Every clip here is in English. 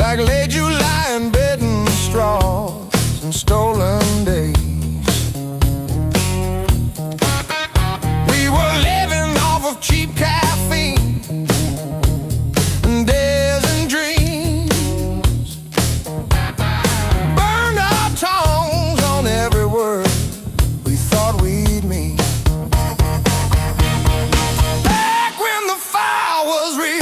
like late July and bed and straws and stolen days. We were living off of cheap caffeine and days and dreams. Burned our tongues on every word we thought we'd mean. Back when the fire was real,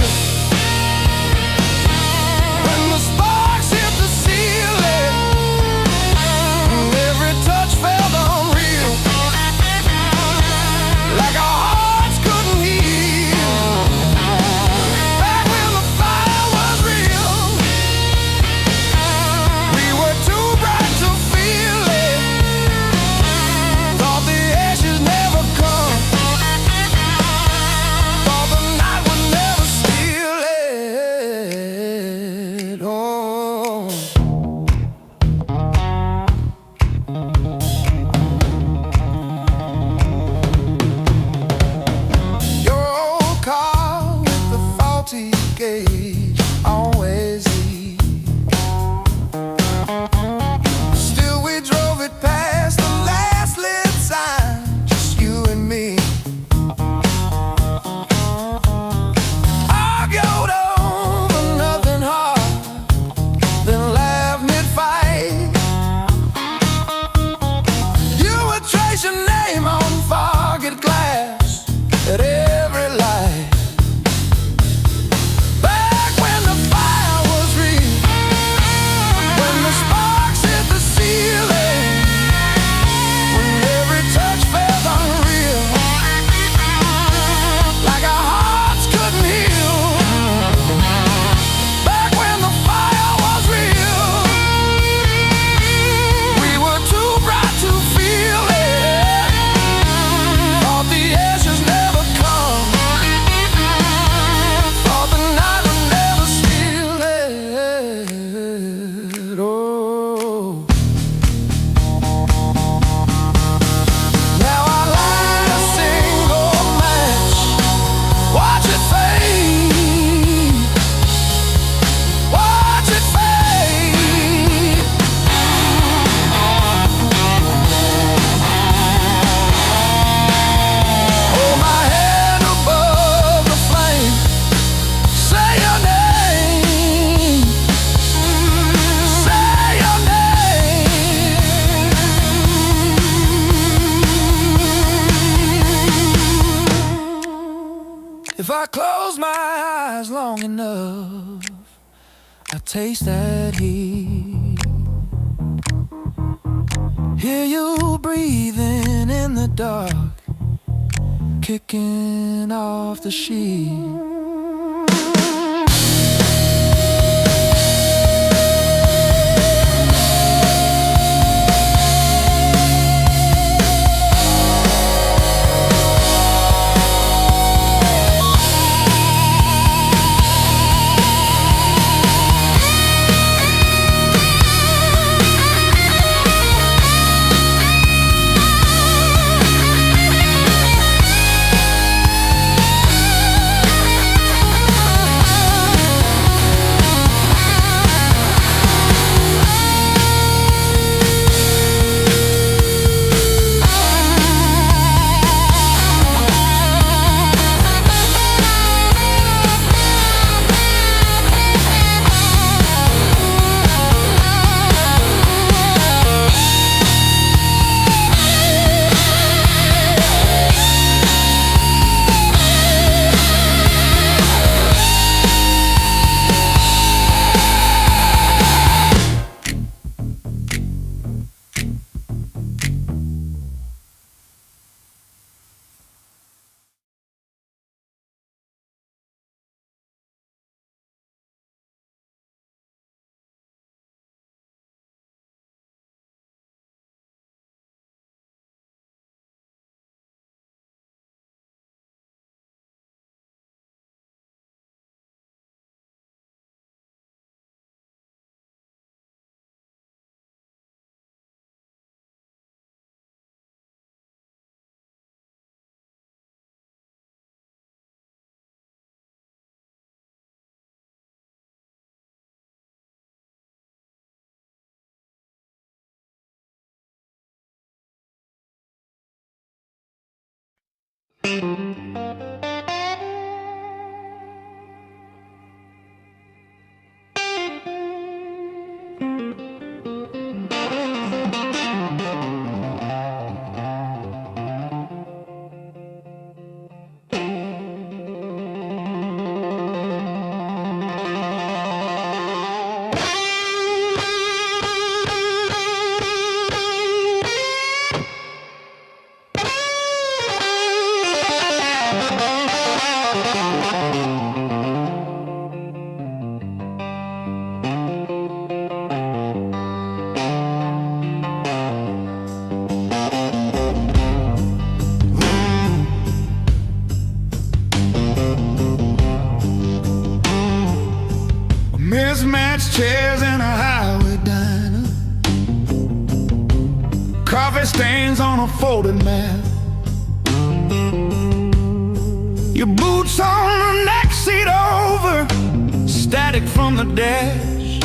gauge always lead. Still we drove it past the last lit sign, just you and me. Argued over nothing hard, then laughed mid-fight. You would trace your name on forget glass at every light. If I close my eyes long enough, I taste that heat. Hear you breathing in the dark, kicking off the sheet. Mismatched chairs in a highway diner, coffee stains on a folded mat, your boots on the next seat over, static from the dash,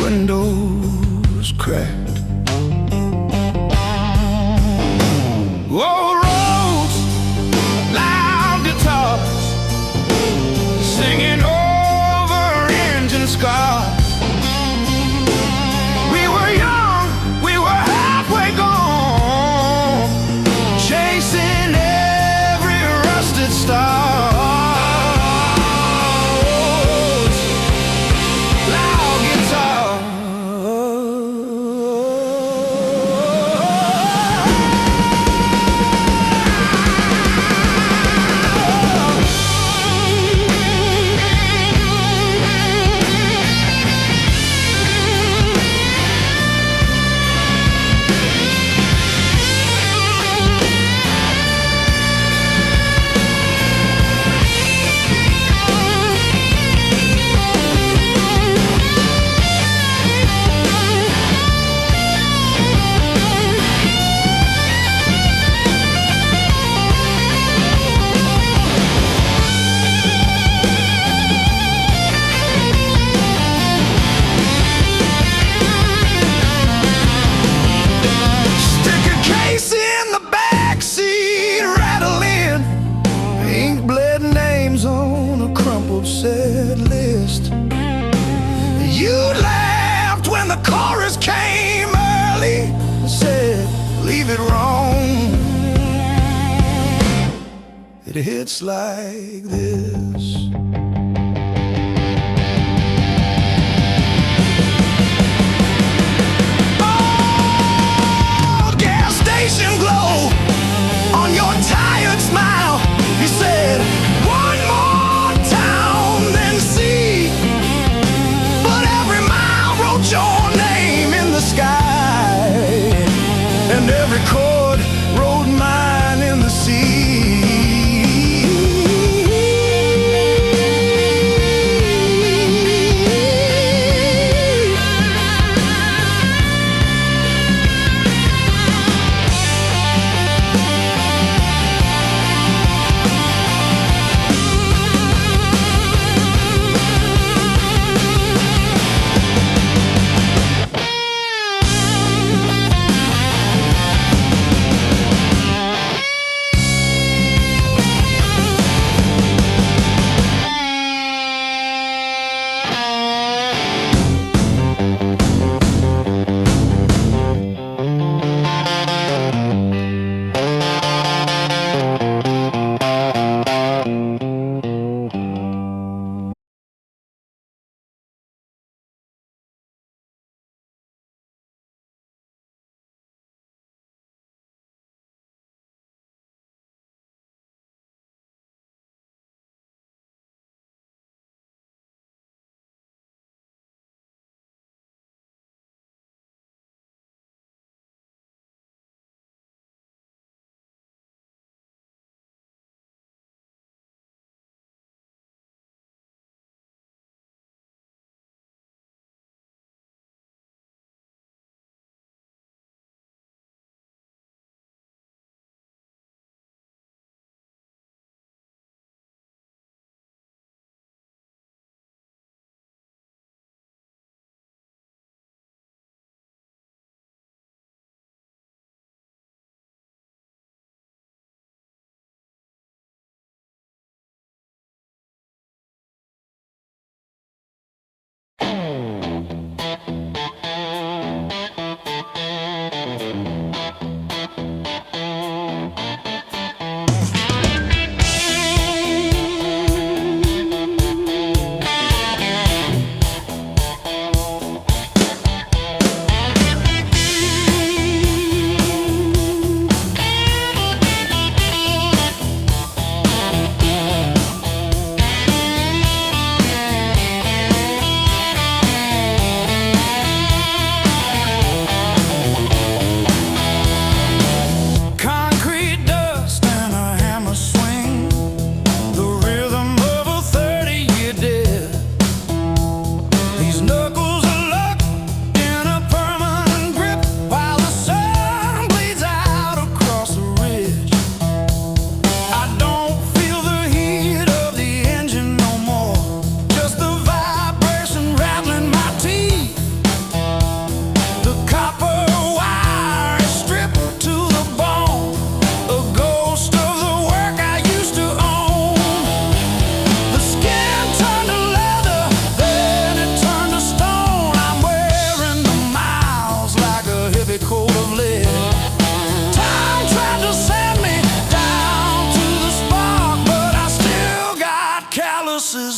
windows cracked. Old roads, loud guitars singing over engine scars. We were young, we were halfway gone, chasing every rusted star. Loud guitars. Set list. You laughed when the chorus came early and said, leave it wrong. It hits like this. Oh, gas station glow on your tired smile. He said, one more than sea, but every mile wrote your name in the sky, and every chord wrote mine in the sea.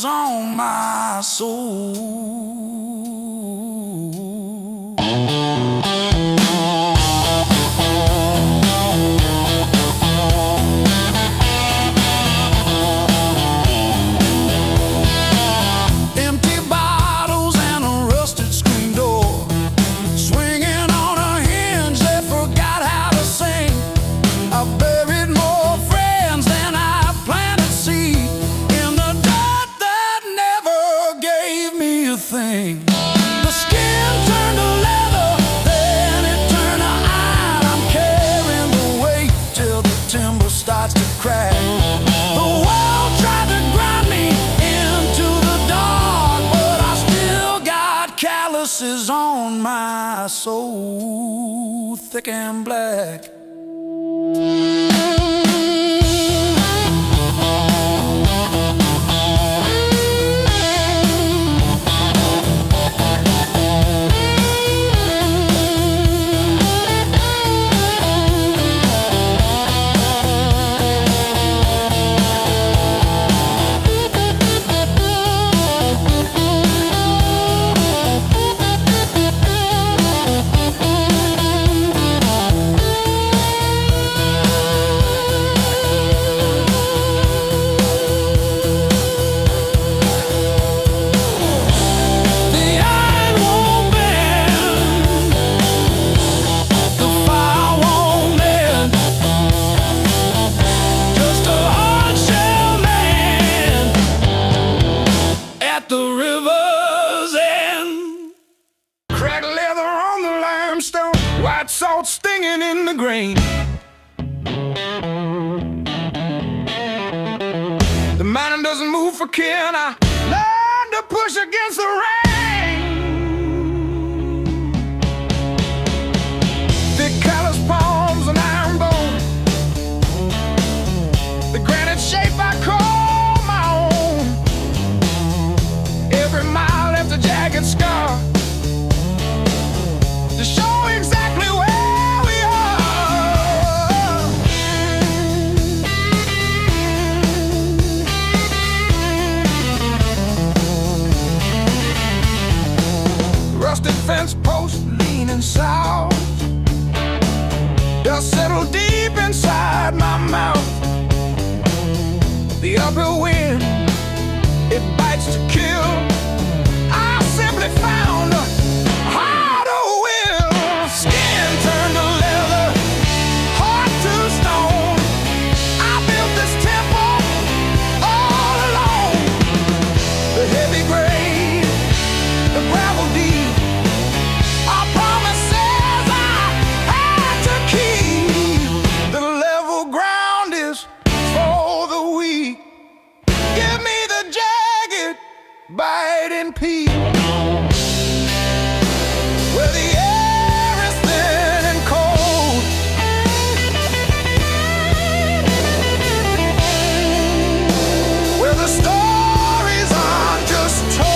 calluses on my soul. Calluses on my soul, thick and black. White salt stinging in the grain. The mountain doesn't move for kin. I learned to push against the rain. Thick callous palms and iron bone. The granite shape I call my own. Every mile left a jagged scar to show exactly where we are. Rusted fence post leaning south. Dust settled deep inside my mouth. The uphill wind, it bites to kill. I simply found a harder will. Skin turned to leather, heart to stone. I built this temple all alone. The heavy grade, the gravel deep, are promises I had to keep. The level ground is for the weak. Give me the jagged, biting peak. Where the air is thin and cold. Where the stories aren't just told.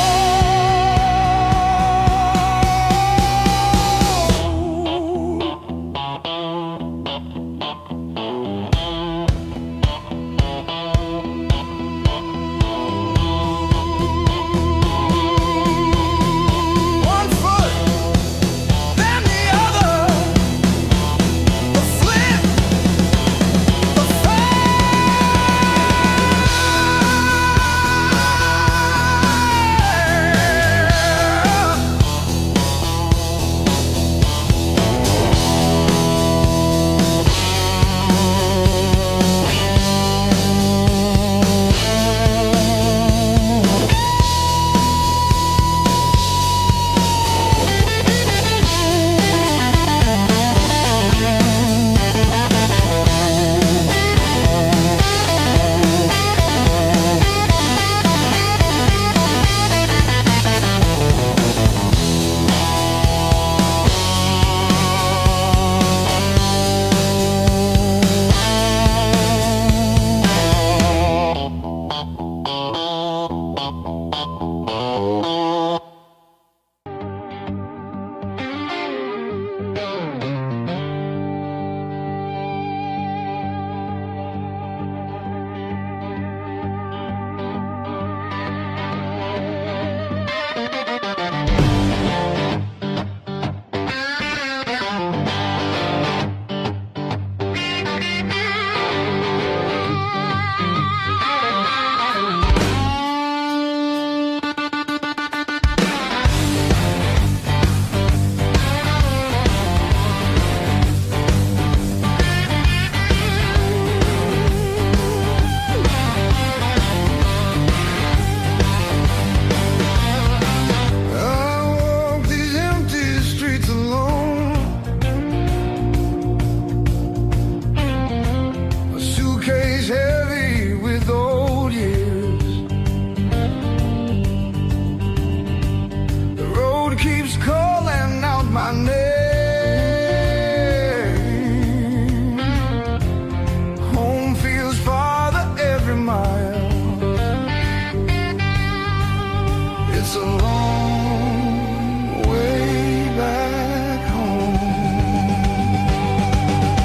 It's a long way back home.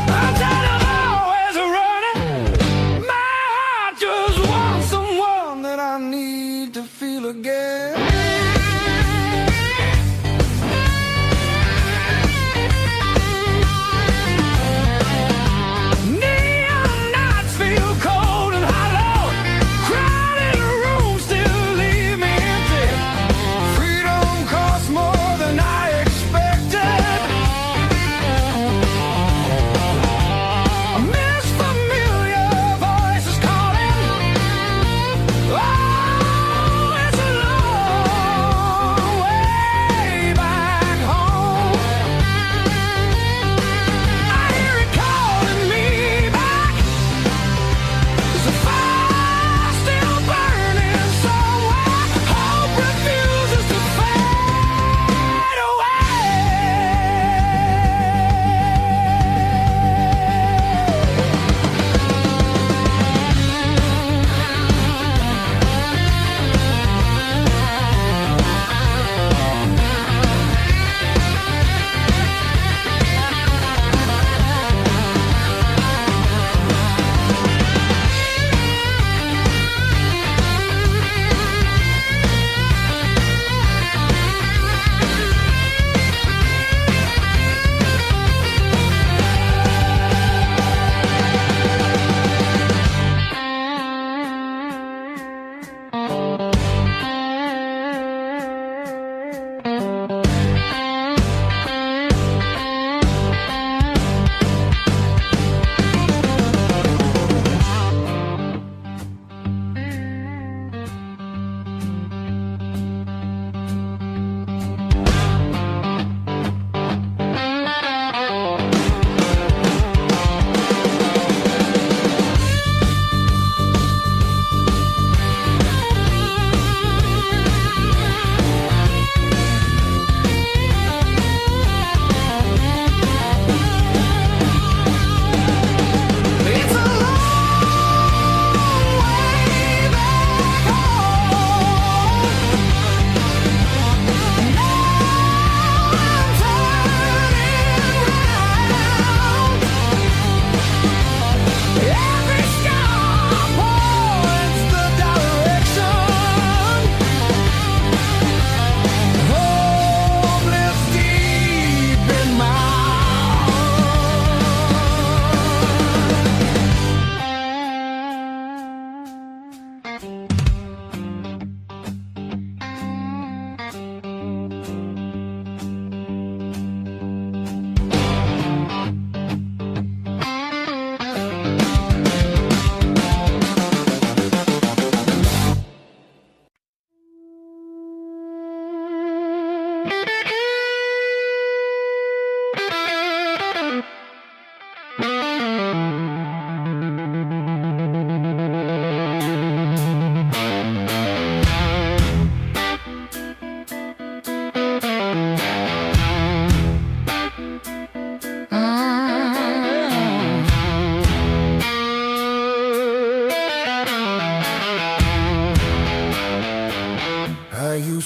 I'm tired of always running. My heart just wants someone that I need to feel again.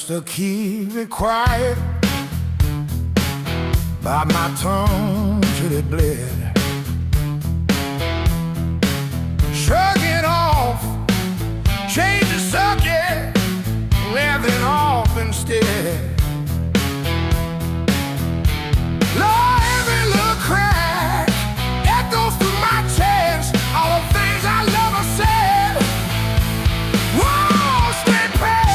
To keep it quiet, bite my tongue till it bled. Shrug it off, change the subject, laughing off instead. Lord, every little crack echoes through my chest. All the things I love are said. Whoa, stay past.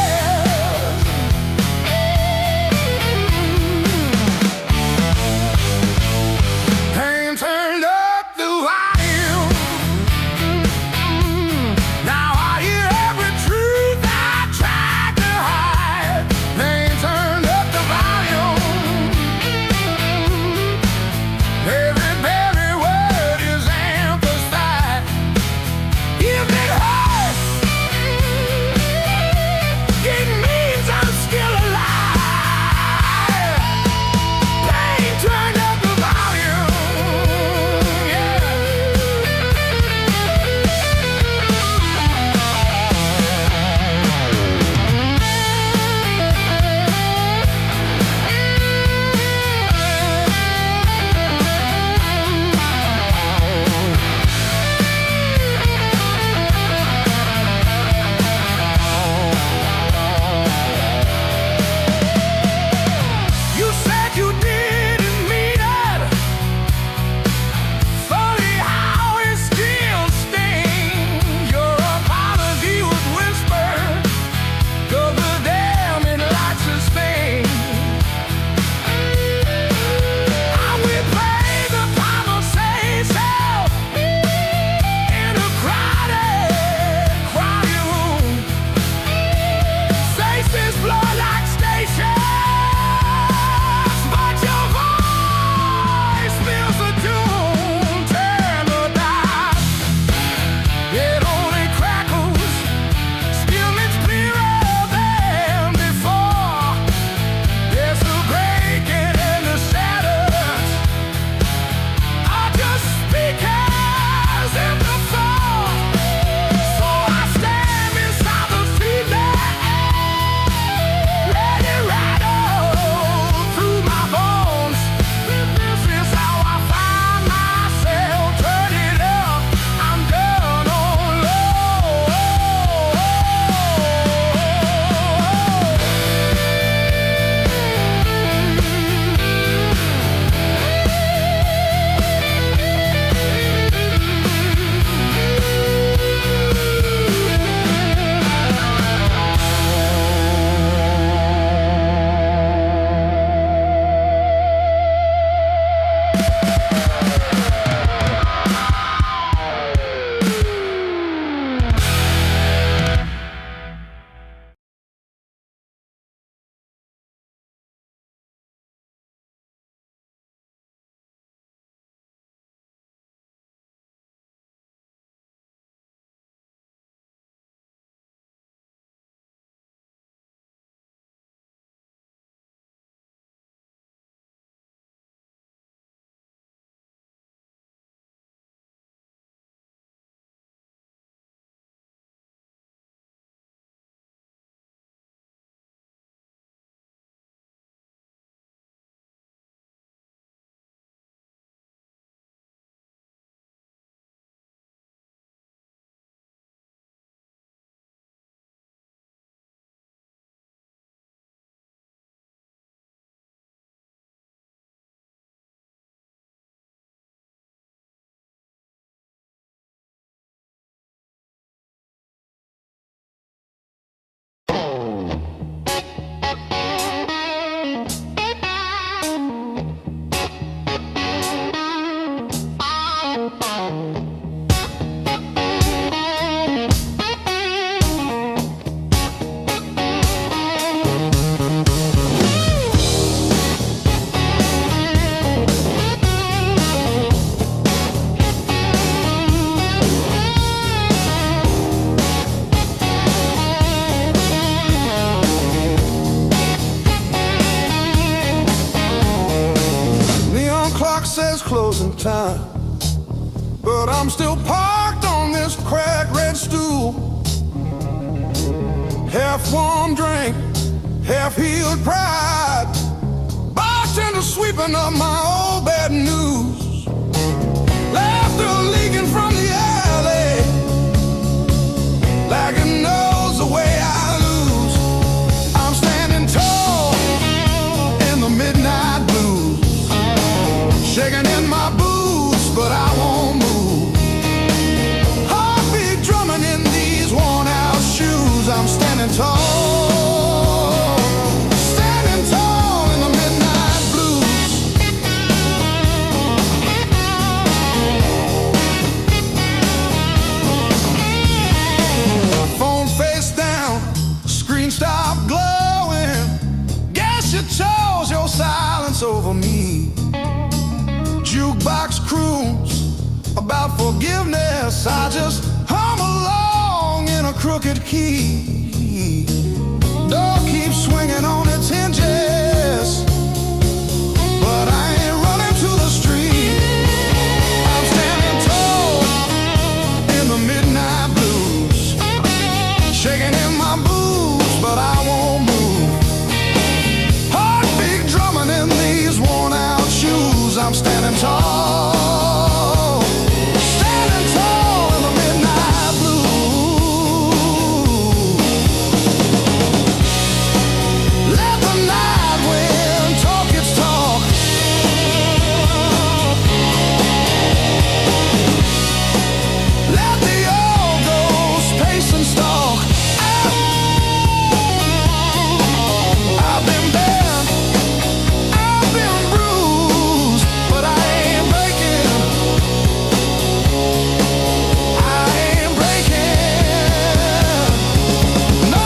Turned up the volume. Now I hear every truth I closing time, but I'm still parked on this cracked red stool. Half warm drink, half healed pride, bartender sweeping up my old bad news. Laughter leaking from the alley, like it knows the way I lose. I'm standing tall in the midnight blues, shaking in my boots, but I won't move. Heartbeat drumming in these worn out shoes. I'm standing tall, standing tall in the midnight blues. Phone face down, screen stopped glowing. Guess you chose your silence over me. Jukebox croons about forgiveness, I just hum along in a crooked key. Door keeps swinging on its hinges, but I ain't running to the street. I'm standing tall in the midnight blues, shaking in my boots, but I won't move. Heartbeat drumming in these worn out shoes. I'm standing tall, standing tall in the midnight blue. Let the night wind talk its talk. Let the old ghost pace and stalk. I've been bent, I've been bruised, but I ain't breaking. I ain't breaking. No.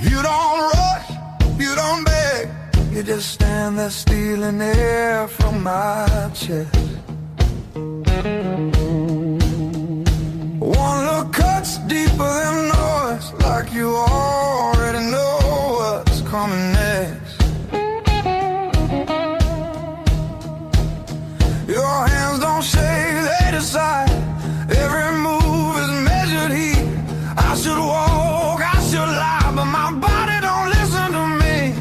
You don't rush, you don't beg, you just stand there stealing air from my chest. One look cuts deeper than noise, like you already know what's coming next. Your hands don't shake, they decide. Every move is measured heat. I should walk, I should lie, but my body don't listen to me.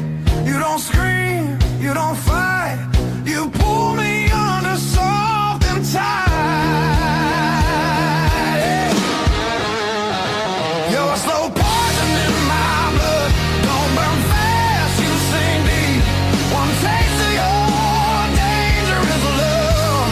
You don't scream, you don't fight, you pull me under soft and tight. You're a slow poison in my blood. Don't burn fast, you sink deep. One taste of your dangerous love.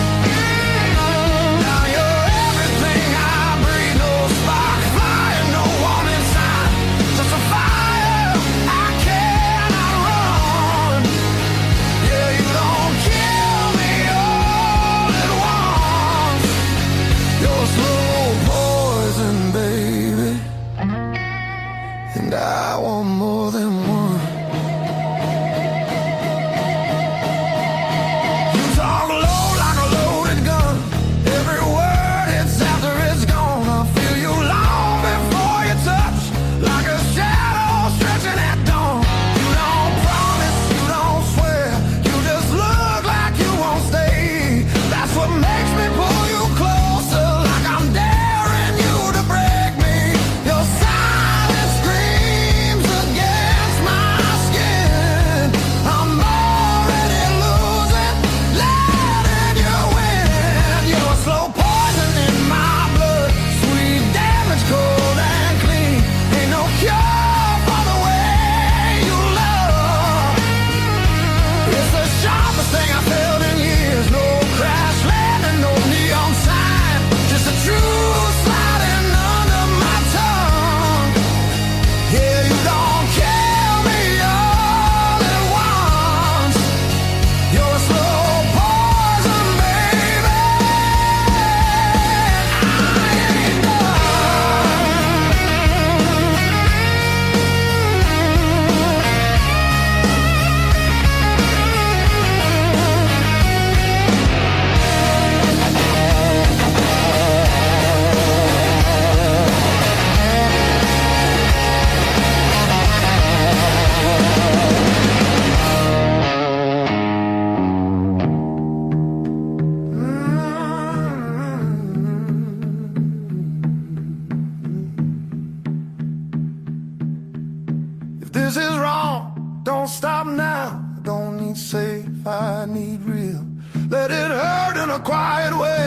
stop now. Don't need safe, I need real. Let it hurt in a quiet way.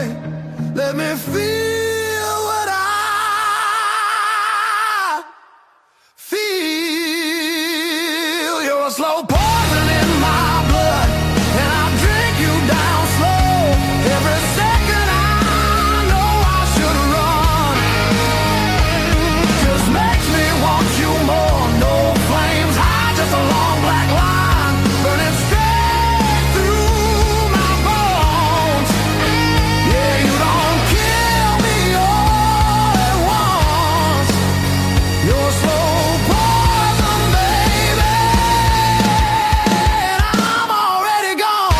Let me feel what I feel. You're a slow poison in my blood, and I drink you down slow. Every second I know I should run. Just makes me want you more. No flames high, just a long black line burning straight through my bones. Yeah, you don't kill me all at once. You're slow poison, baby, and I'm already gone.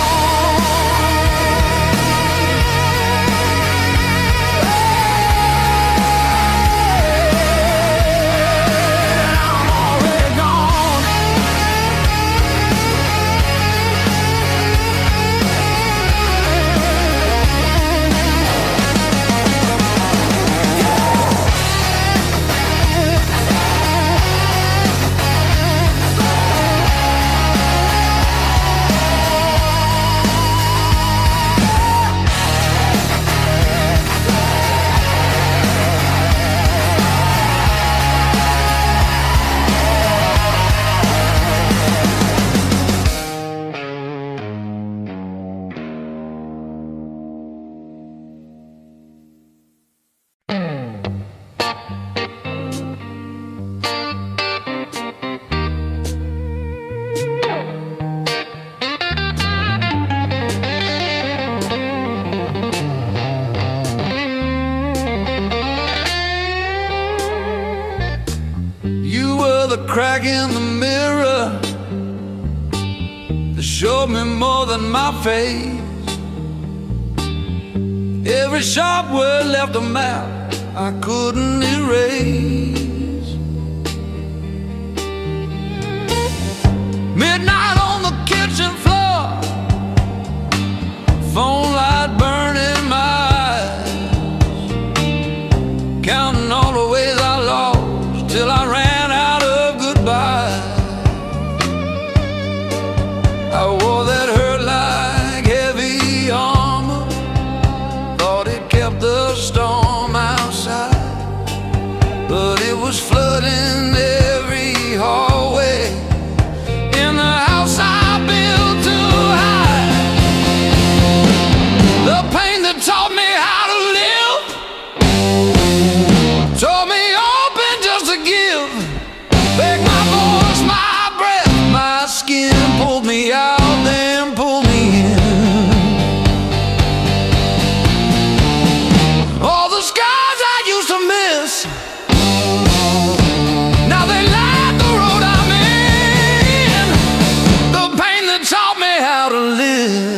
I'm already gone. You were the crack in the mirror that showed me more than my face. Every sharp word left a map I couldn't erase. Midnight on the kitchen floor, phone light burning my eyes, counting all the ways I lost till I ran out of goodbye. I wore that hurt like heavy armor, thought it kept the storm outside, but it was flooding every hallway in the house I built to hide. The pain that taught me how to live taught me open just to give. Back my voice, my breath, my skin pulled me out, then pulled me in. All the scars I used to miss, now they light the road I'm in. The pain that taught me how to live.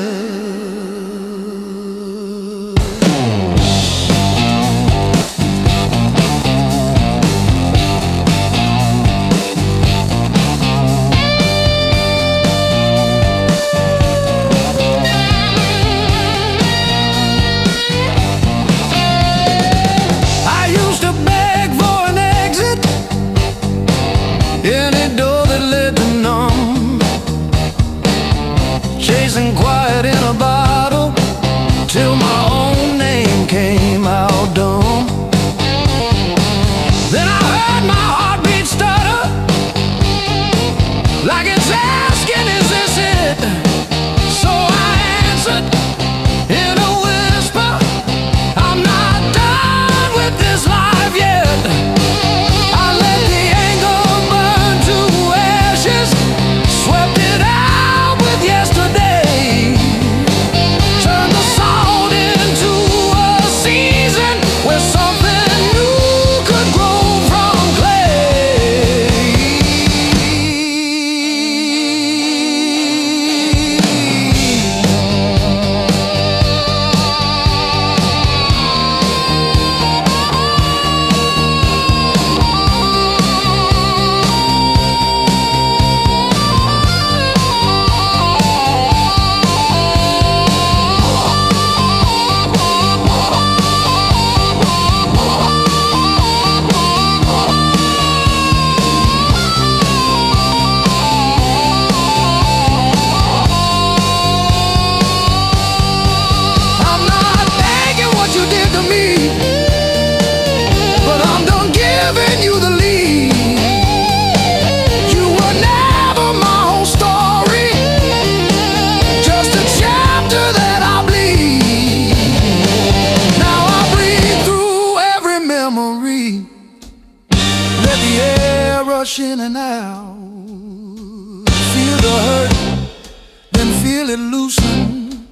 I used to beg for an exit, any door that led to none, chasing quiet in a bottle till my own name came out dumb. Then I heard my heartbeat stutter, like it's asking, is this it? So I answered in a whisper, I'm not done with this life yet. I let the anger burn to ashes, swept it out with yesterday. get loosened.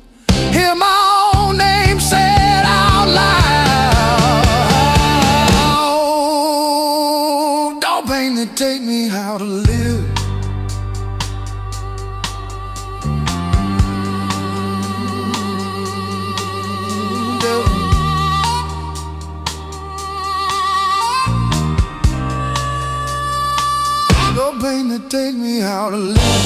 Hear my own name said out loud. Dog pain that take me how to live. Dog pain that take me how to live.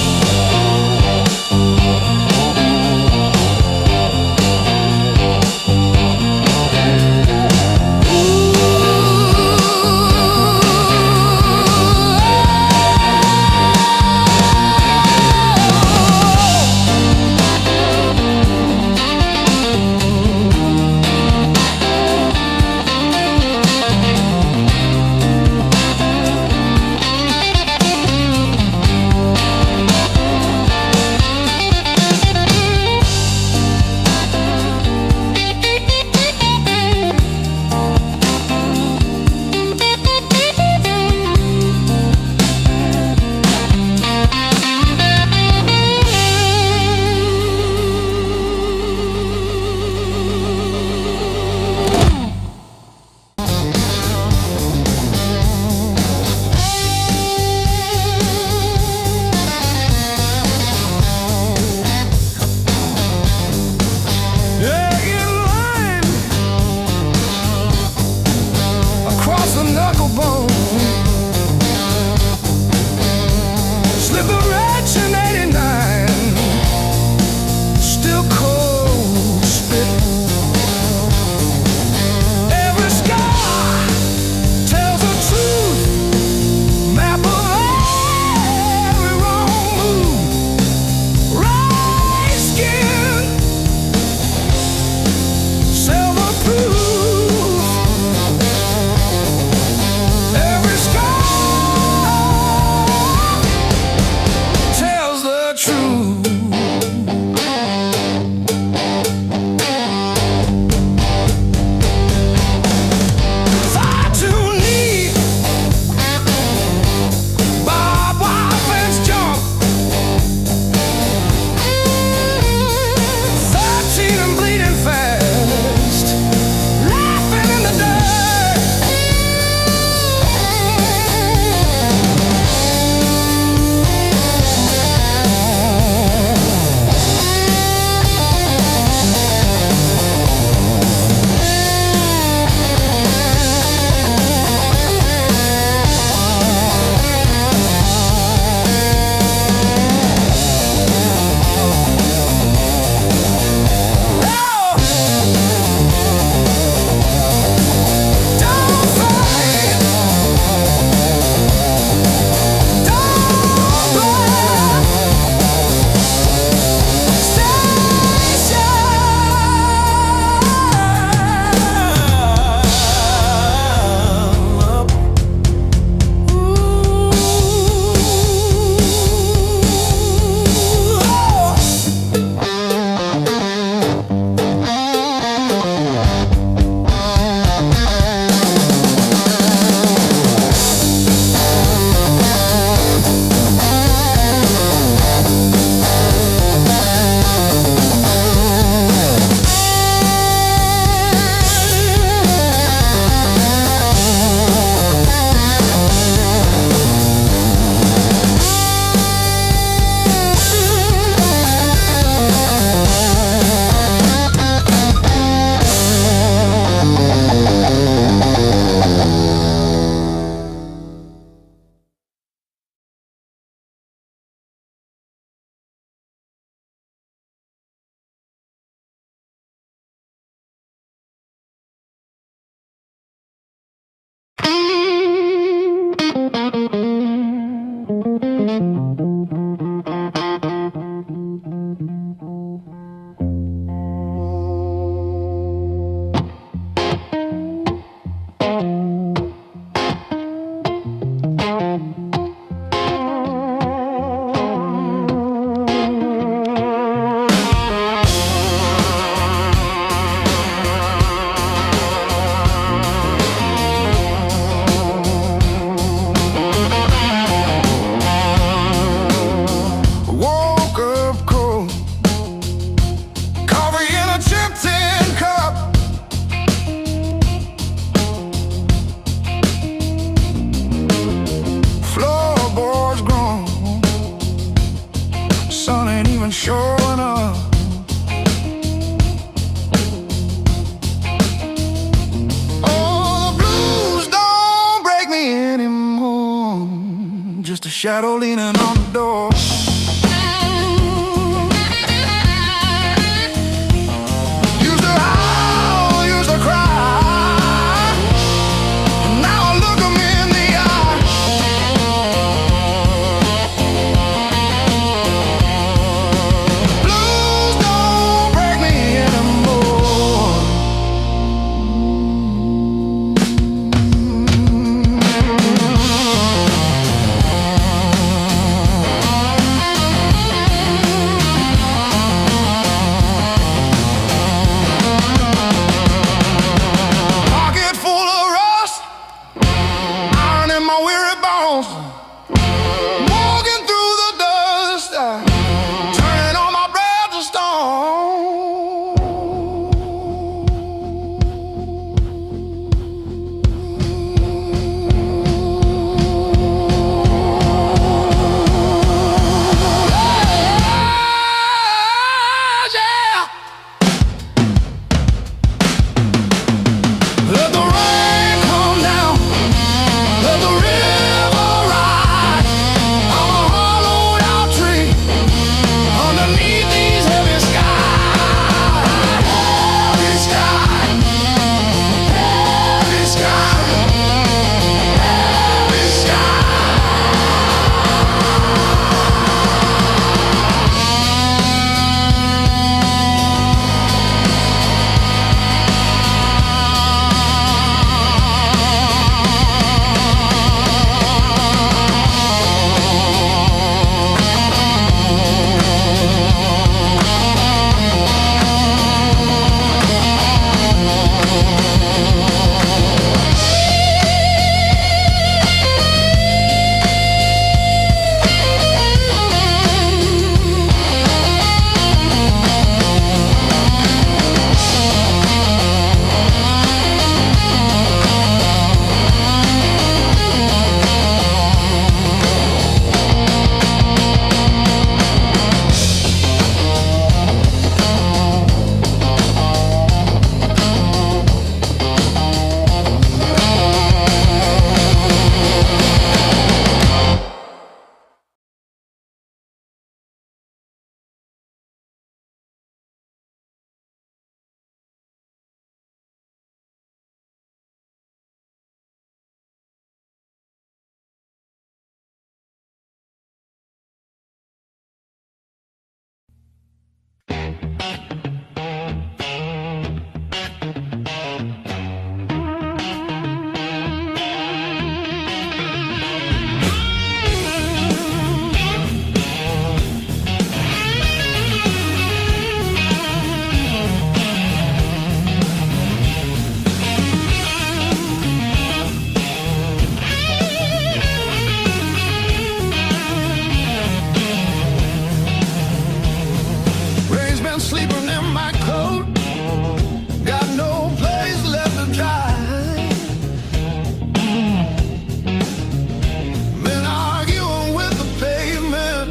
and showing up. Oh, the blues don't break me anymore. Just a shadow leaning on the door. Used to howl, used to cry. Now I look 'em in the eye. Blues don't break me anymore. Pocket full of rust, iron in my weary bones. Walking through the dust, turning all my breath to yeah. Let the rain come down, let the river rise. I'm a hollowed out tree underneath these heavy skies. Heavy sky, heavy sky, heavy sky. Rain's been sleeping in my coat, got no place left to dry. Been arguing with the pavement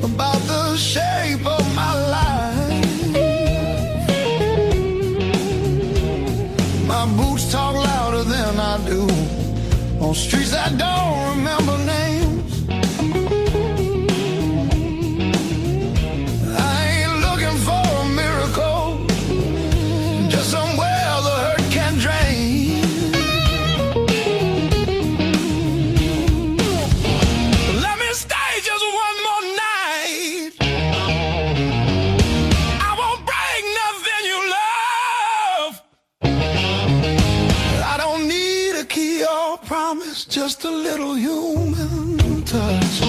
about the shape of my life. My boots talk louder than I do on streets I don't remember names. I ain't looking for a miracle, just somewhere the hurt can drain. Let me stay just one more night. I won't break nothing you love. I don't need a key or promise, just a little human touch.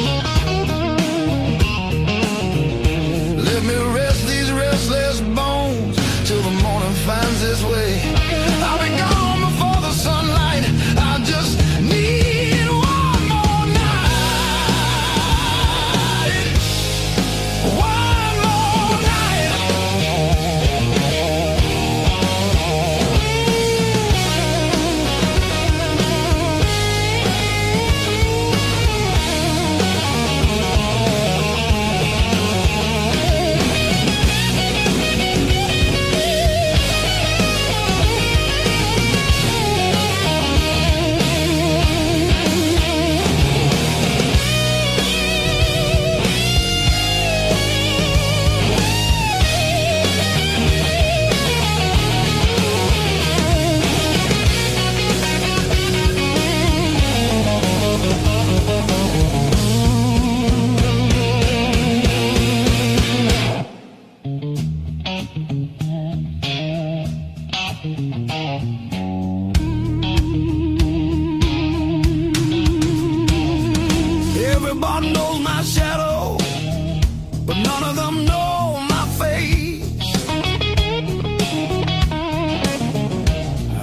Let me rest these restless bones till the morning finds its way. I'll be gone before the sunlight. I just need one more night. One more night. of them know my face.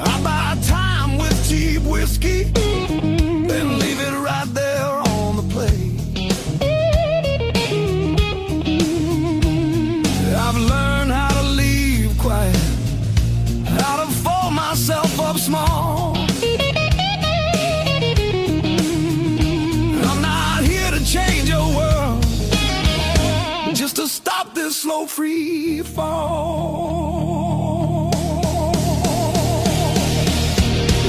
I buy time with cheap whiskey, then leave it right there on the plate. I've learned how to leave quiet, how to fold myself up small. I'm not here to change your world, just to stop this slow free fall.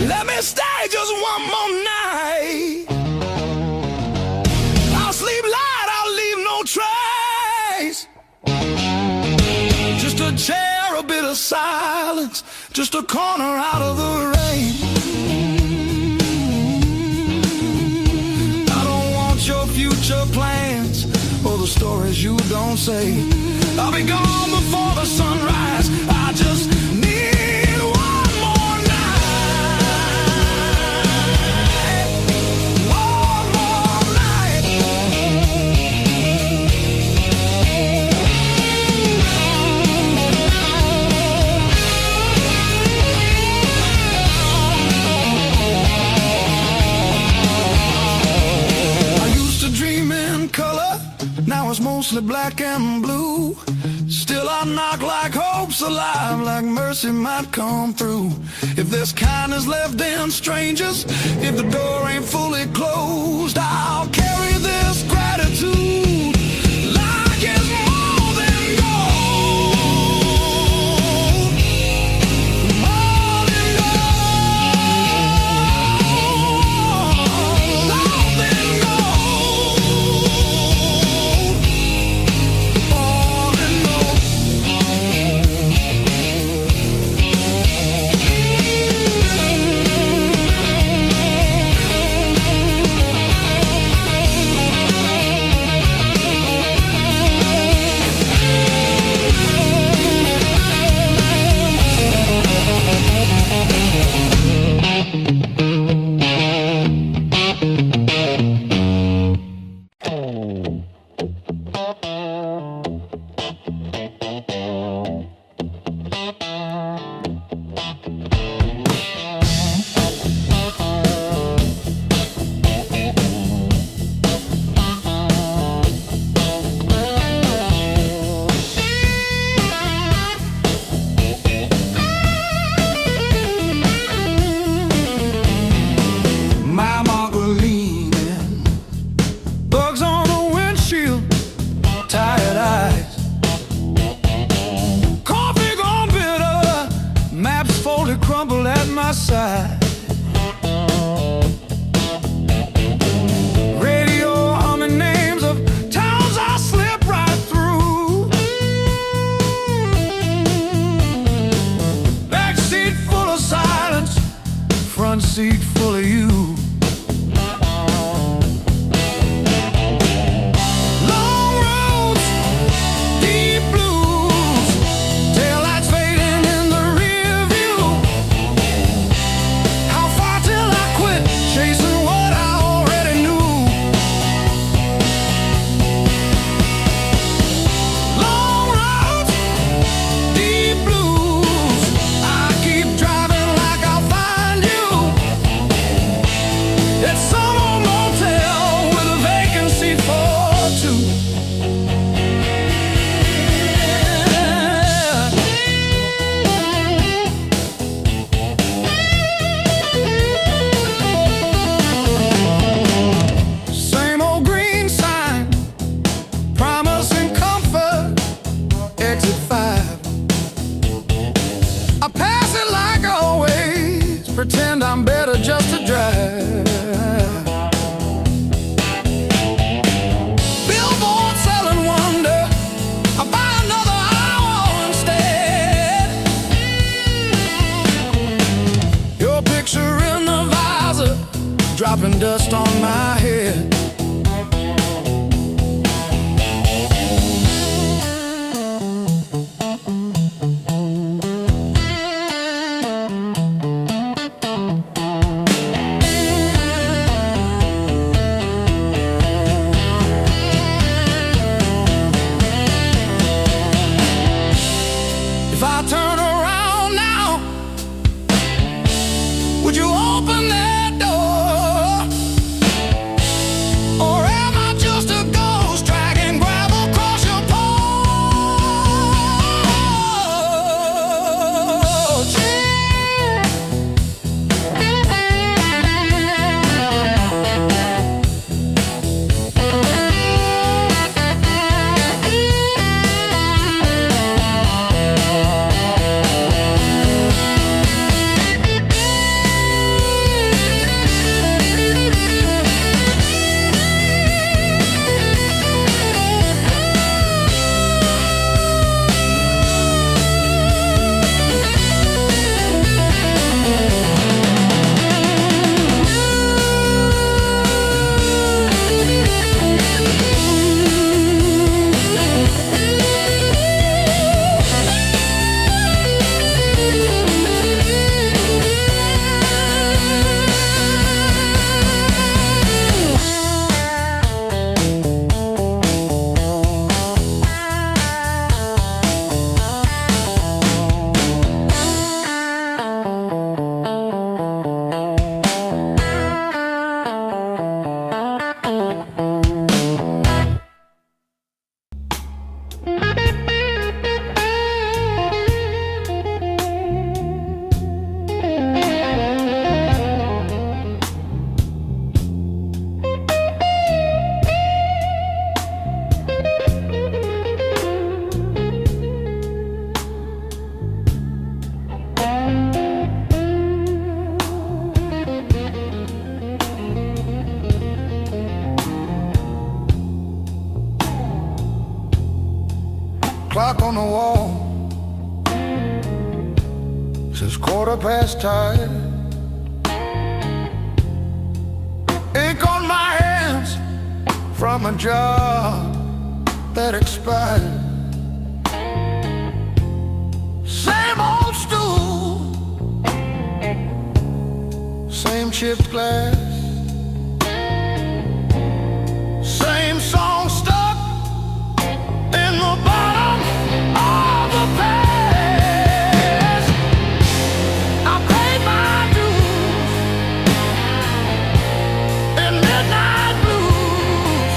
Let me stay just one more night. I'll sleep light, I'll leave no trace. Just a chair, a bit of silence, just a corner out of the rain. I don't want your future plans or the stories you don't say. I'll be gone before the sunrise. I just need one more night. One more night. I used to dream in color, now it's mostly black and blue. Still I knock like hope's alive, like mercy might come through. If there's kindness left in strangers, if the door ain't fully closed, I'll carry this gratitude like it's more than gold. More than gold. More than crumbled at my side. Radio humming names of towns I slip right through. Back seat full of silence, front seat full of you. Pretend I'm better just to drive. Billboard selling wonder, I buy another hour instead. Your picture in the visor, dropping dust on my head. Clock on the wall says 5:15. Ink on my hands from a job that expired. Same old stool, same chipped glass, same song stuck in the bottom of the past. I paid my dues in midnight blues,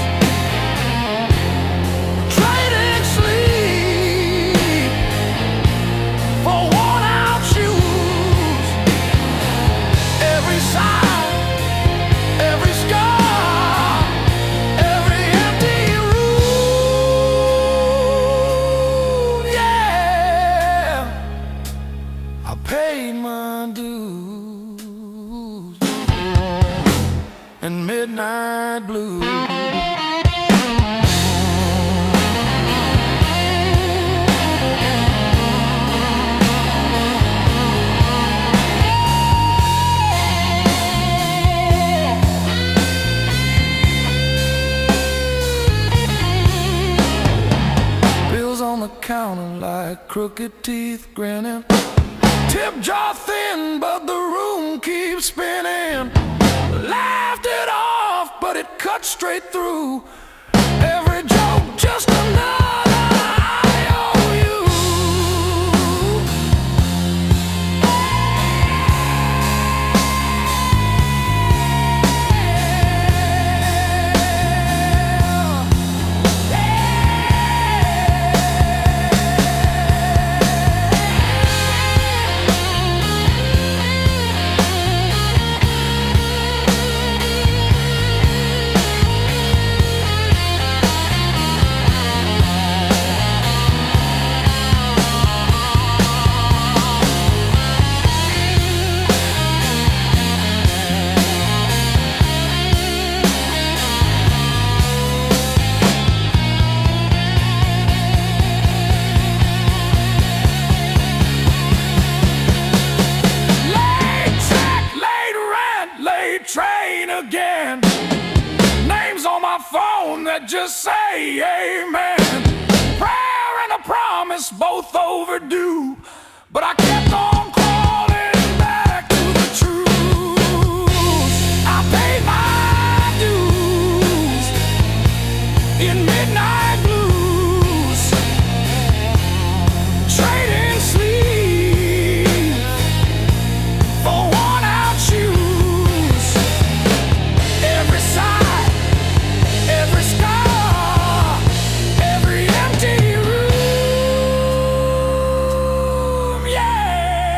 trading sleep for worn out shoes. Every sigh, every scar, every empty room, yeah, I paid my dues in midnight blues. Bills on the counter like crooked teeth grinning. Tip jar thin, but the room keeps spinning. Laughed it off, but it cut straight through. Every joke just another IOU. Late check, late rent, late train again. Names on my phone that just say amen. Prayer and a promise, both overdue. But I kept on crawling back to the truth. I paid my dues in midnight blues, trading sleep for worn out shoes. Every sigh, every scar, every empty room, yeah.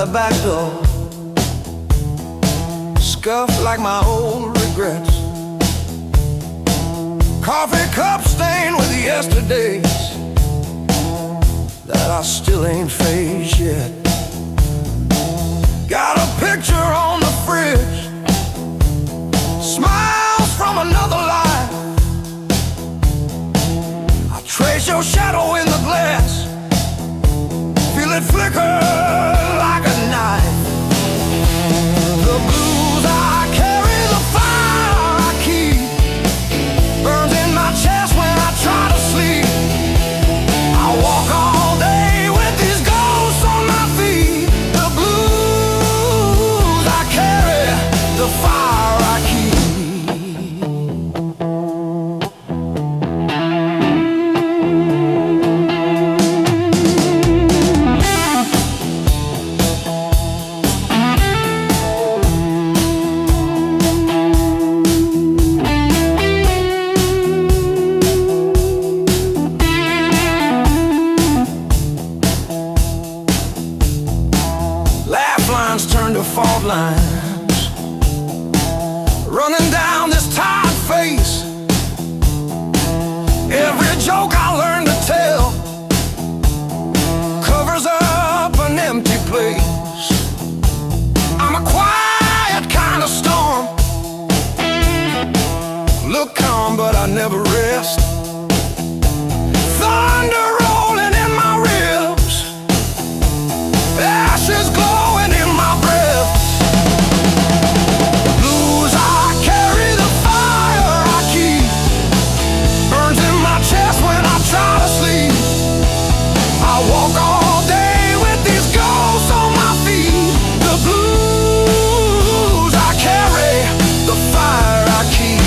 the back door, scuffed like my old regrets. Coffee cup stained with yesterdays that I still ain't faced yet. Got a picture on the fridge, smiles from another life. I trace your shadow in the glass, feel it flicker like a knife. The blues I carry, the fire I keep, burns in my chest when I try to sleep. I walk all day with these ghosts on my feet. The blues I carry, the fire I keep. Turn to fault lines, running down this tired face. Every joke I learn to tell covers up an empty place. I'm a quiet kind of storm, look calm but I never rest. Thunder rolling in my ribs, ashes glowing in my breath. Blues I carry, the fire I keep, burns in my chest when I try to sleep. I walk all day with these ghosts on my feet. The blues I carry, the fire I keep.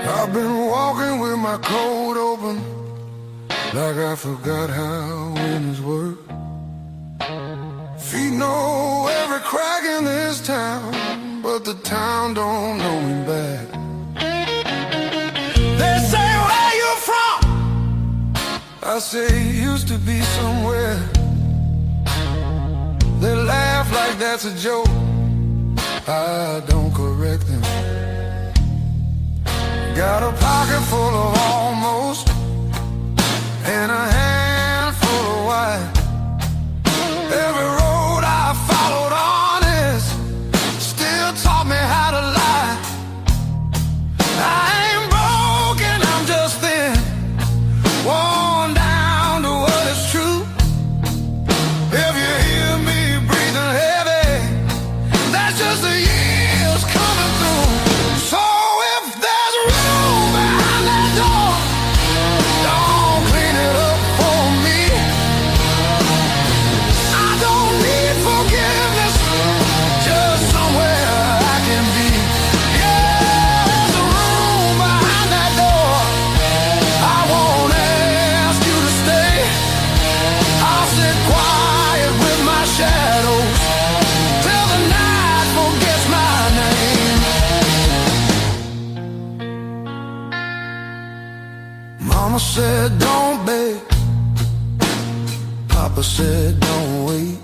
I've been walking with my coat open, like I forgot how winners work. Feet know every crack in this town, but the town don't know me back. They say, where you from? I say, used to be somewhere. They laugh like that's a joke, I don't correct them. Got a pocket full of almost, and a handful of white. Every road I followed honest, still taught me how to lie. Papa said, don't wait.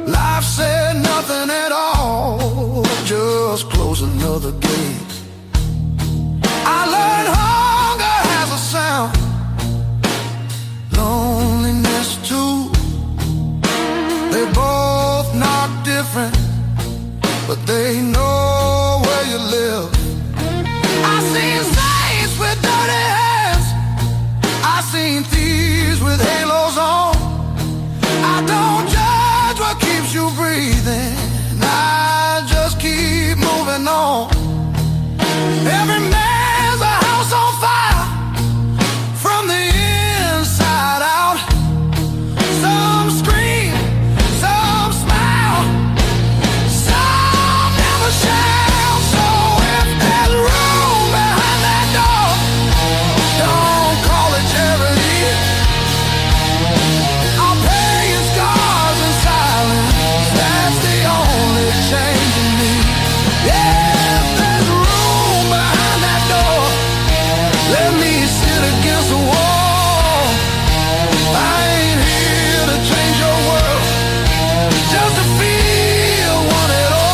Life said nothing at all, just close another gate. I learned hunger has a sound, loneliness too. They both knock different, but they know where you live. I seen saints with dirty hands, I seen thieves with halos on. I don't judge what keeps you breathing, I just keep moving on. Every man's a house on fire, from the inside out. Some scream, some smile, some never shout. So if there's room behind that door, don't call it charity. I'll pay your scars in silence, that's the only change in me. Yeah, if there's room behind that door, let me sit against the wall. I ain't here to change your world, just to feel one at all.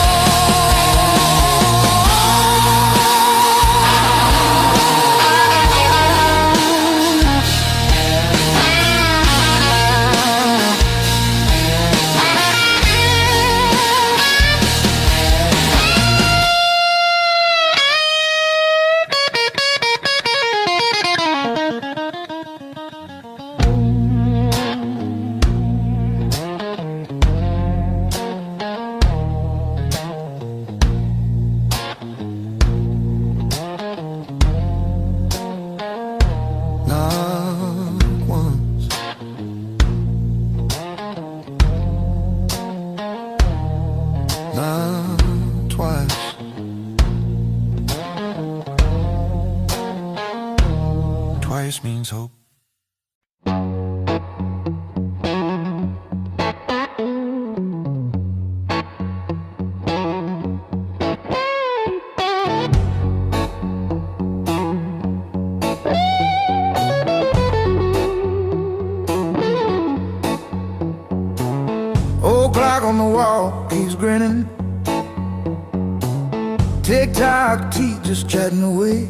Not once, not twice. Twice means hope. Old clock on the wall, he's grinning. Tick-tock, teeth just chatting away.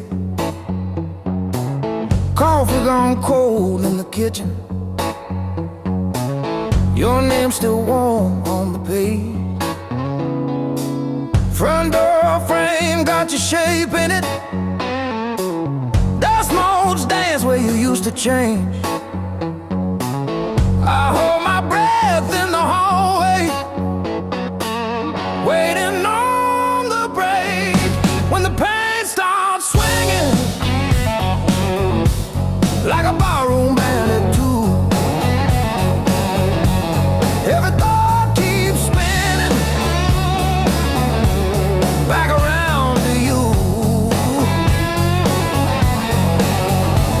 Coffee gone cold in the kitchen, your name's still warm on the page. Front door frame got your shape in it. Dust motes dance where you used to change. I hold my breath in the hallway, waiting on the break. When the pain starts swinging like a barroom band at two, every thought keeps spinning back around to you.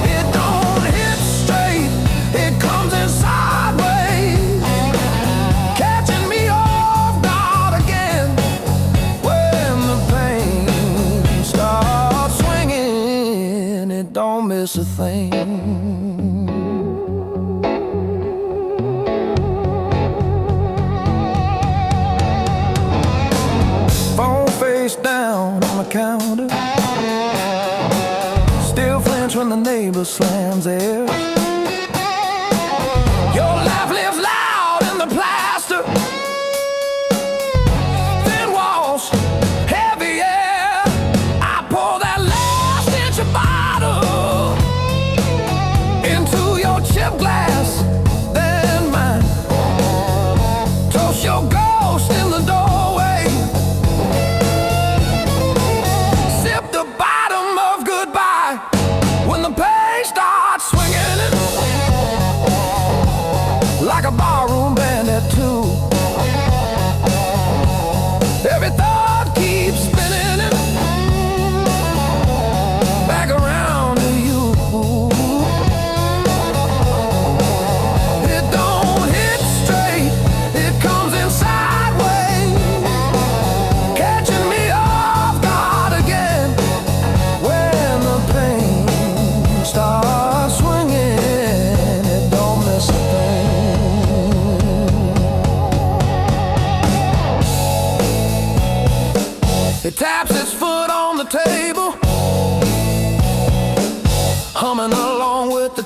It don't hit straight, it comes in sideways, catching me off guard again. When the pain starts swinging, it don't miss a thing. Phone face down on the counter, still flinch when the neighbor slams theirs. Your laugh lives loud in the plaster, thin walls, heavy air. I pour that last inch of bottle into your chip glass, then mine. Toast your ghost in the doorway, sip the bottom of goodbye when the pain starts swinging.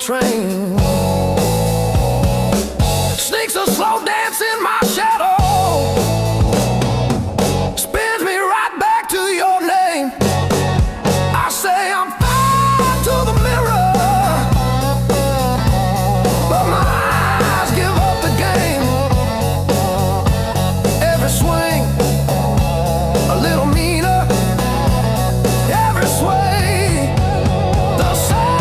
train. Sneaks a slow dance in my shadow, spins me right back to your name. I say I'm fine to the mirror, but my eyes give up the game. Every swing a little meaner, every sway the same.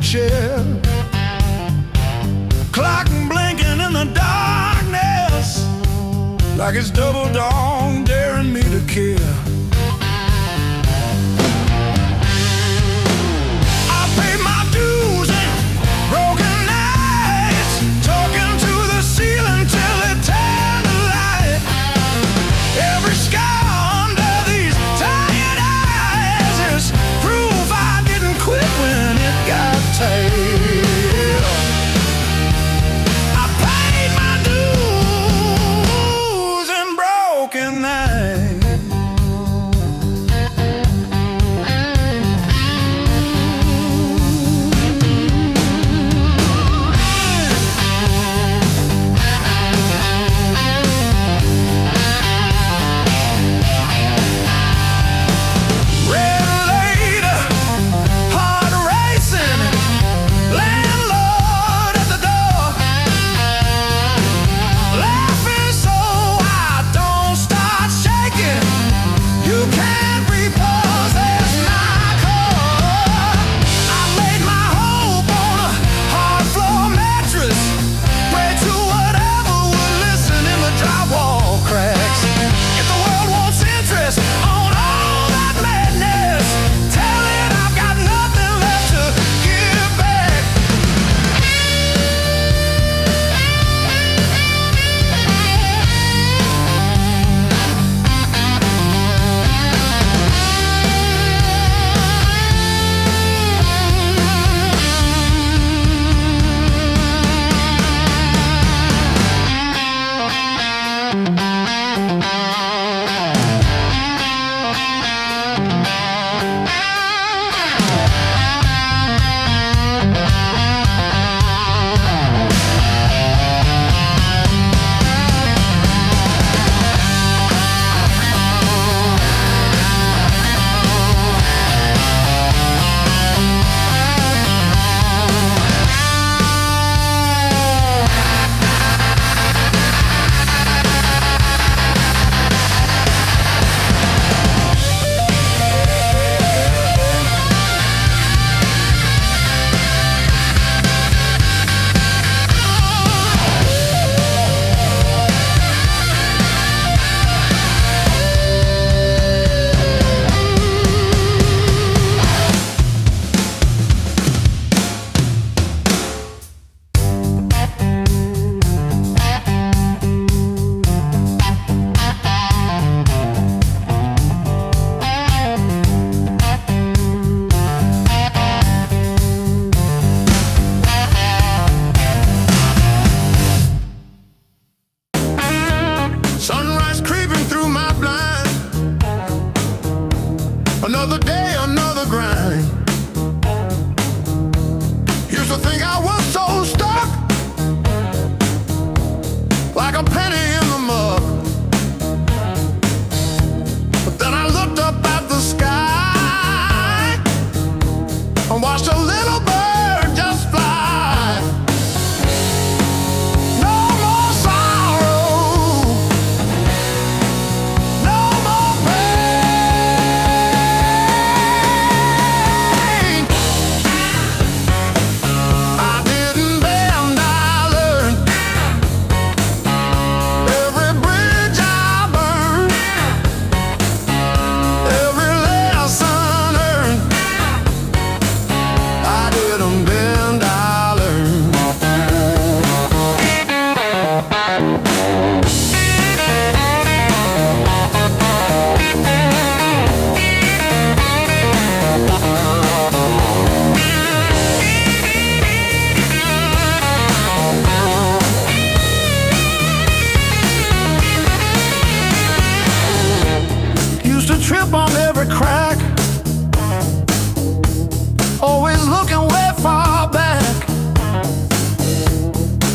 Chair, clock blinking in the darkness, like it's double dawn daring me to kill. I pay my dues and broken nights, talking to the ceiling till it turned to light. Every scar under these tired eyes is proof I didn't quit when it got tight. I paid my dues and broken nights. a penny in the mud. But then I looked up at the sky and watched a little bird just fly. No more sorrow, no more pain. I didn't bend, I learned. Every bridge I burned, every lesson earned. I didn't bend, I learned. Used to trip on every crack, always looking way far back.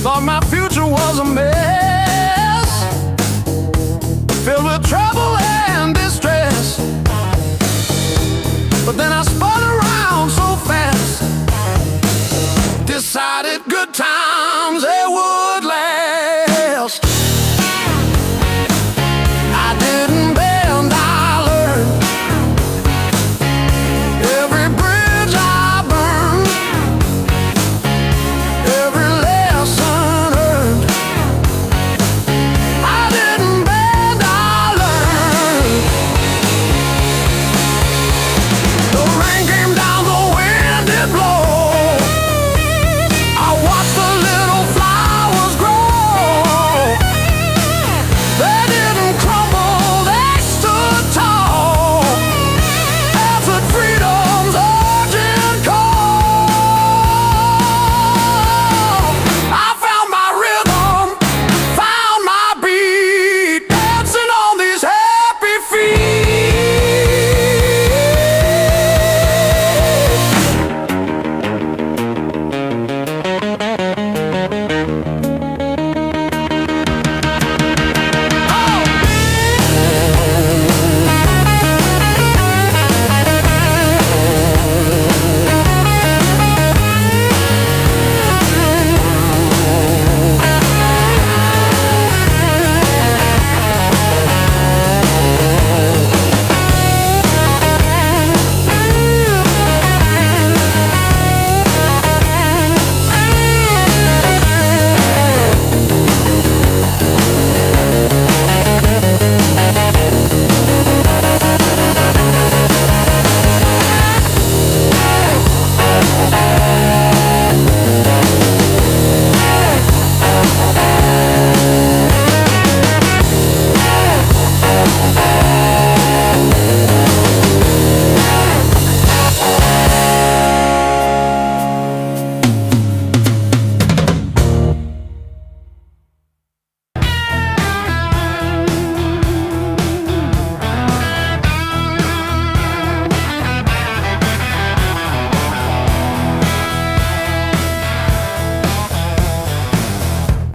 Thought my future was a mess, filled with trouble and distress. But then I spun around so fast, decided good times they would last. I didn't bend, I learned. Every bridge I burned, every lesson earned. I didn't bend, I learned. The rain came down, the wind did blow. I watched the little flowers grow. They didn't crumble, they stood tall. Answered freedom's urgent call. I found my rhythm, found my beat, dancing on these happy feet.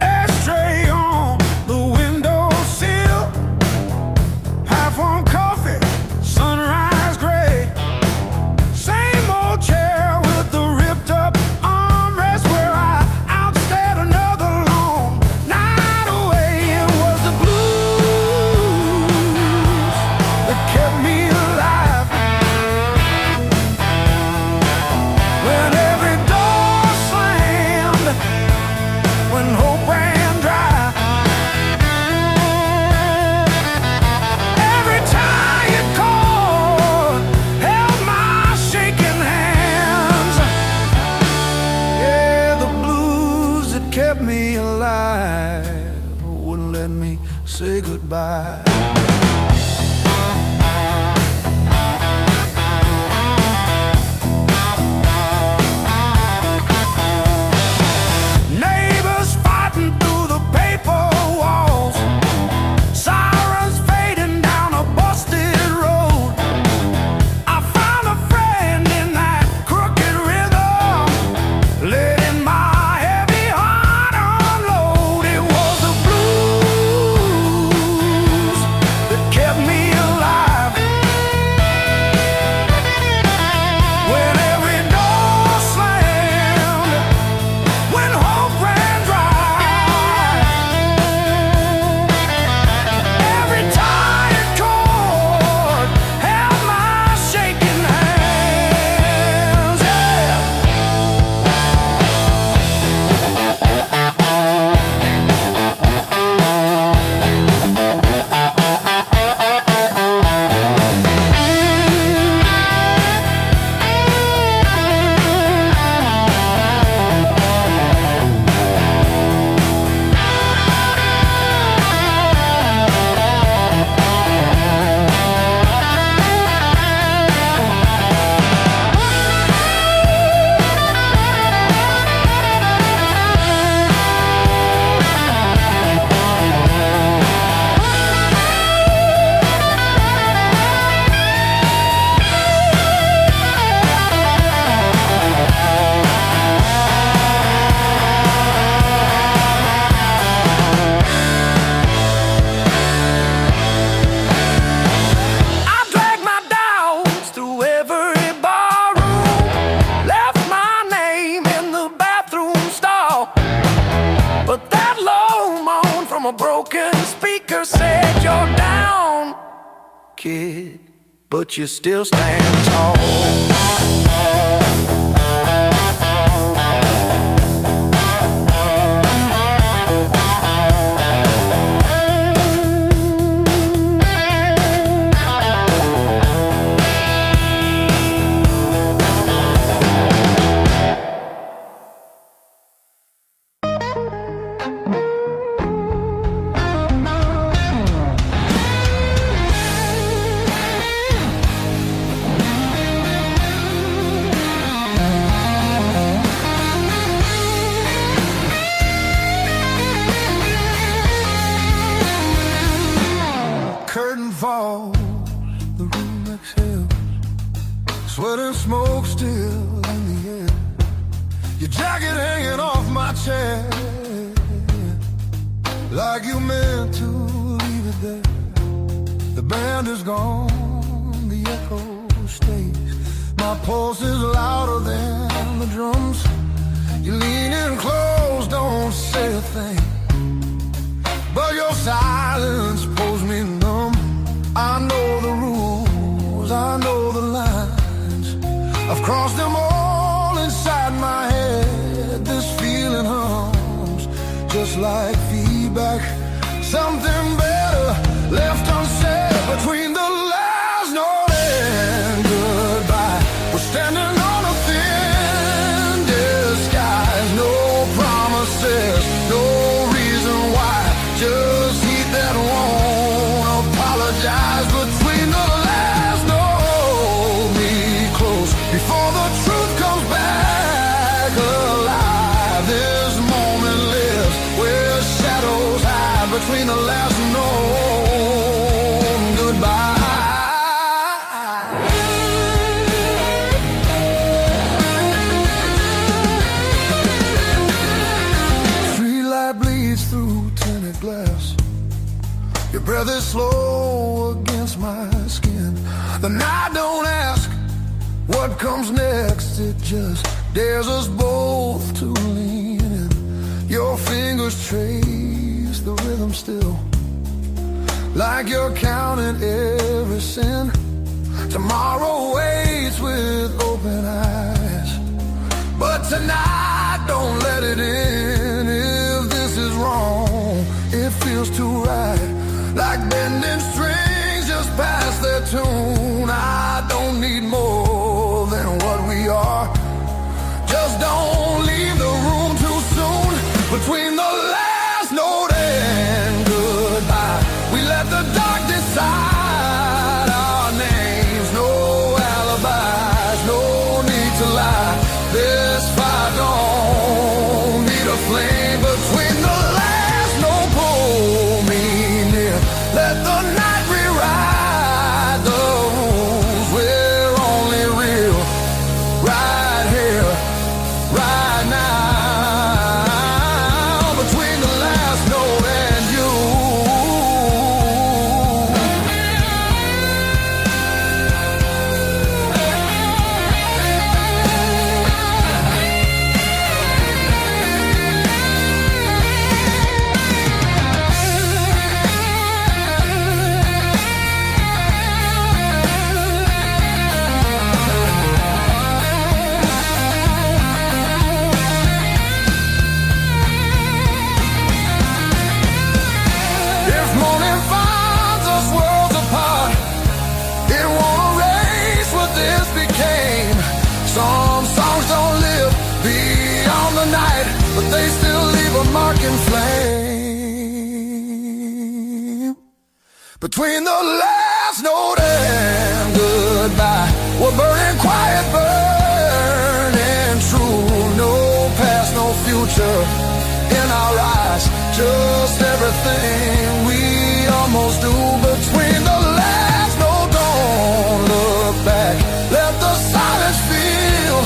Ashtray on the windowsill, half warm coffee, sunrise gray. Same old chair with the ripped up armrest where I outstayed another long night away. It was the blues that kept me alive. When every door slammed, when hope ran dry, every time you called, held my shaking hands. Yeah, the blues that kept me alive wouldn't let me say goodbye. Neighbors fighting through the paper walls, sirens fading down a busted road. I found a friend in that crooked rhythm, letting my heavy heart unload. It was the blues speaker said you're down, kid, but you still stand tall. Falls, the room exhales, sweat and smoke still in the air. Your jacket hanging off my chair, like you meant to leave it there. The band is gone, the echo stays. My pulse is louder than the drums. You lean in close, don't say a thing, but your silence pulls me numb. I know the rules, I know the lines, I've crossed them all inside my head. This feeling hums, just like feedback. Something better left unsaid between the last note and goodbye. We're standing on a thin disguise, no promises, no reason why, just heat that won't apologize. Between the last note, me close before the truth comes back alive. This moment lives where shadows hide between the last note and goodbye. Street light bleeds through tinted glass. Your breath is slow against my skin. The night don't ask what comes next, it just dares us both to lean in. Your fingers trace the rhythm still, like you're counting every sin. Tomorrow waits with open eyes, but tonight don't let it in. If this is wrong, it feels too right, like bending strings just past their tune. I don't need more than what we are. Just don't leave the room too soon. Between the last note and goodbye, we let the dark decide our names. No alibis, no need to lie. This fire don't need a flame. Between the last note, pull me near. Let the night rewrite the rules. We're only real right here, right now. Between the last note and you. Some songs don't live beyond the night, but they still leave a mark in flame. Between the last note and goodbye, we're burning quiet, burning true. No past, no future in our eyes, just everything we almost do. Between the last note, don't look back, let the silence feel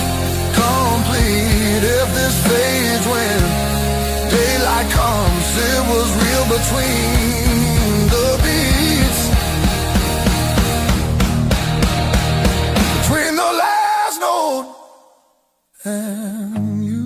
complete. If this fades when daylight comes, it was real between the beats. Between the last note and you.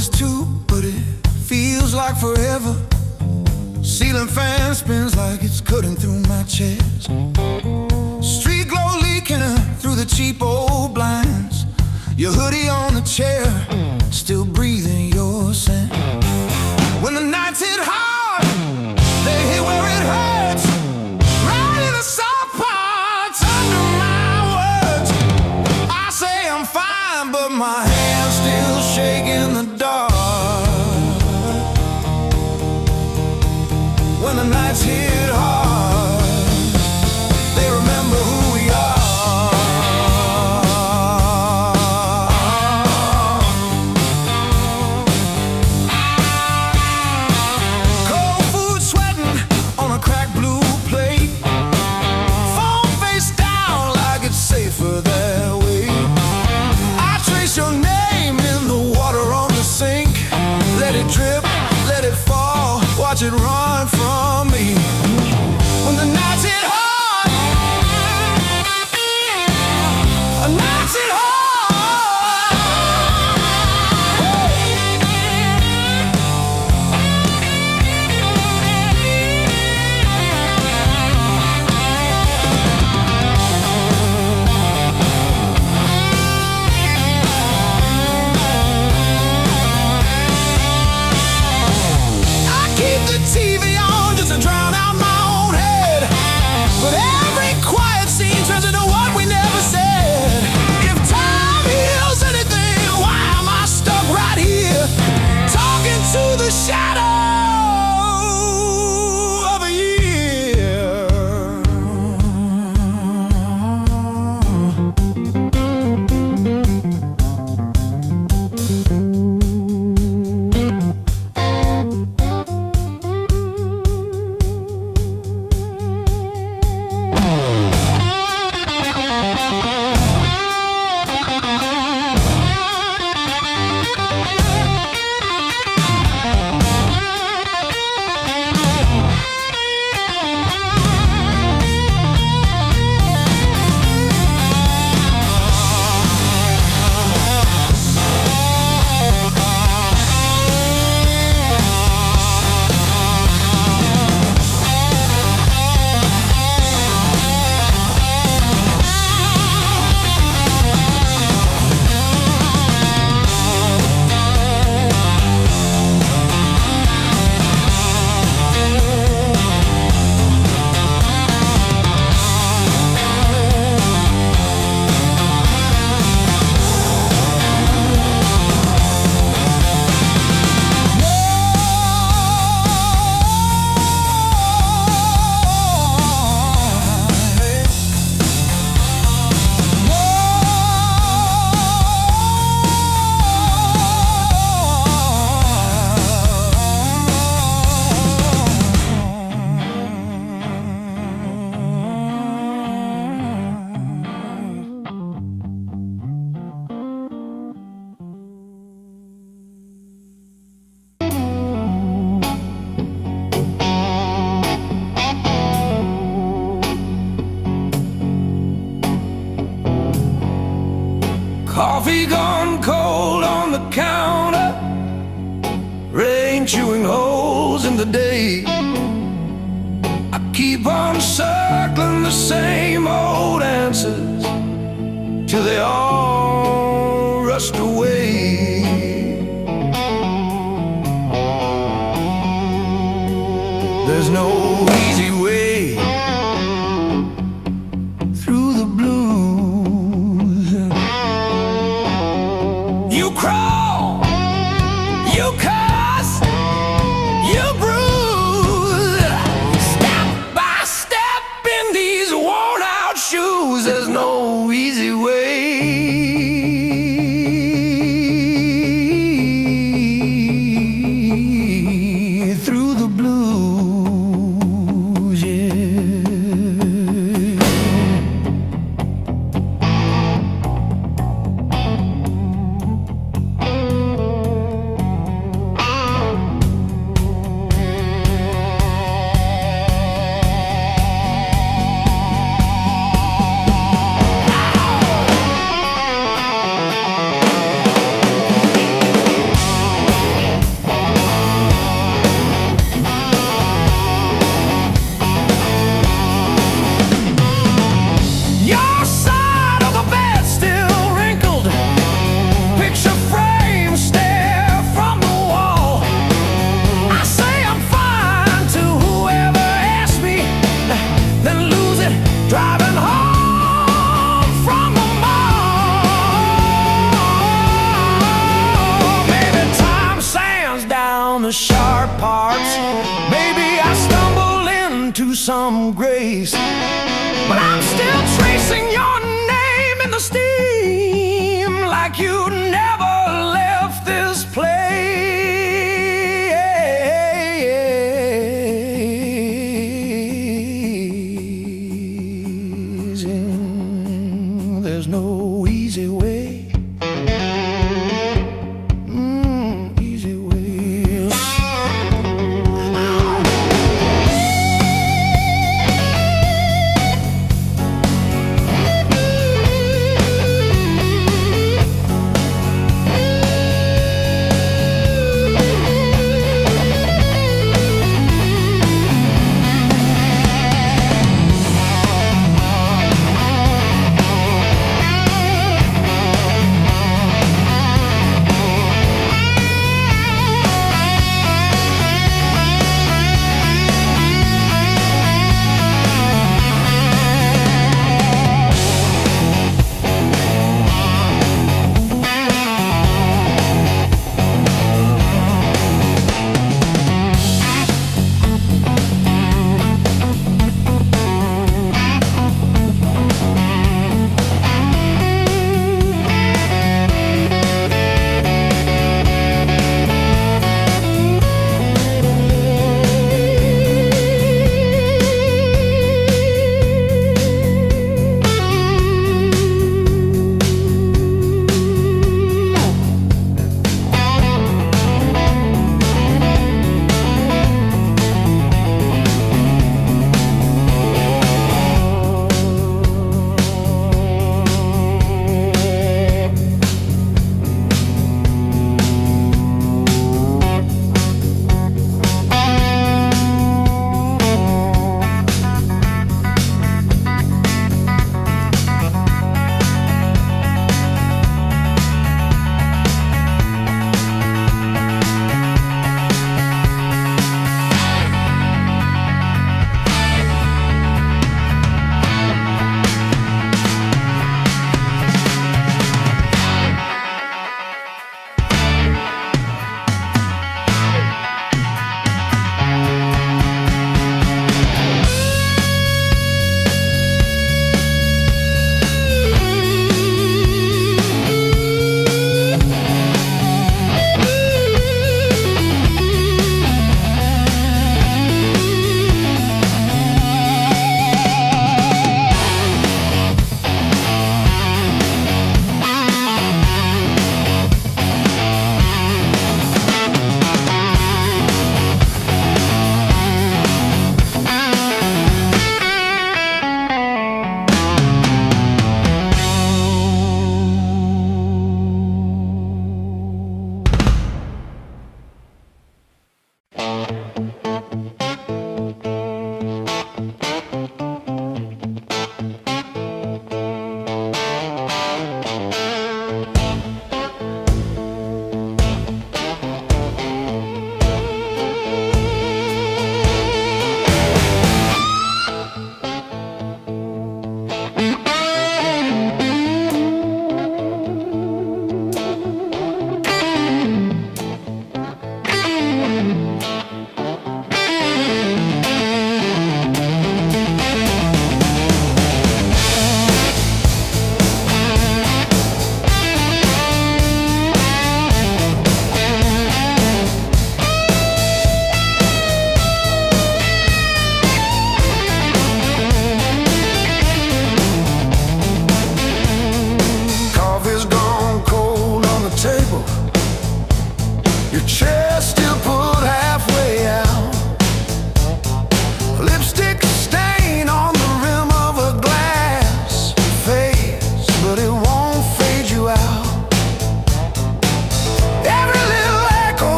is too, but it feels like forever. Ceiling fan spins like it's cutting through my chest. Street glow leaking through the cheap old blinds. Your hoodie on the chair, still breathing your scent. When the nights hit hard, they hit where it hurts. Right in the soft parts under my words. I say I'm fine, but my hand's still shaking the dark. When the nights hit hard, they remember who we are. Cold food sweating on a cracked blue plate. Phone face down like it's safer that way. I trace your name in the water on the sink. Let it drip, let it fall, watch it run from me. When the nights hit hard, nights hit hard. I keep the TV on just to drown out my own head. But every quiet scene turns into what we never said. If time heals anything, why am I stuck right here? Talking to the shadow of a year. Coffee gone cold on the counter, rain chewing holes in the day. I keep on circling the same old answers till they all rust away. There's no easy way through the blues. You crawl, you cuss, you bruise. Step by step in these worn out shoes. There's no easy way through the blues, yeah. driving home from the mall. Maybe time sands down the sharp parts. Maybe I stumble into some grace, but I'm still tracing your name in the steam like you never left this place. And there's no easy way. Easy way.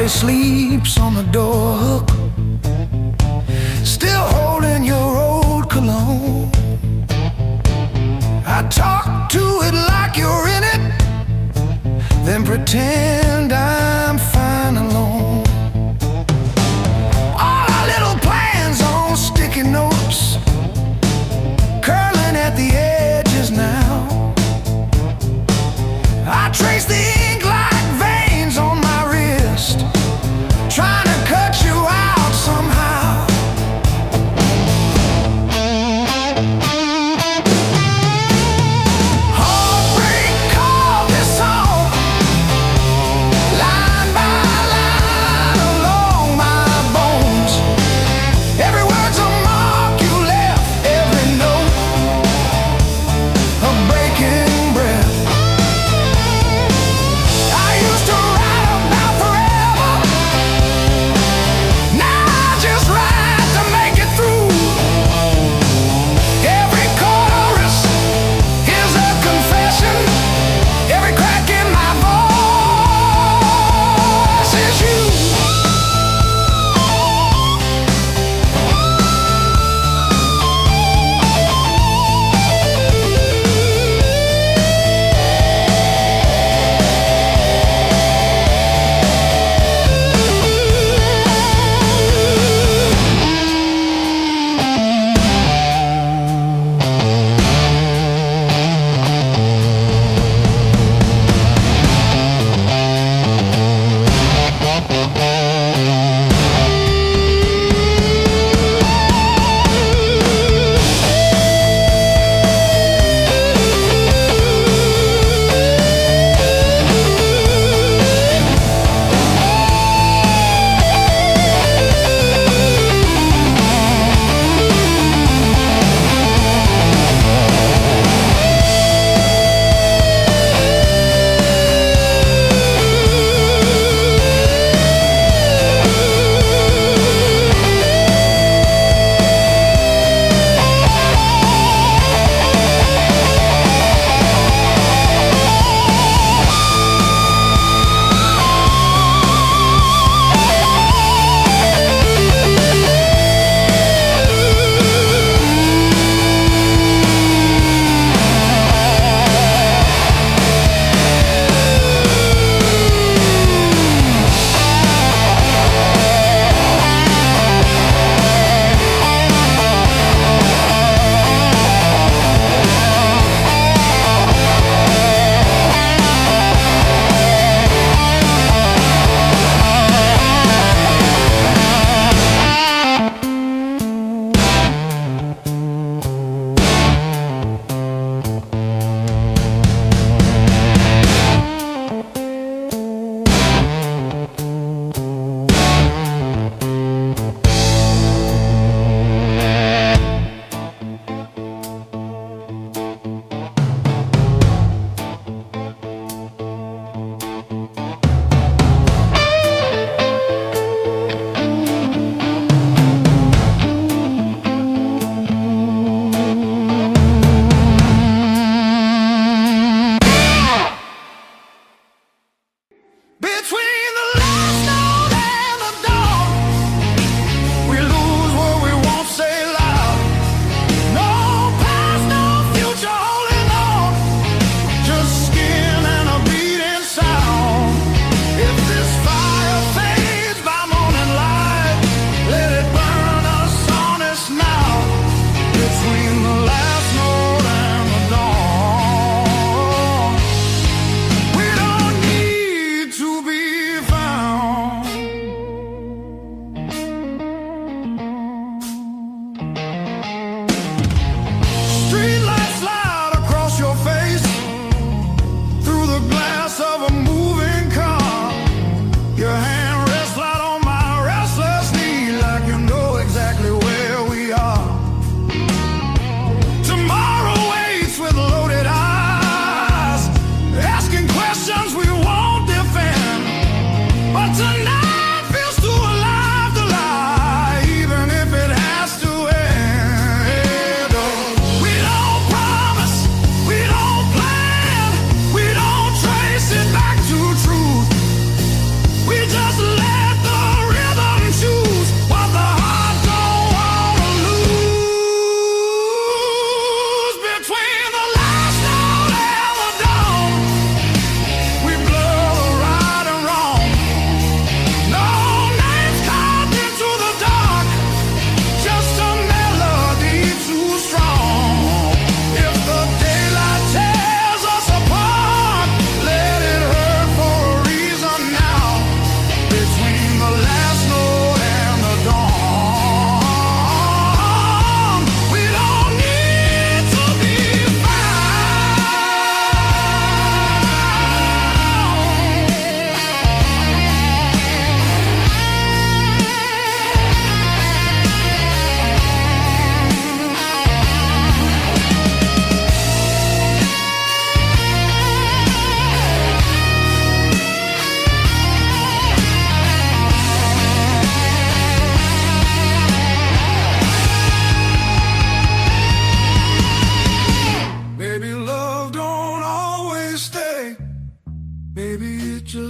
body sleeps on the door hook, still holding your old cologne. I talk to it like you're in it, then pretend I'm fine alone. All our little plans on sticky notes, curling at the edges now. I trace the ink like veins on my wrist, trying to cut you out somehow. Heartbreak called this song,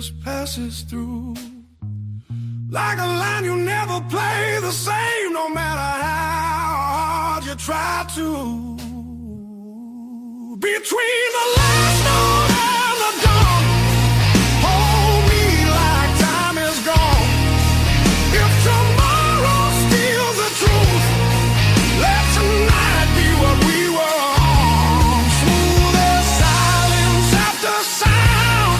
just passes through. Like a line you never play the same, no matter how hard you try to. Between the last note and the dawn, hold me like time is gone. If tomorrow steals the truth, let tonight be what we were on. Smooth as silence after sound,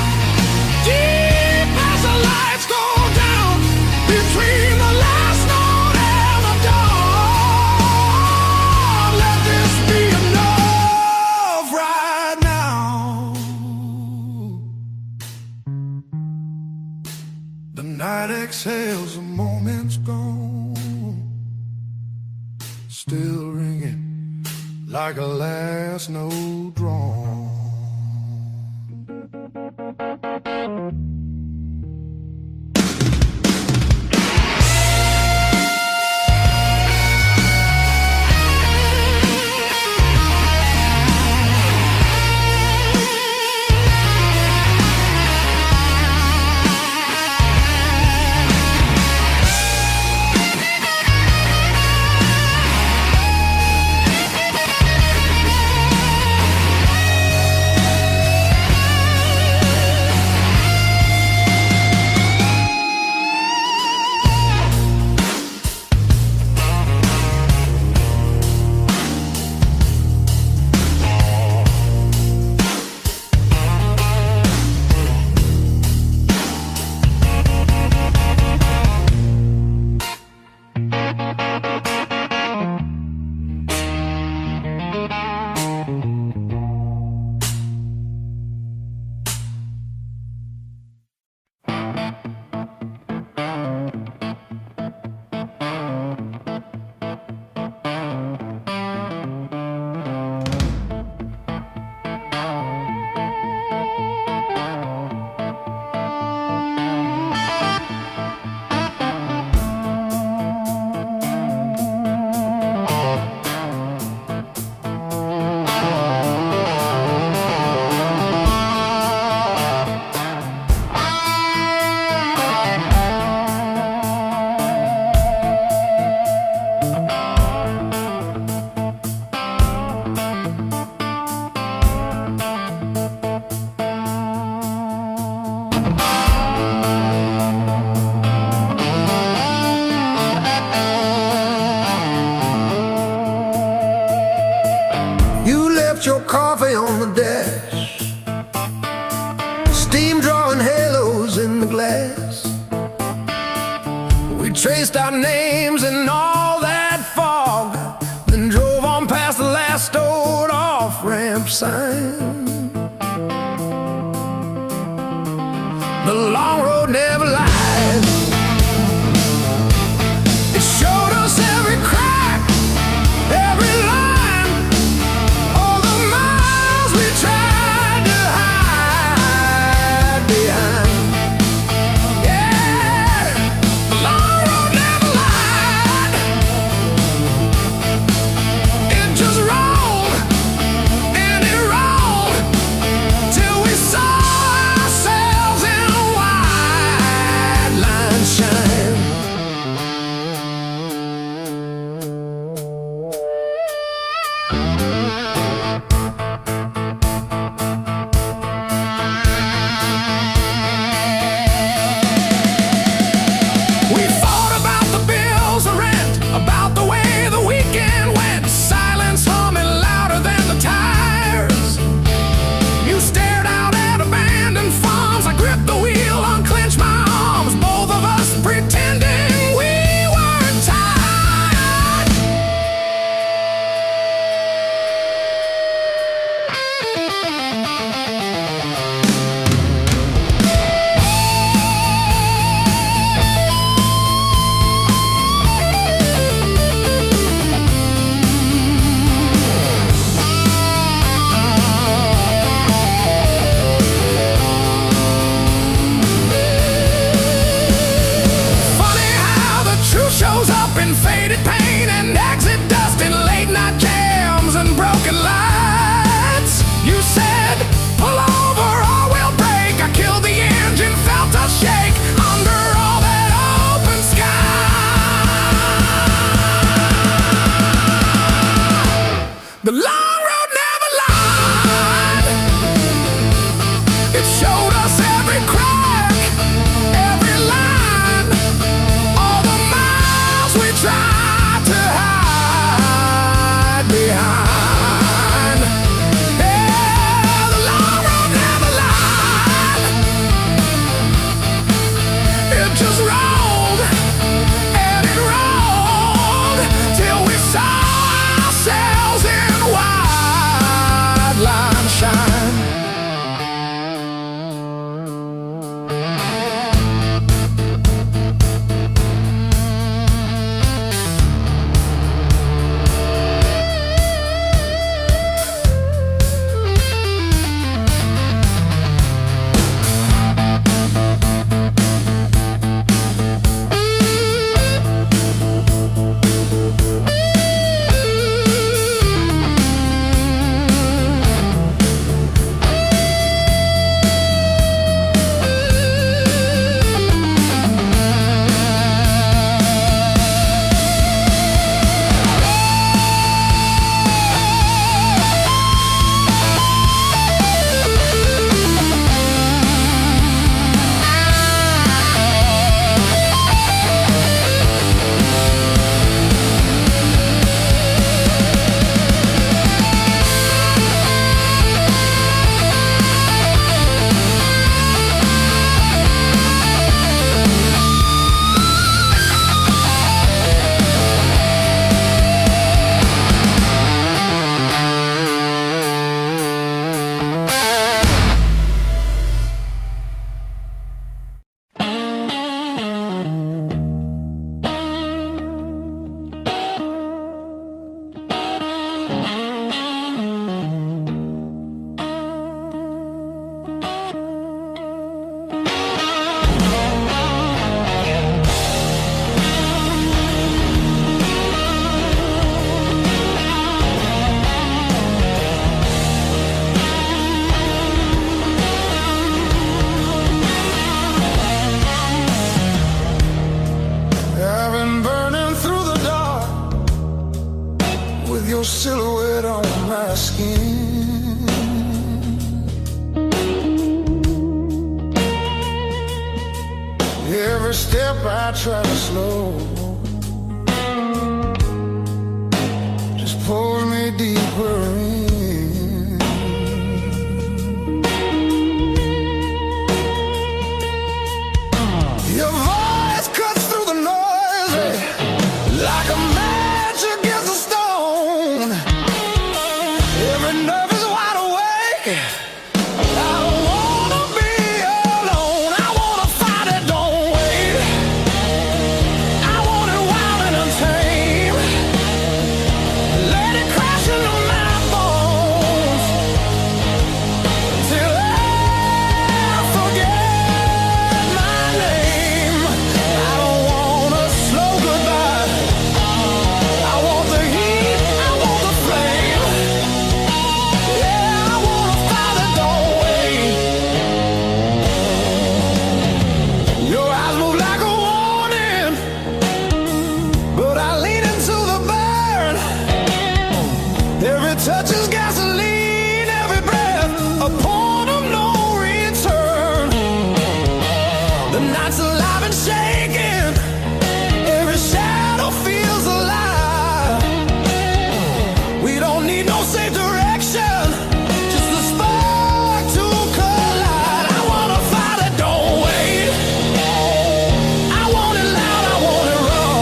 deep as the lights go down. Between the last note and the dawn, let this be enough right now. The night exhales, the moment's gone, still ringing like a last note drawn. Your coffee on the dash, steam drawing halos in the glass. We traced our names in all that fog, then drove on past the last old off-ramp sign. The long road never lies. It showed us every crack, every line. dry skin. Every step I try to slow just pulls me deeper in. Your voice cuts through the noise like a match against a stone. Every nerve is wide awake. I don't wanna be alone. I wanna fight it, don't wait. I want it wild and untamed. Let it crash into my bones till I forget my name. I don't want a slow goodbye. I want the heat, I want the flame. Yeah, I wanna fight it, don't wait. Your eyes move like a warning, but I lean into the burn. Every touch is gasoline, every breath a point of no return. The night's alive and shaking, every shadow feels alive. We don't need no safe direction, just a spark to collide. I wanna fight it, don't wait. I want it loud, I want it raw.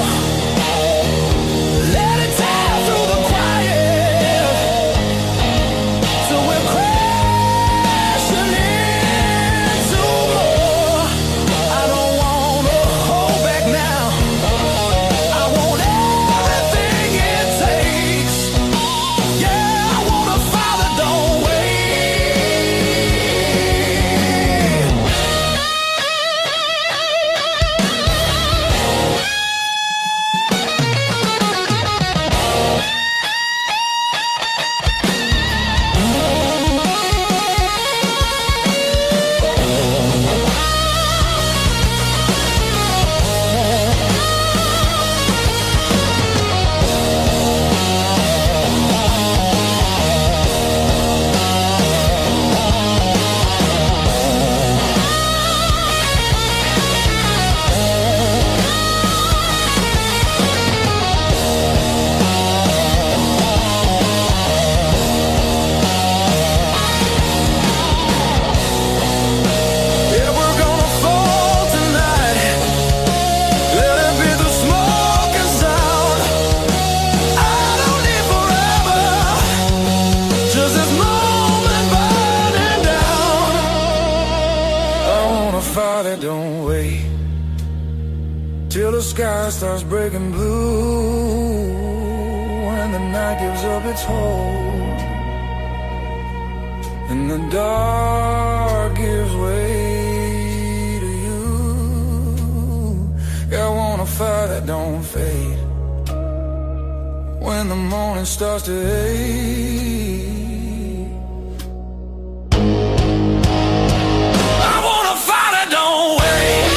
Let it tear through the quiet till we're crashing into more. I don't wanna hold back now. I want everything it takes. Yeah, I wanna fight it, don't wait. Yeah, we're gonna fall tonight. Let it be the smoke and sound. I don't need forever, just this moment burning down. I wanna fight it, don't wait till the sky starts breaking blue and the night gives up its hold and the dark gives way to you. Yeah, I wanna fight that don't fade when the morning starts to ache. I wanna fight it, don't wait.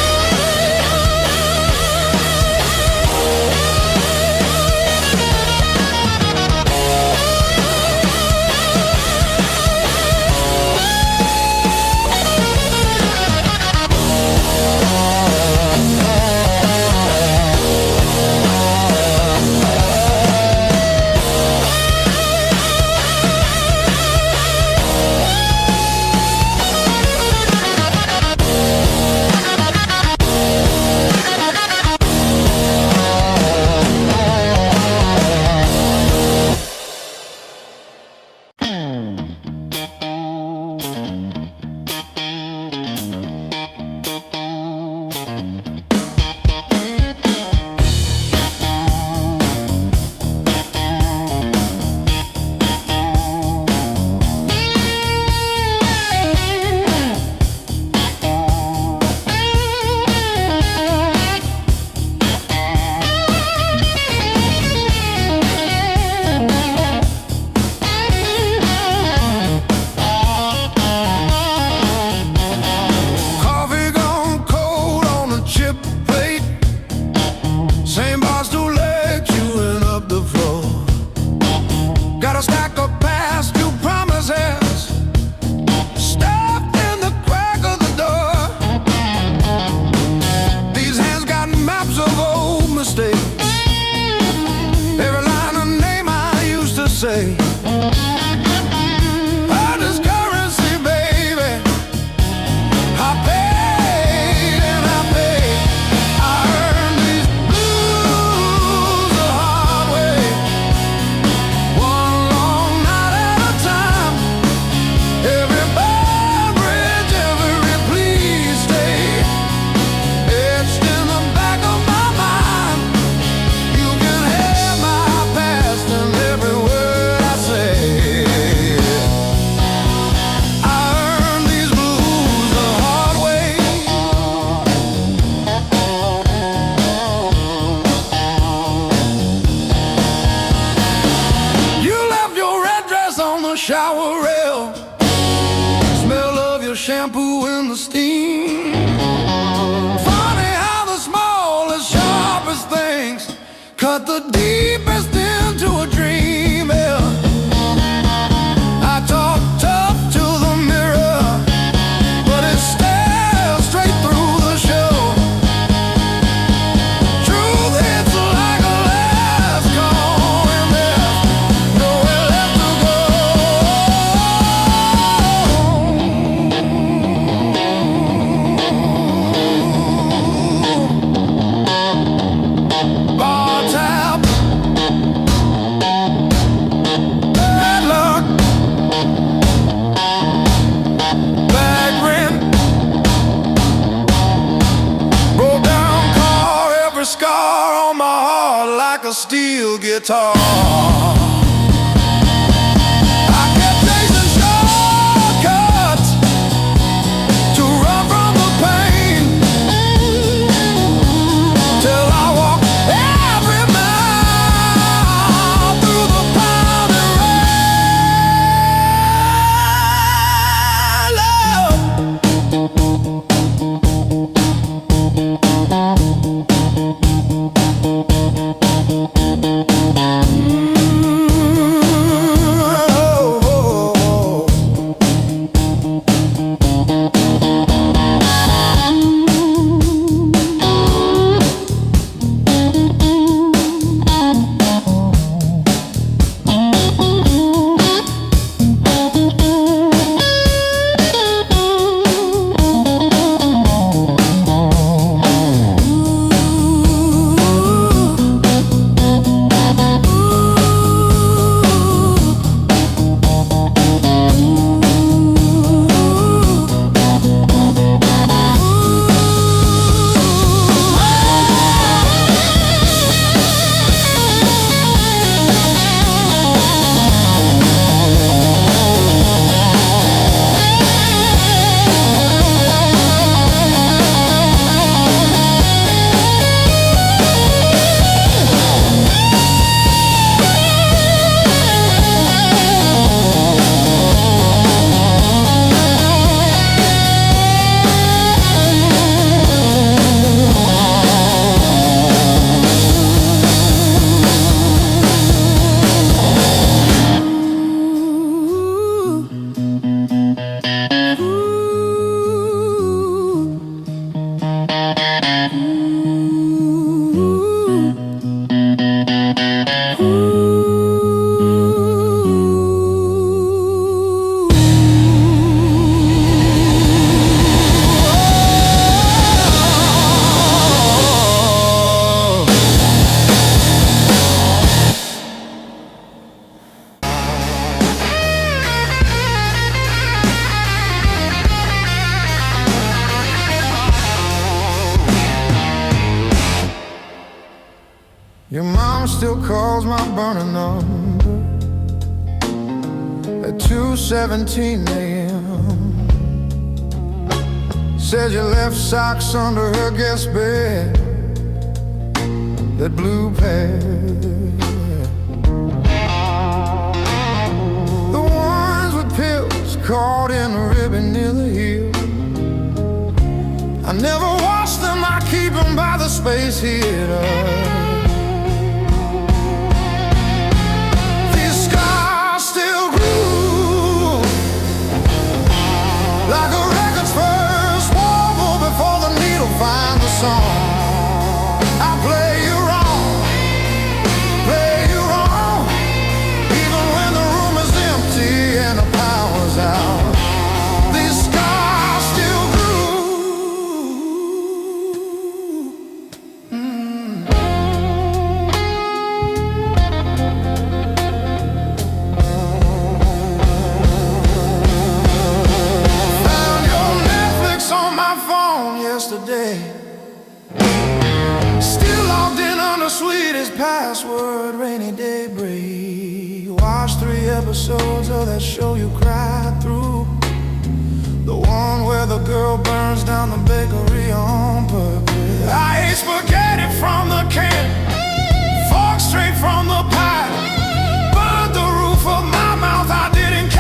the shower rail, smell of your shampoo in the steam. Funny how the smallest, sharpest things cut the deepest into a dream. Yeah. I talk tough to the mirror, but it stares straight through the show. Truth hits like a last call, and there's nowhere left to go. Bar tab, bad luck, bad rent, broke down car, every scar on my heart like a steel guitar. I kept chasing shortcuts to run from the pain, till I walked every mile through the pounding Your mom still calls my burner number at 2:17 a.m. Says you left socks under her guest bed, that blue pair, the ones with pills caught in the ribbon near the heel. I never wash them, I keep them by the space heater. Like a record's first warble before the needle finds the song. I play you wrong, even when the room is empty and the power's out. These scars still grew. Yesterday, still logged in on the sweetest password, rainy day break. Watched 3 episodes of that show you cried through, the one where the girl burns down the bakery on purpose. I ate spaghetti from the can, fork straight from the pie, burned the roof of my mouth, I didn't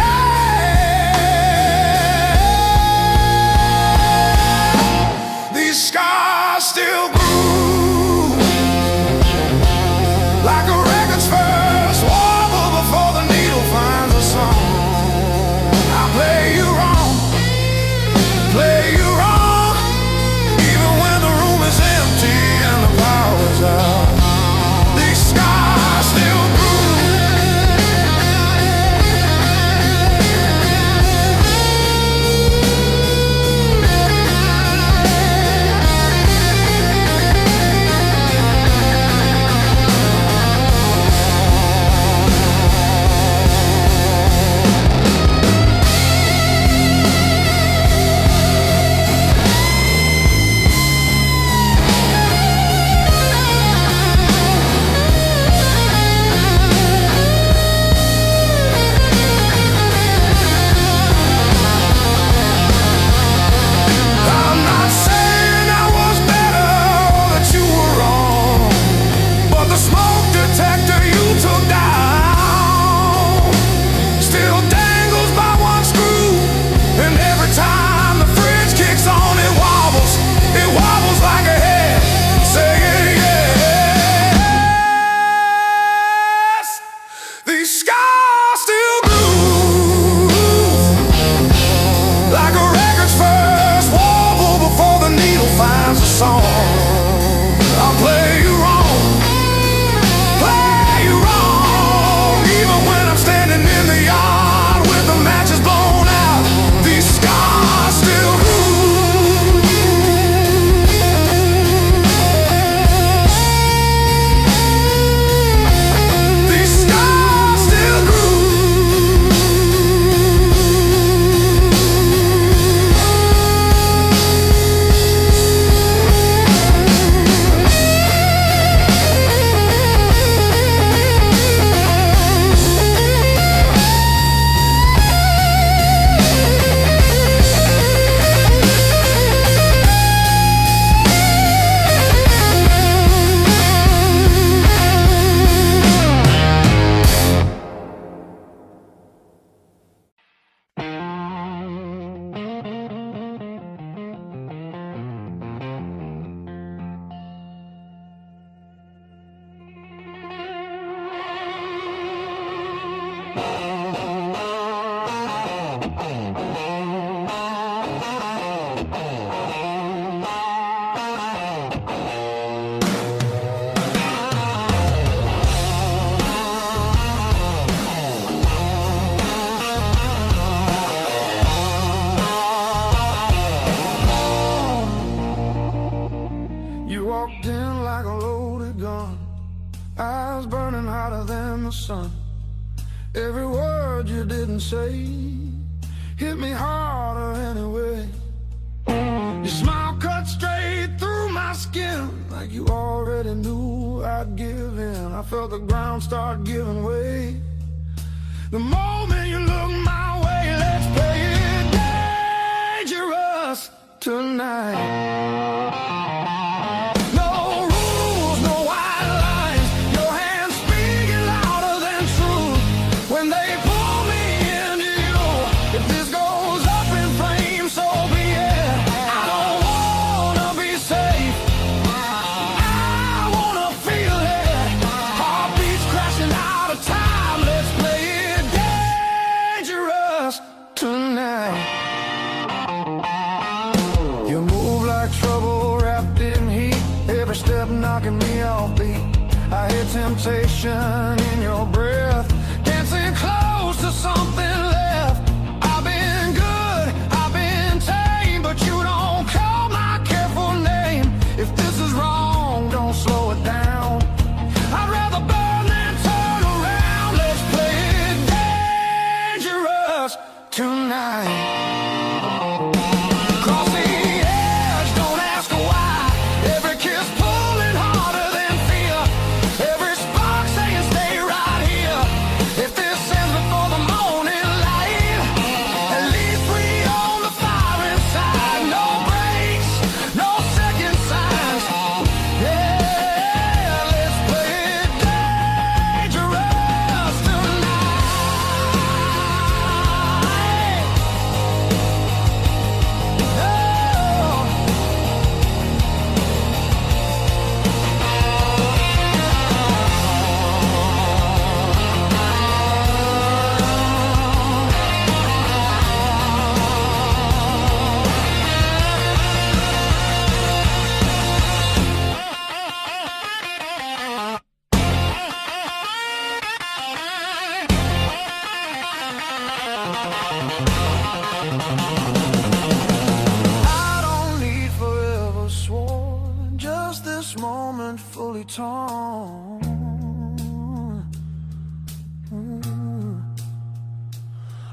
You walked in like a loaded gun, eyes burning hotter than the sun. Every word you didn't say hit me harder anyway. Your smile cut straight through my skin, like you already knew I'd give in. I felt the ground start giving way the moment you looked my way. Let's play it dangerous tonight. Knocking me off beat. I hear temptation in your breath, dancing close to something left. I've been good, I've been tame, but you don't call my careful name. If this is wrong, don't slow it down. I'd rather burn than turn around. Let's play it dangerous tonight.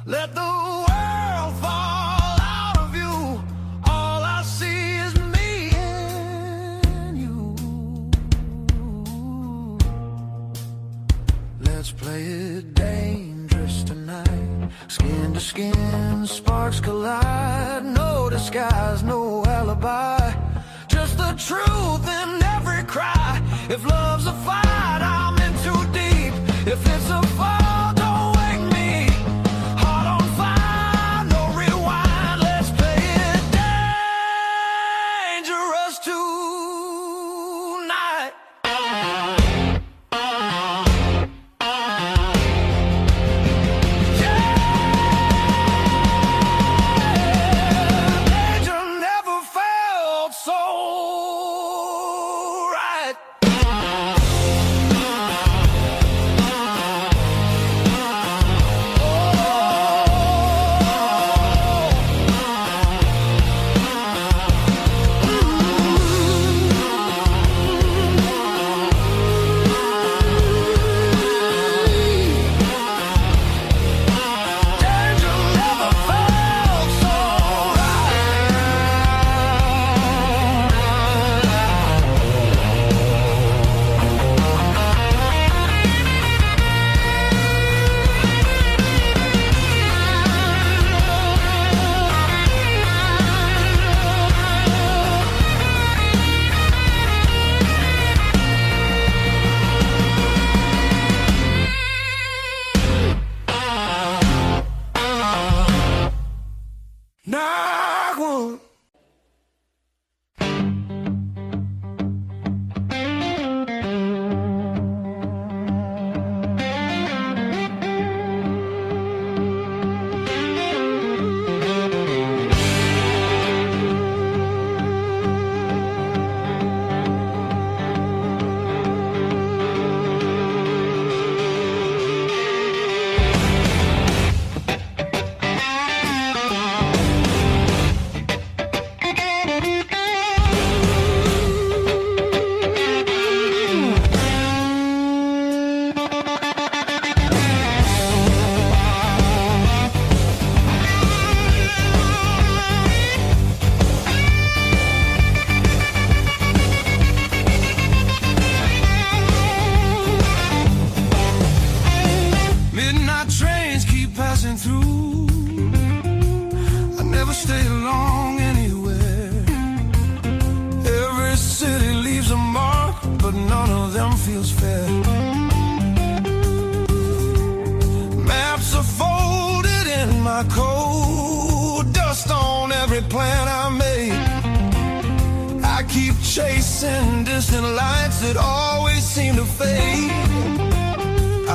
Let the world fall out of you. All I see is me and you. Let's play it dangerous tonight. Skin to skin, sparks collide. No disguise, no alibi. Just the truth in every cry. If love's a fight, I'm in too deep. If it's a fall, don't wake me. Heart on fire, no rewind. Let's play it dangerous tonight. Danger never felt so right. Danger never felt so Knock one. stay long anywhere. Every city leaves a mark, but none of them feels fair. Maps are folded in my coat, dust on every plan I made. I keep chasing distant lights that always seem to fade.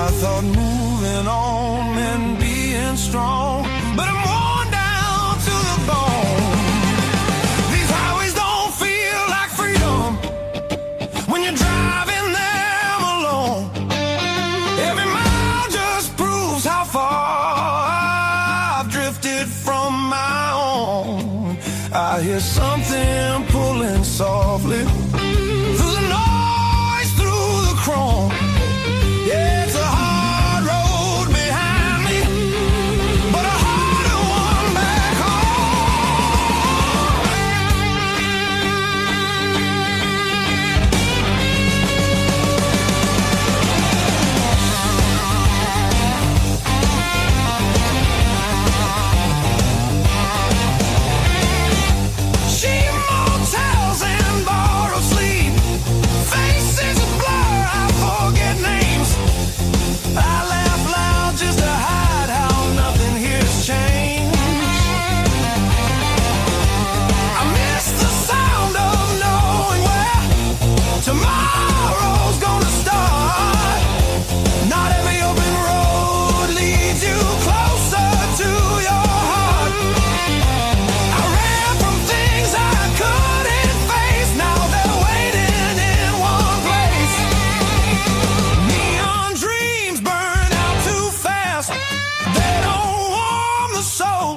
I thought moving on meant being strong, but I'm worn down to the bone. These highways don't feel like freedom when you're driving them alone. Every mile just proves how far I've drifted from my own. I hear something pulling softly through the noise, through the chrome. Yeah, it's a hard road behind me, but a harder one back cheap motels and borrowed sleep, faces a blur, I forget names. I laugh loud just to hide how nothing here's changed. I miss the sound of knowing where tomorrow's gonna start. Not every open road leads you closer to your heart. I ran from things I couldn't face, now they're waiting in one place. Neon dreams burn out too fast, they don't warm the soul.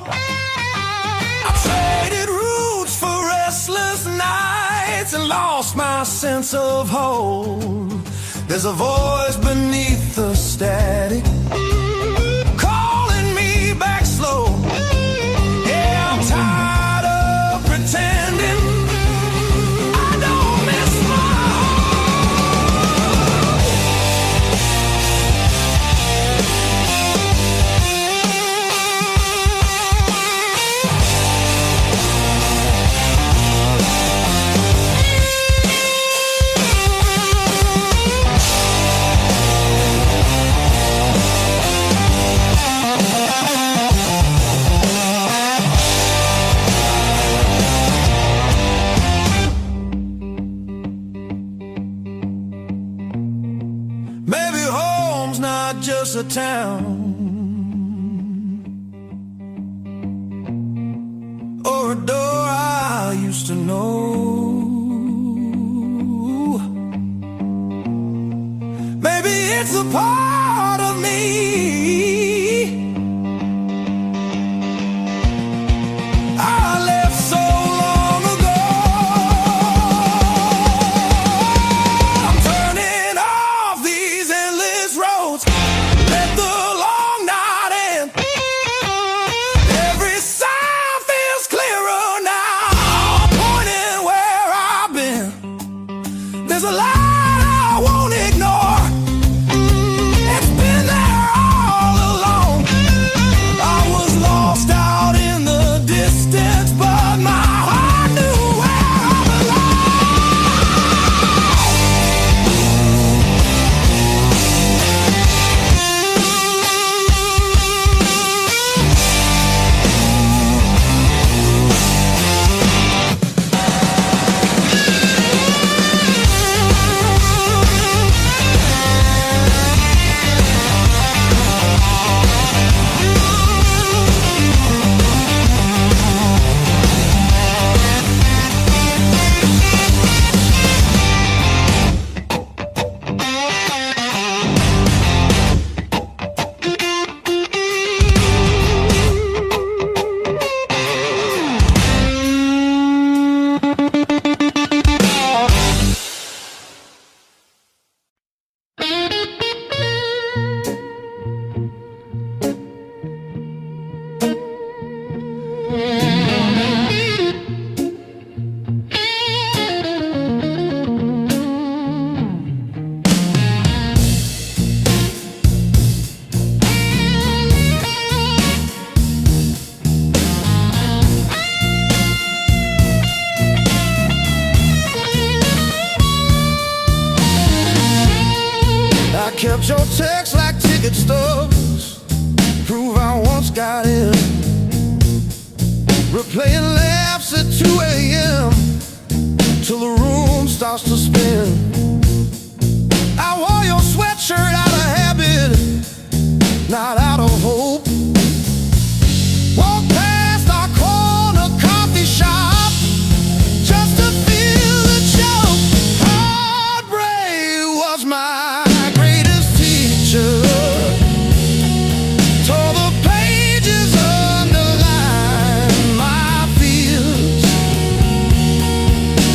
I traded roots for restless nights and lost my sense of hope. There's a voice beneath the static calling me back slow. Yeah, I'm tired of pretending I don't miss my maybe home's not just a town or a door I used to know. Maybe it's a part of me I left so long ago. I'm turning off these endless roads, let the long night end. Every sign feels clearer now, pointing where I've been. There's a light I won't ignore, it's been there all Kept your text like ticket stubs, prove I once got in. Replaying laughs at 2 a.m. till the room starts to spin. I wore your sweatshirt out of habit, not out of hope. Walk past our corner coffee shop just to feel the choke. Heartbreak was my greatest teacher. Tore the pages, underlined my fears.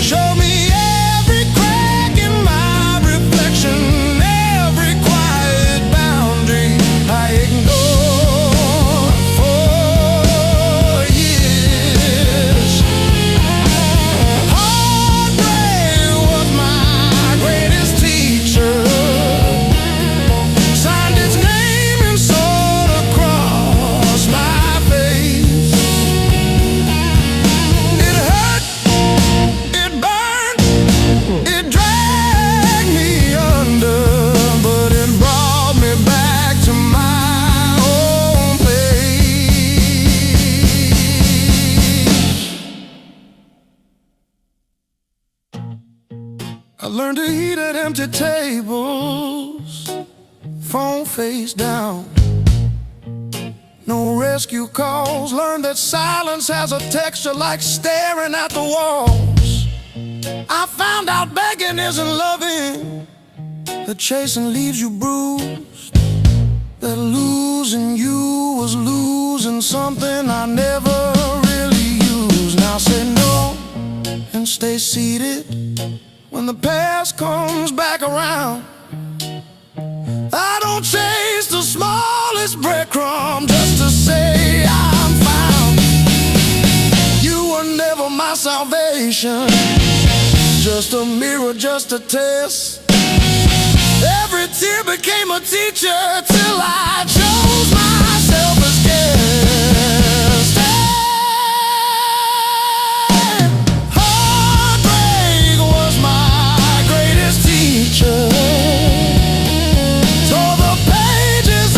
Showed me every crack in my reflection, every quiet boundary I ignored for years. Heartbreak was my greatest teacher. Signed its name and sword across my face. It hurt, it burned, it dragged me under, but it brought me back to my own place. I learned to eat at empty tables, phone face down. No rescue calls. Learned that silence has a texture like staring at the walls. I found out begging isn't loving, that chasing leaves you bruised, that losing you was losing something I never really used. Now say no and stay seated when the past comes back around. I don't chase the smallest breadcrumb just to say I'm found. You were never my salvation, just a mirror, just a test. Every tear became a teacher till I chose myself as guest. Heartbreak was my greatest teacher. Tore the pages,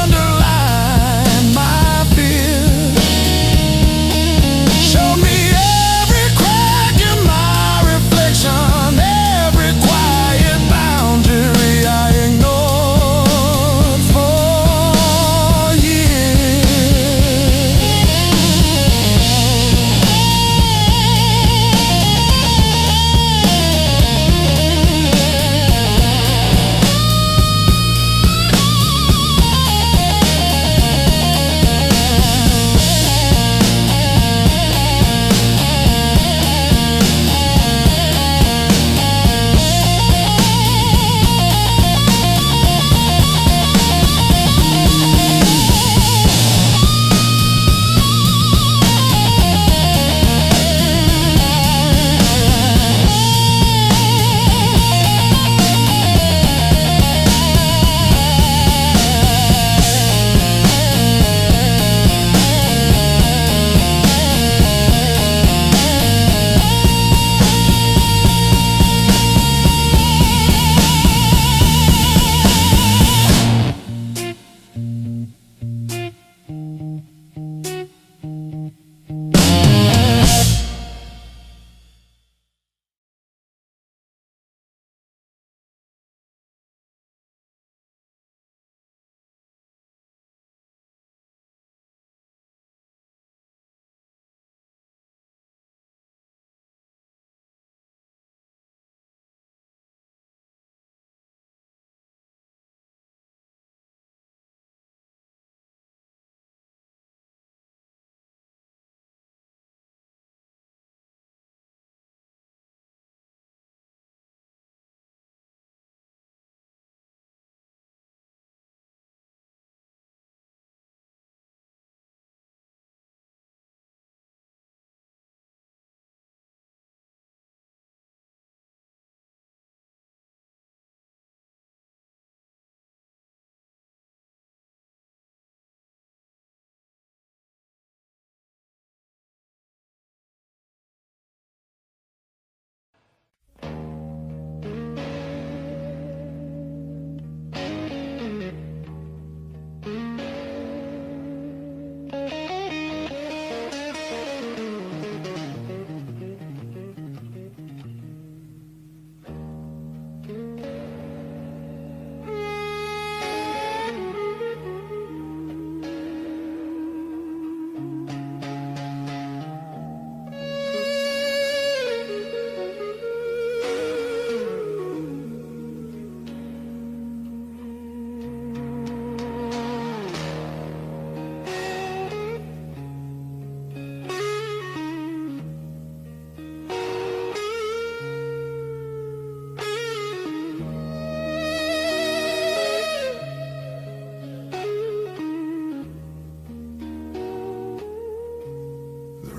underlined my fears. Showed me every crack in my reflection, every quiet boundary I ignored for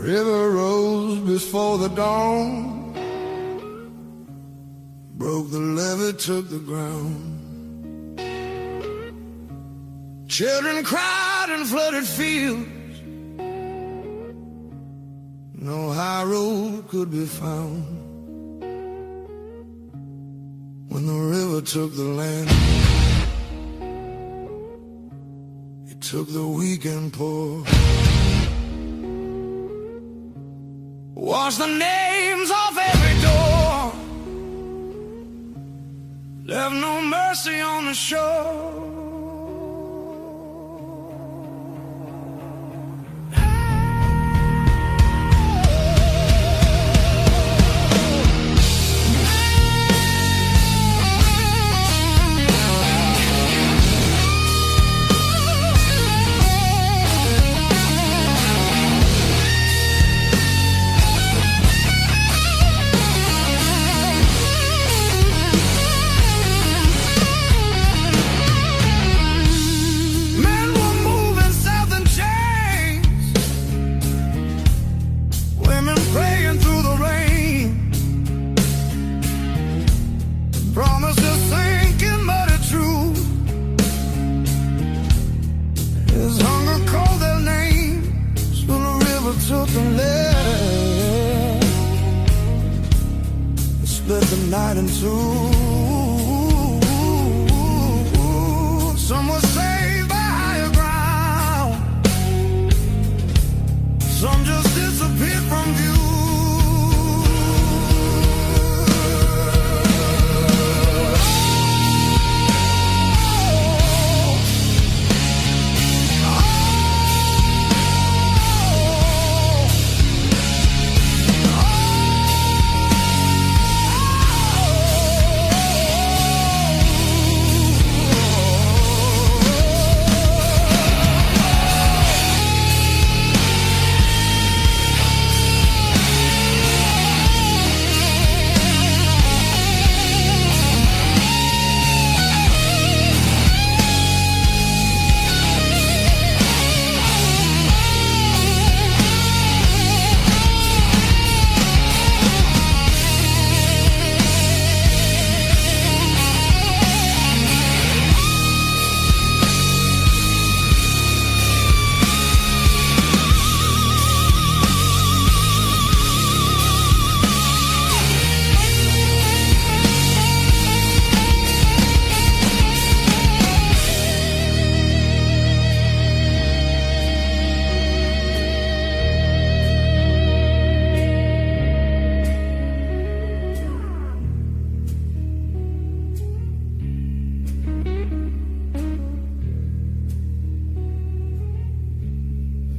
River rose before the dawn, broke the levee, took the ground. Children cried in flooded fields, no high road could be found. When the river took the land, it took the weak and poor. Washed the names off every door, left no mercy on the shore. Some were saved by higher ground, some just disappeared from view.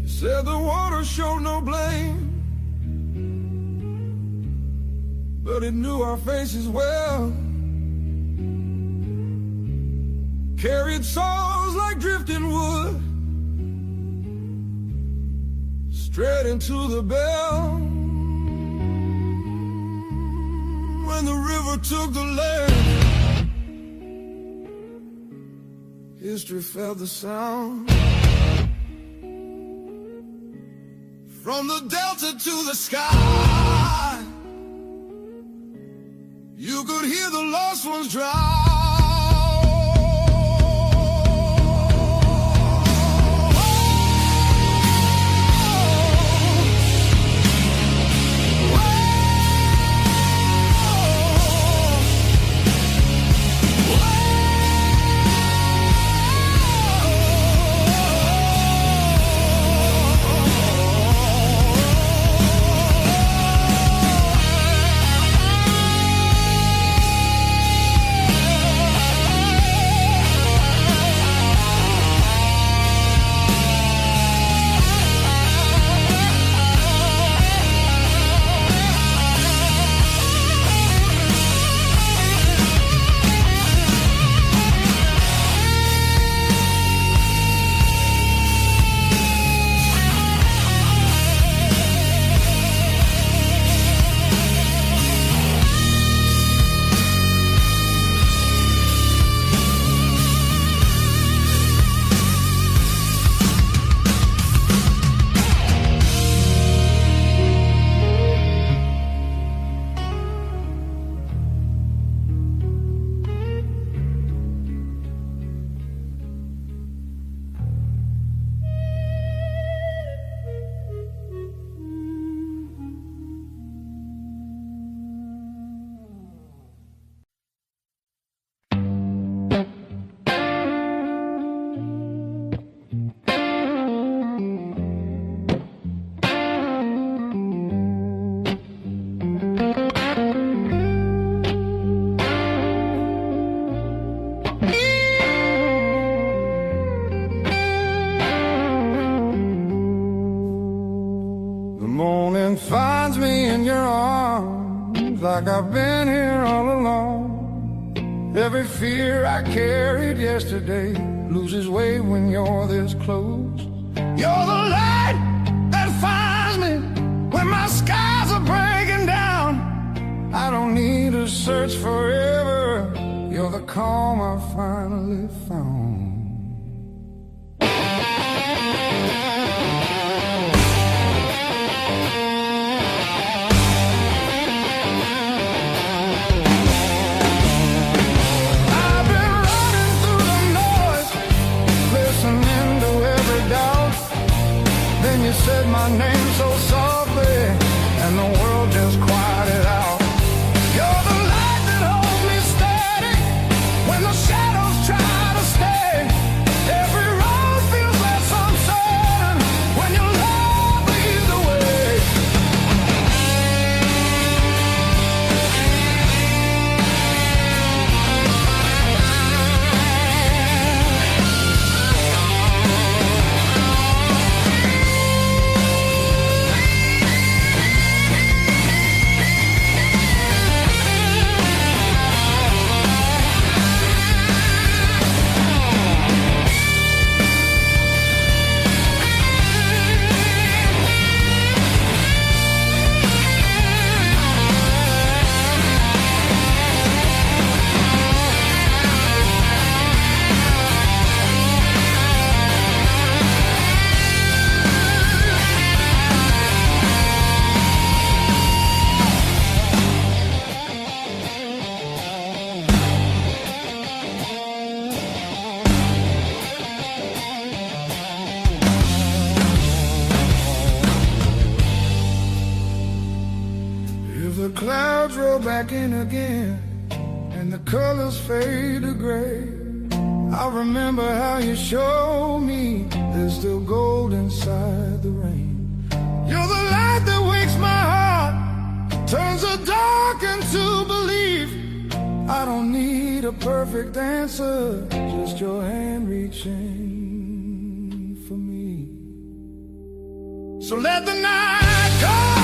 Said the water showed no blame, but it knew our faces well. Carried souls like drifting wood, straight into the bell. When the river took the land, history felt the sound. From the delta to the sky, you could hear the lost ones drown. morning finds me in your arms like I've been here all along. Every fear I carried yesterday loses weight when you're this close. You're the light that finds me when my skies are breaking down. I don't need to search forever. You're the calm I finally found. You said my name so softly, and the world just quieted out. You're the light that holds me steady when the shadows try to stay. Every road feels less uncertain when your love leads the way. The clouds roll back in again and the colors fade to gray. I remember how you showed me there's still gold inside the rain. You're the light that wakes my heart, turns the dark into belief. I don't need a perfect answer, just your hand reaching for me. So let the night come.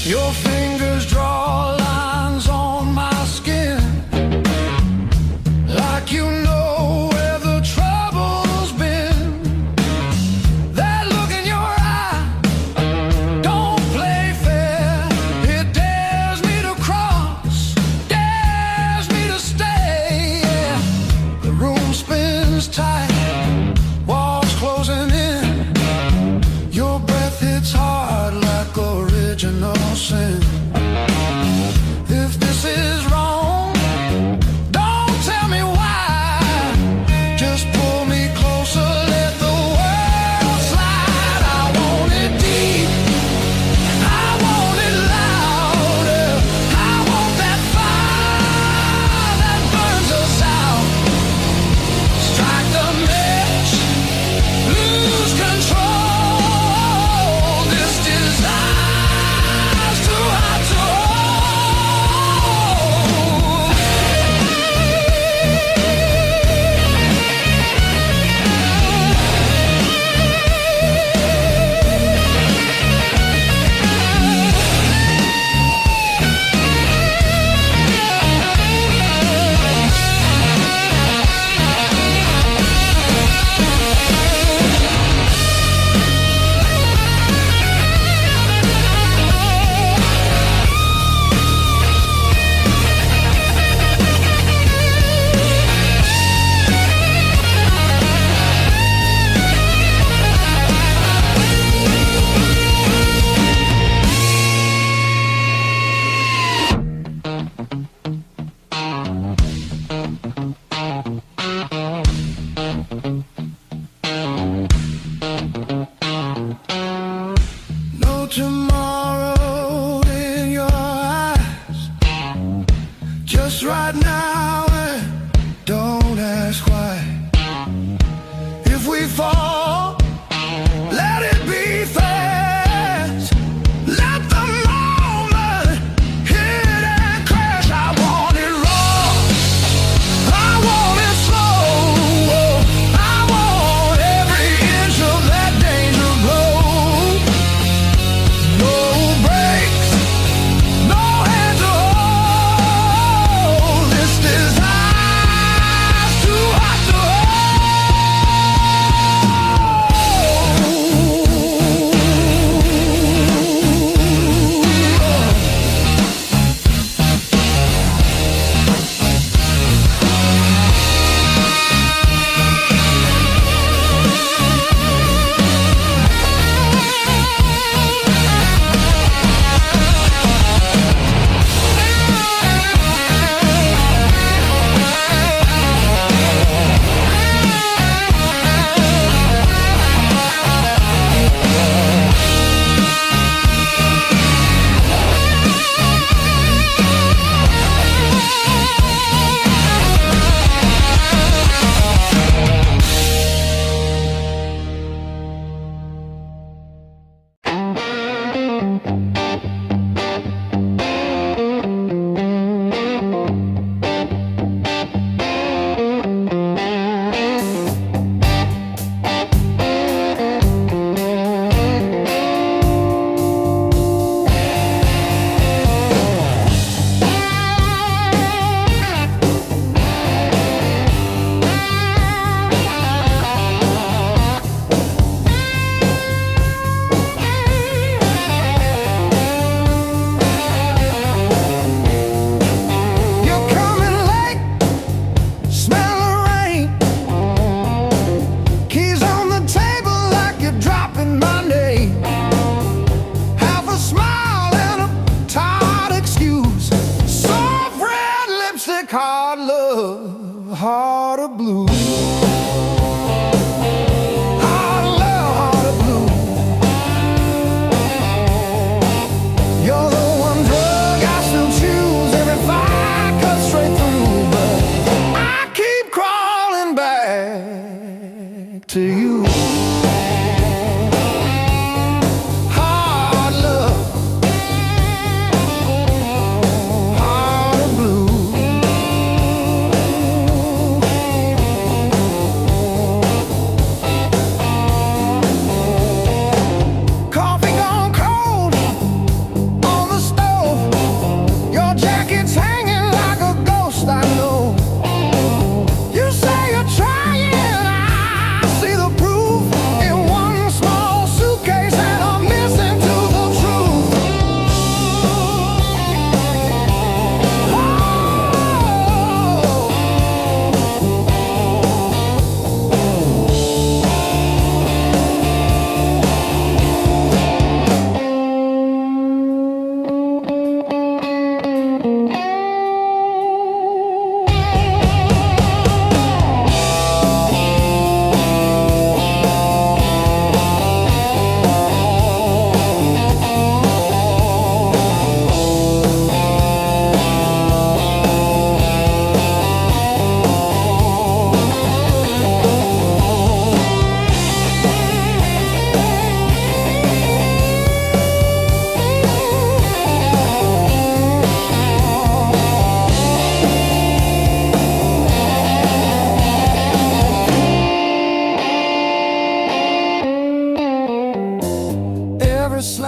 Your fingers draw lines on my skin, like you know where the trouble's been. That look in your eye don't play fair. It dares me to cross, dares me to stay. Yeah. The room spins tight, walls closing in. Your breath hits hard like original sin. If this is wrong, don't tell me why. Just pull me closer, let the world slide. I want it deep, I want it louder. I want that fire that burns us out. Strike the match, lose control. This desire's too hot to hold. No tomorrow in your eyes, just right now, and don't ask why. If we fall, let it be fast. Let the moment hit and crash. I want it raw, I want it slow. I want every inch of that danger blow. No brakes, no hand to hold. This desire's too hot to hold.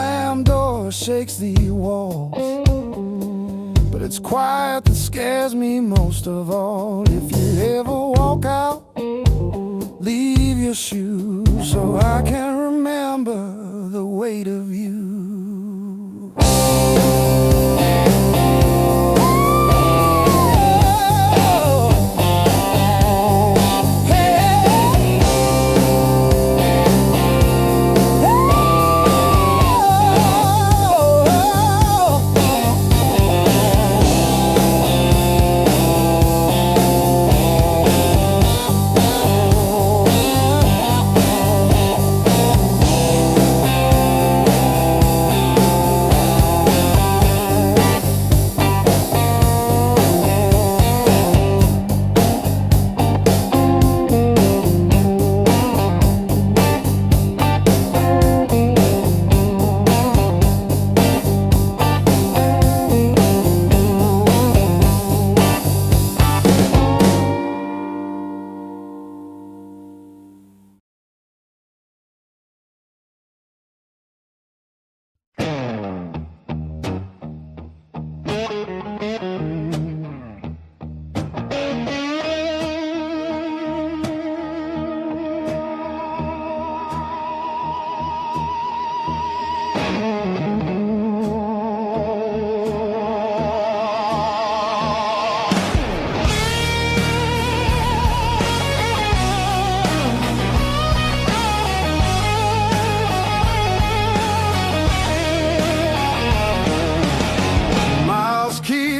slammed door shakes the walls, but it's quiet that scares me most of all. If you ever walk out, leave your shoes so I can remember the weight of you.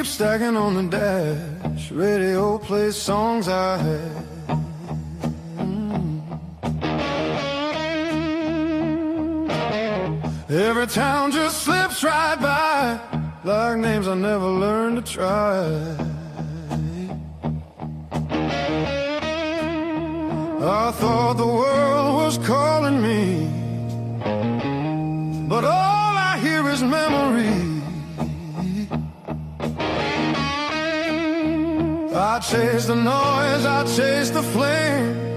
Stacking on the dash, radio plays songs I had. Every town just slips right by, like names I never learned to try. I thought the world was calling me, but all I hear is memory. I chase the noise, I chase the flame,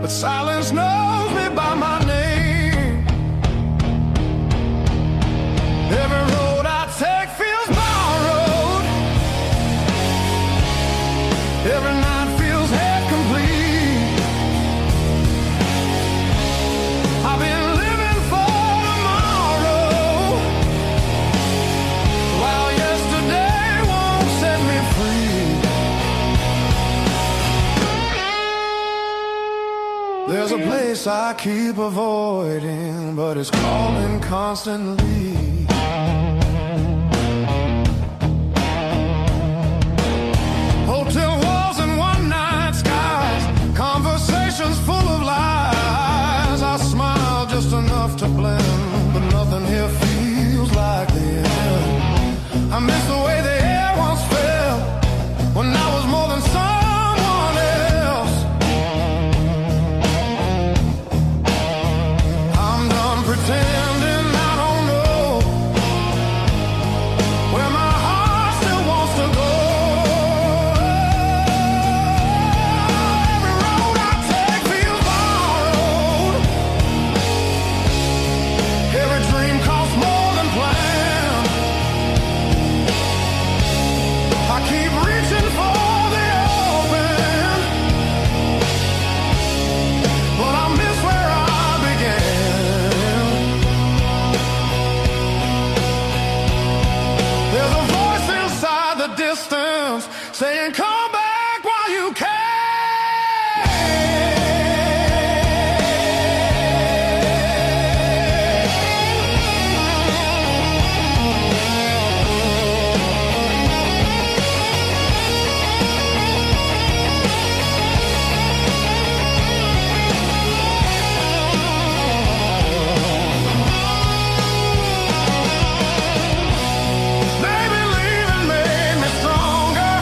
but silence knows me by my name. Every road I take feels borrowed, every night feels half complete. I've been living for tomorrow, while yesterday won't set me free. There's a place I keep avoiding, but it's calling constantly. Hotel walls and one-night skies, conversations full of lies. I smile just enough to blend, but nothing here feels like the end. I miss the way the air once felt, when I was more than someone else. I'm done pretending I don't know where my heart still wants to go. Every road I take feels borrowed, every dream costs more than planned. I keep reaching for the open, but I miss where I began. There's a voice inside the distance saying, come back while you can. Baby, leaving made me stronger.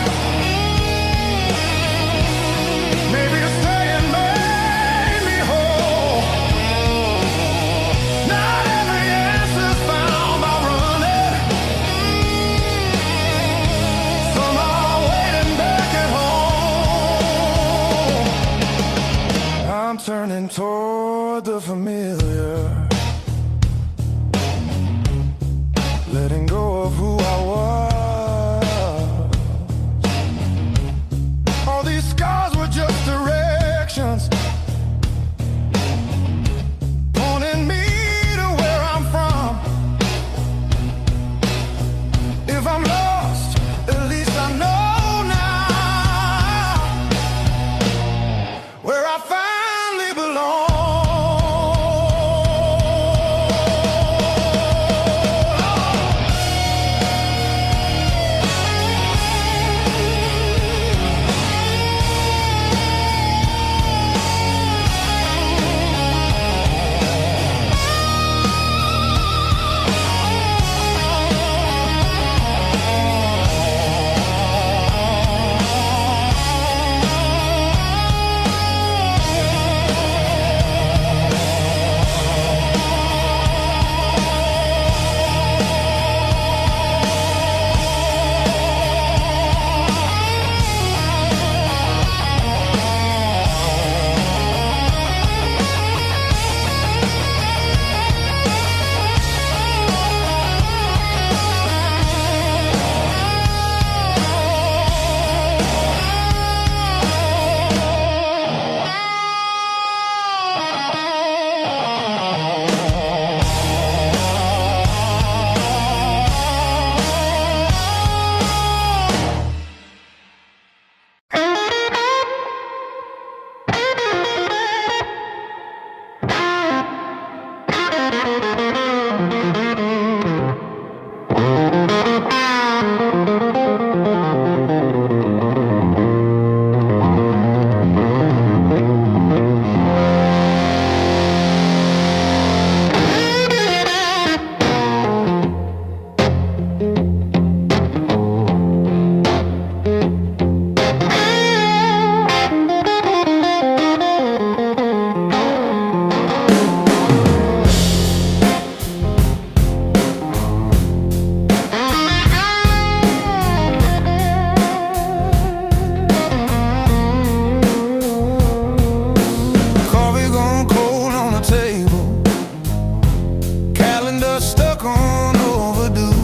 gone overdue.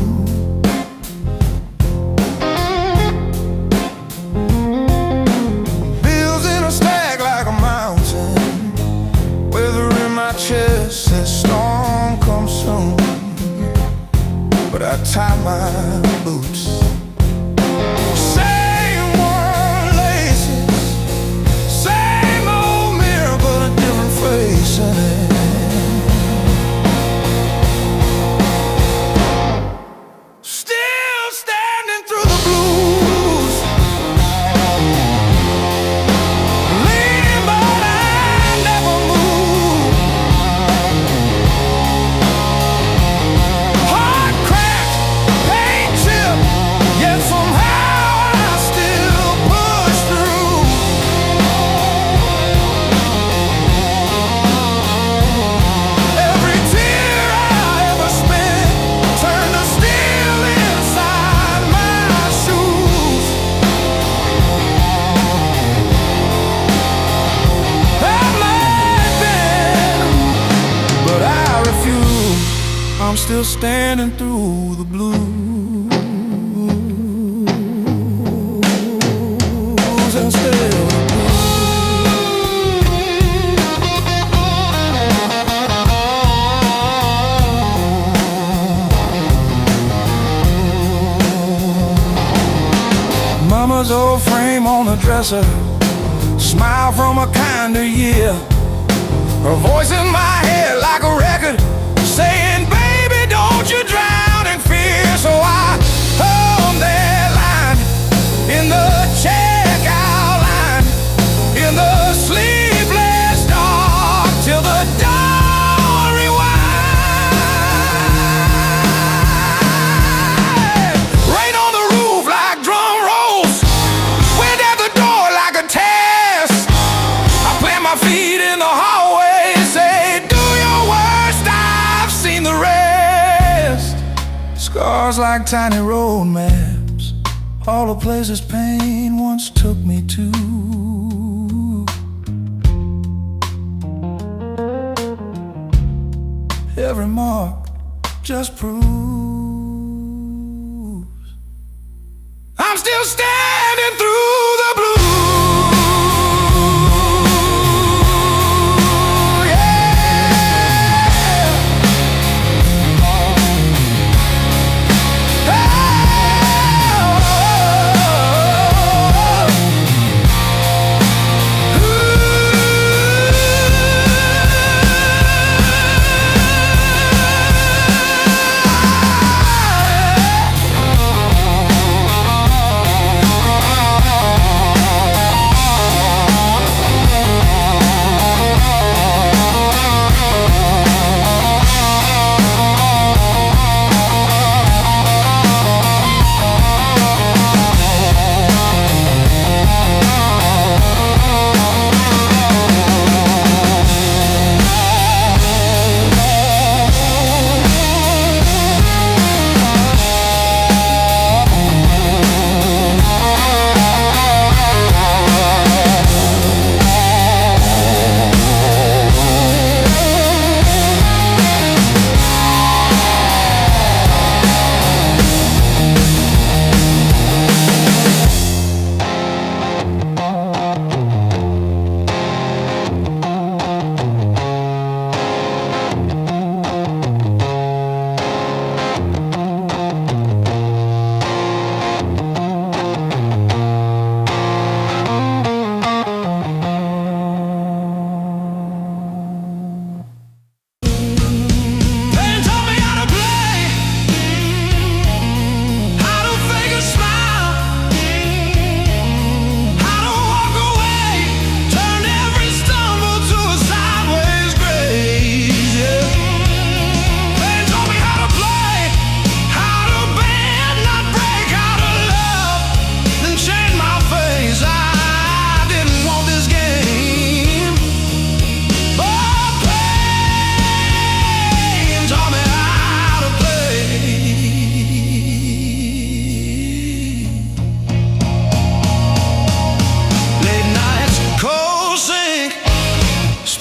Bills in a stack like a mountain, weather in my chest says storm comes soon. But I tie my boots, same worn laces, same old mirror, but a different face in it. Still standing through the blues, leaning but I never move. Heart cracked, pain chipped, yet somehow I still push through. Every tear I ever spent turned to steel inside my shoes. That might have been, but I refuse. I'm still standing through the blues and still the blues. Mama's old frame on the dresser, smile from a kinder year. Her voice in my head like a record saying, baby, don't you drown in fear. So I hum that line in the checkout line, in the sleepless dark, till the dawn rewind. Rain on the roof like drum rolls, wind at the door like a test. I plant my feet in the hallway, say, do your worst, I've seen the rest. Scars like tiny road maps, all the places pain once took me to. Every mark just proves I'm still standing through the blues.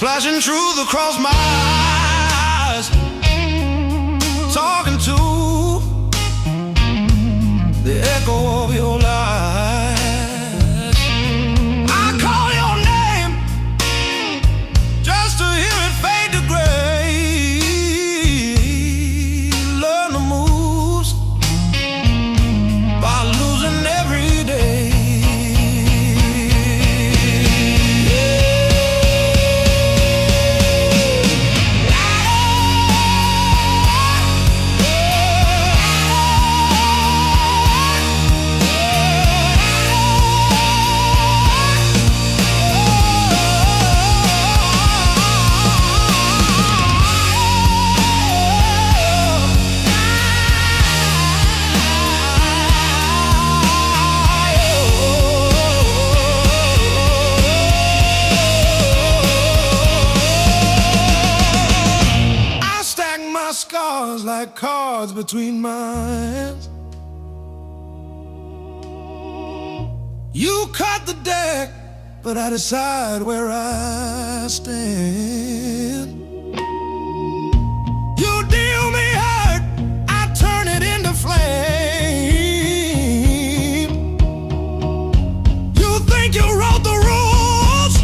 Flashing truth across my eyes, talk talking to the echo of your life. I call your name just to hear it fade to gray. Learn the moves by losing every day. Scars like cards between my hands. You cut the deck, but I decide where I stand. You deal me hurt, I turn it into flame. You think you wrote the rules,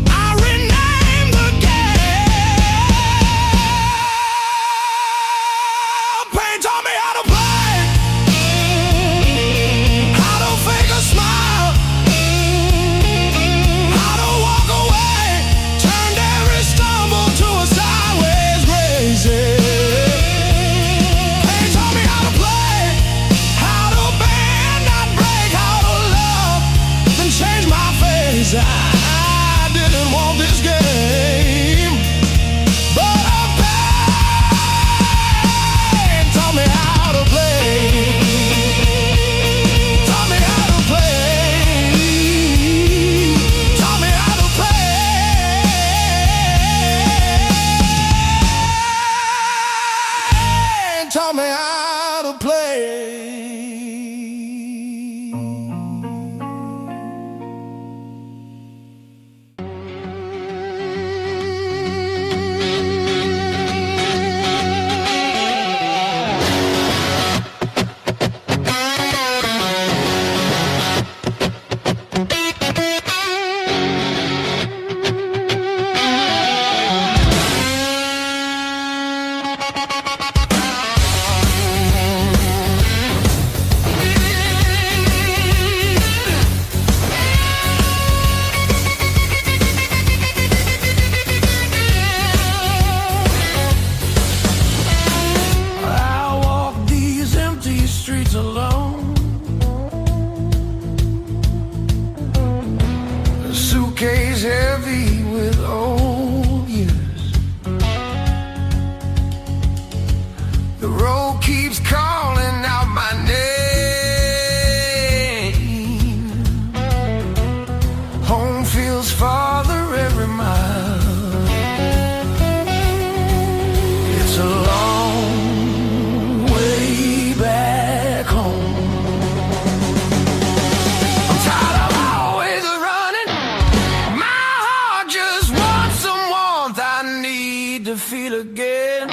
I rename the game. Pain taught me how to play, how to fake a smile, how to walk away, turned every stumble to a sideways grace. Pain taught me how to play, how to bend, not break, how to love, then change my face. I didn't want this game, but a pain taught me how to play. Taught me how to play. Taught me how to play. Taught me how to play. I walk these empty streets alone, a suitcase heavy with old years. The road keeps calling out my name. Home feels farther every mile. It's a long way back home. I'm tired of always running. My heart just wants some warmth I need to feel again.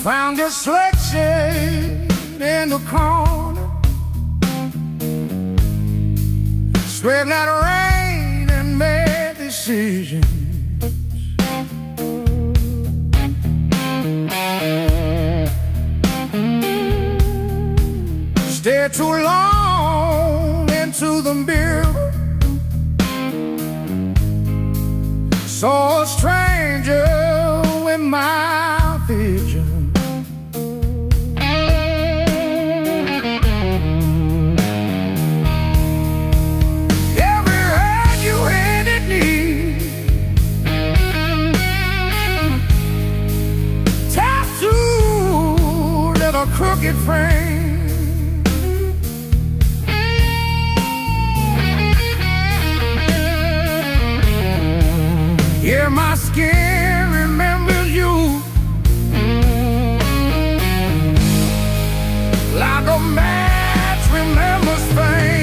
Found your sweatshirt in the corner, sweating out rain and made decisions. Stared too long into the mirror, saw a stranger in my vision. Crooked frame, yeah, my skin remembers you like a match remembers fame.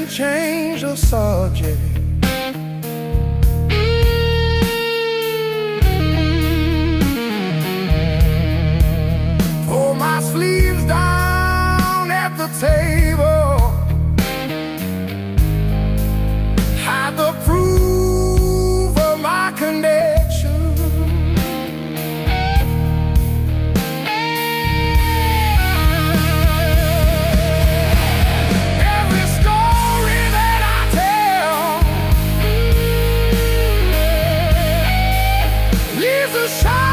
Change the subject. Pull my sleeves down at the table, hide the proof of my connection. Sky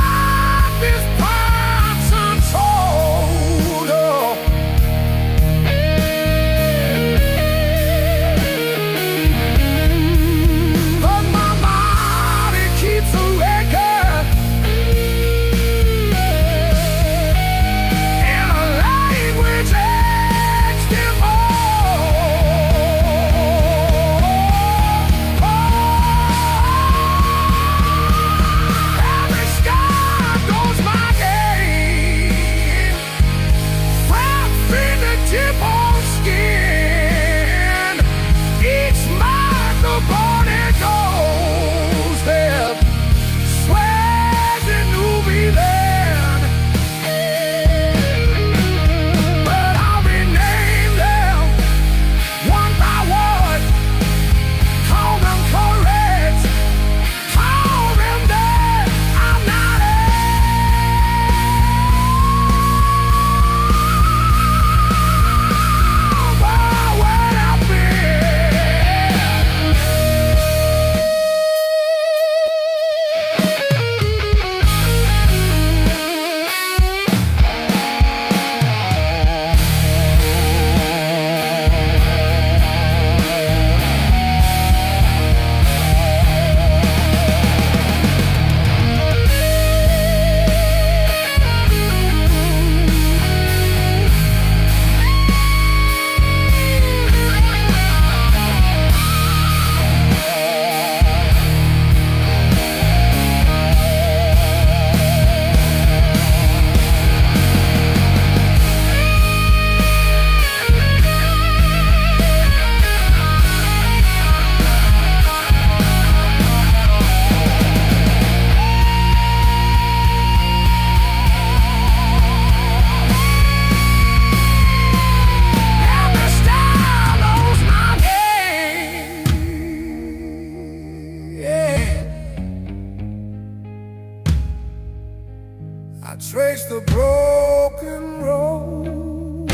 I trace the broken road,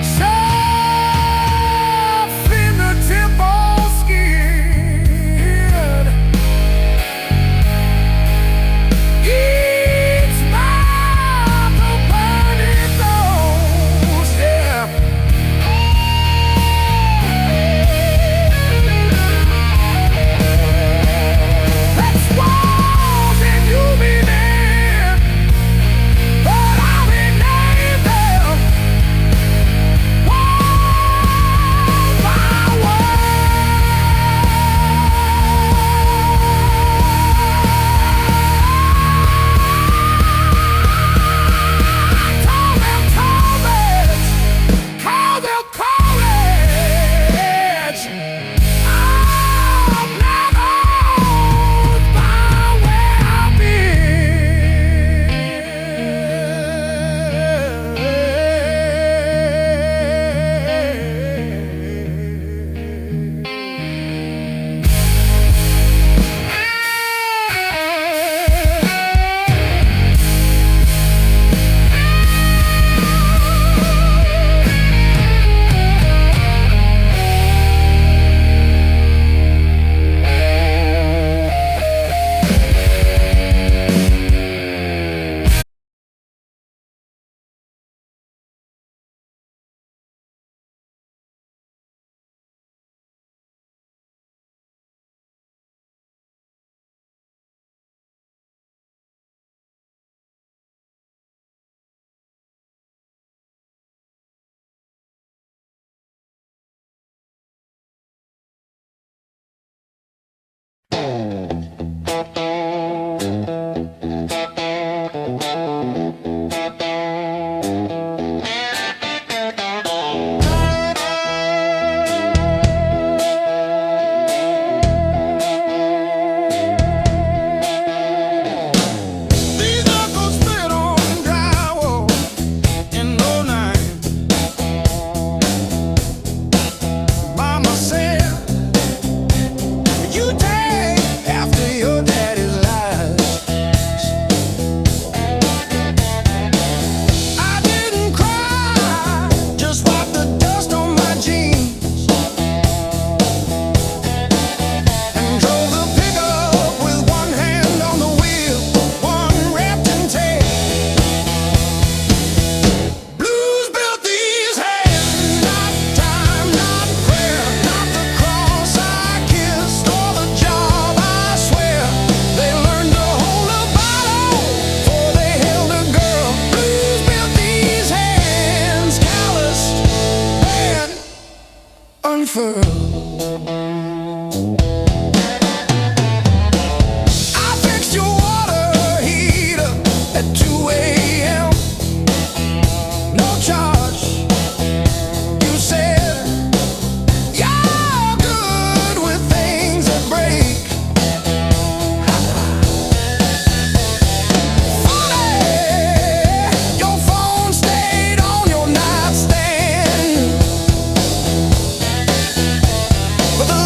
soft fingertip on skin. Each mile the burning doorstep. Let's walls and you be there, but I'll be named there. Wall by call them college. I'm never by where I've these knuckles spit on drywall in '09 by myself. You take after your daddy's lies. I didn't cry, just wiped the dust on my jeans and drove the pickup with one hand on the wheel, one wrapped in tape. Blues built these hands, not time, not prayer, not the cross I kissed or the job I swear. They learned to hold a bottle before they held a girl. Blues built these hands, calloused and unfurled. I fixed your water heater at 2 a.m. No charge. You said you're good with things that break. Funny, your phone stayed on your nightstand, but the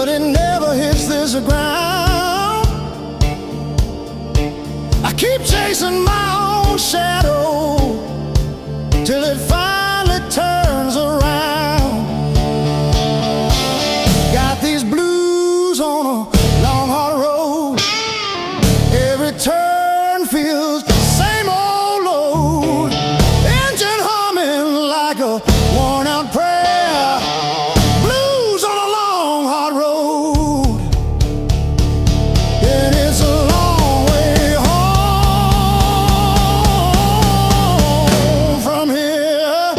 but it never hits this ground. I keep chasing my own shadow till it finally turns around. Got these blues on a long hard road. Every turn feels the same old load. Engine humming like a worn out prayer. Blues on a long hard road. And it's a long way home from here.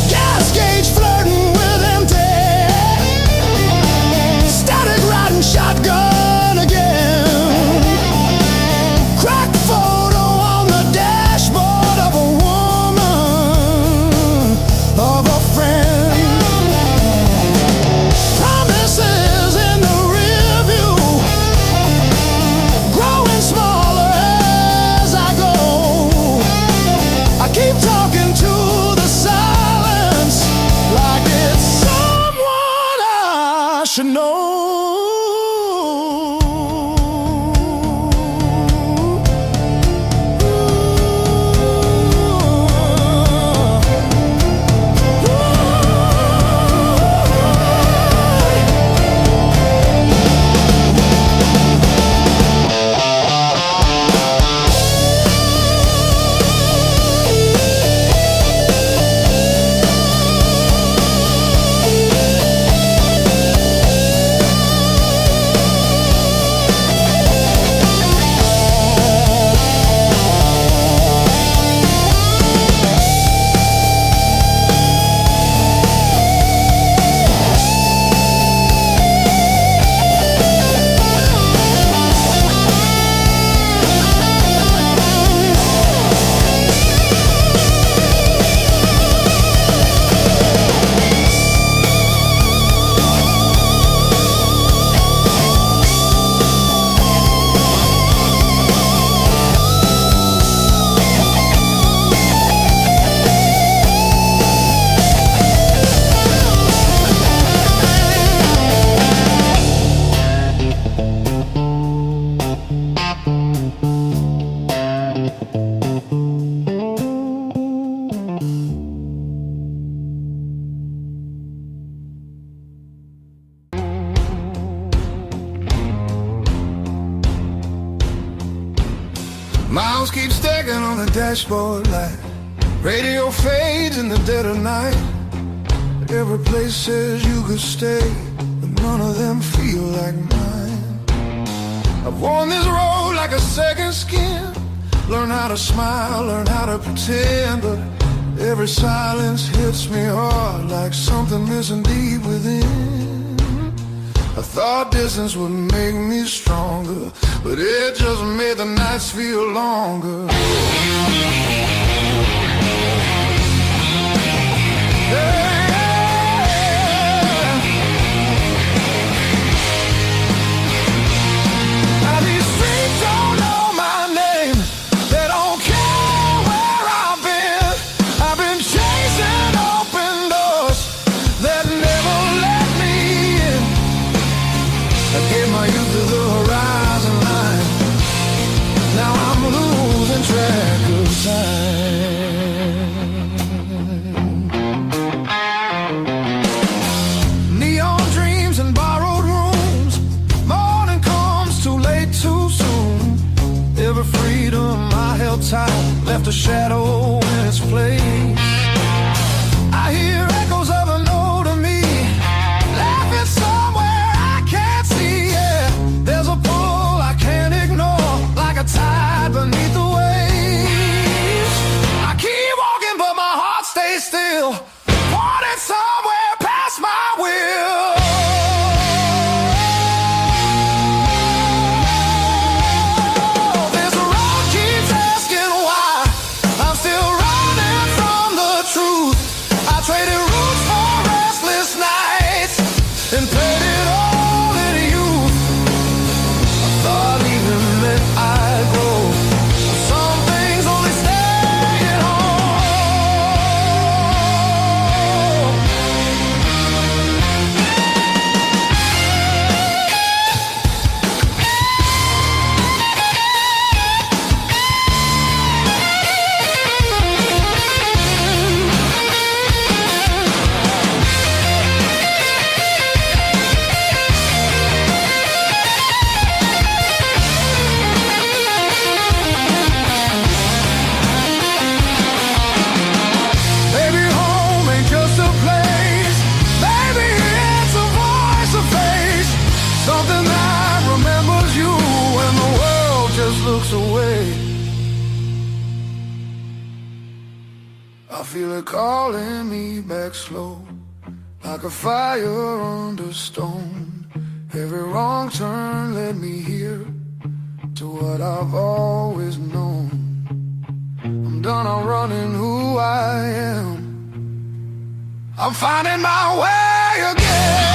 Gas gauge flirting with empty. Static riding shotgun again. Cracked photo on the dashboard of a woman, of a friend. Promises in the rear view, growing smaller as I go. I keep talking to the silence like it's someone I should know. Miles keep stacking on the dashboard light. Radio fades in the dead of night. Every place says you could stay, but none of them feel like mine. I've worn this road like a second skin. Learn how to smile, learn how to pretend, but every silence hits me hard like something missing deep within. I thought distance would make me stronger, but it just made the nights feel longer. Now these streets don't know my name. They don't care where I've been. I've been chasing open doors that never let me in. I gave my youth to the horizon line. Now I'm losing track of time. Neon dreams and borrowed rooms. Morning comes too late, too soon. Every freedom I held tight left a shadow in its place. I hear echoes of an older me laughing somewhere I can't see. Yeah, there's a pull I can't ignore, like a tide beneath the waves. Something that remembers you when the world just looks away. I feel it calling me back slow, like a fire under stone. Every wrong turn led me here to what I've always known. I'm done, I'm running who I am. I'm finding my way again.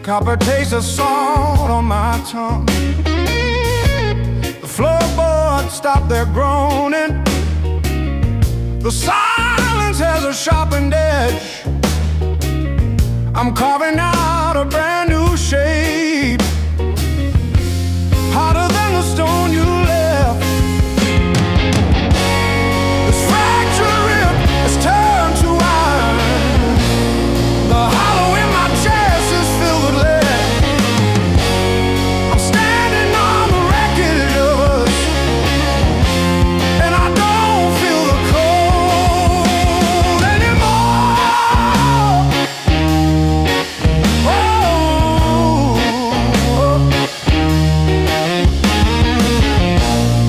copper taste of salt on my tongue. The floorboards stop their groaning. The silence has a sharpened edge. I'm carving out a brand new shape, harder than the stone you left. This fractured rib has turned to iron. The hollow in my chest is filled with lead. I'm standing on the wreckage of us, and I don't feel the cold anymore.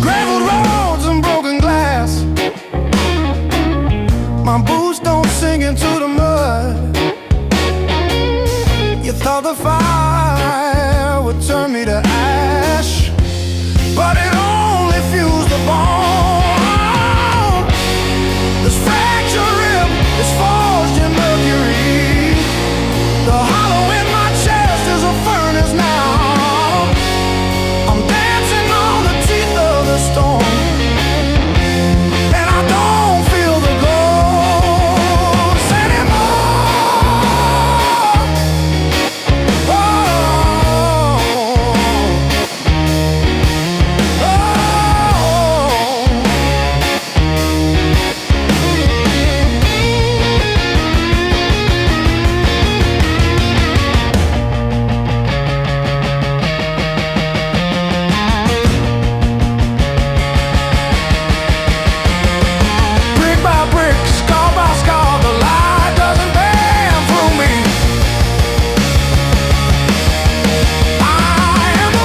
Graveled roads and broken glass. My boots don't sink into the mud. You thought the fire would turn me to ash, but it only fused the bone. This fractured rib is forged in mercury. The hollow in my chest is a furnace now. I'm dancing on the teeth of the storm, and I don't feel the ghost anymore. Oh, brick by brick, scar by scar, the light doesn't bend through me. I am the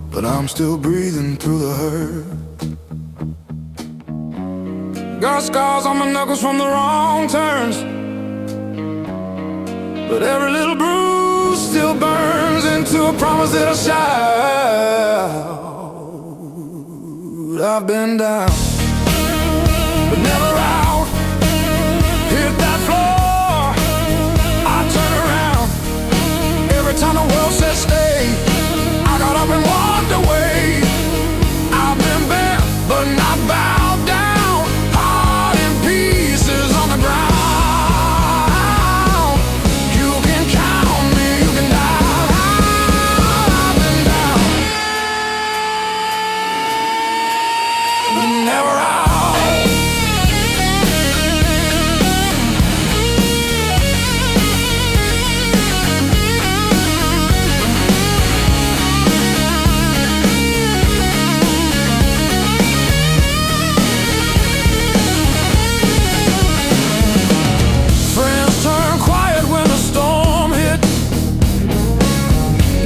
but I'm still breathing through the hurt. Got scars on my knuckles from the wrong turns, but every little bruise still burns into a promise that I shout. I've been down, but never out. Hit that floor, I turn around. Every time the world says stay, I got up and walked away. I've been bent, but not bowed down. Heart in pieces on the ground. You can count me, you can die. I've been down, but never out. Friends turn quiet when the storm hit.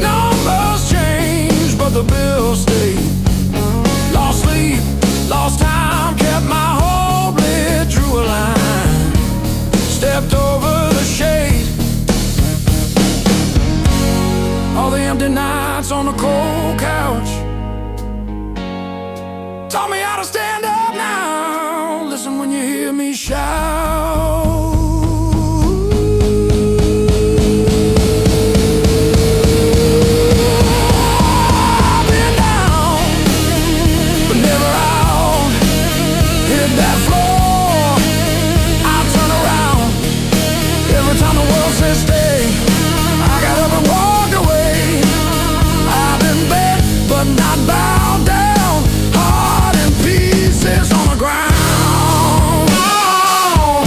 Numbers change, but the bills stay. Lost sleep, lost time, kept my hope lit, drew a line, stepped over the shade. All the empty nights on the cold couch taught me how to stand up now. Listen when you hear me shout. I've been down, but never out. Hit that floor, I turn around. Every time the world says stay, I got up and walked away. I've been bent, but not bowed down. Heart in pieces on the ground. Oh,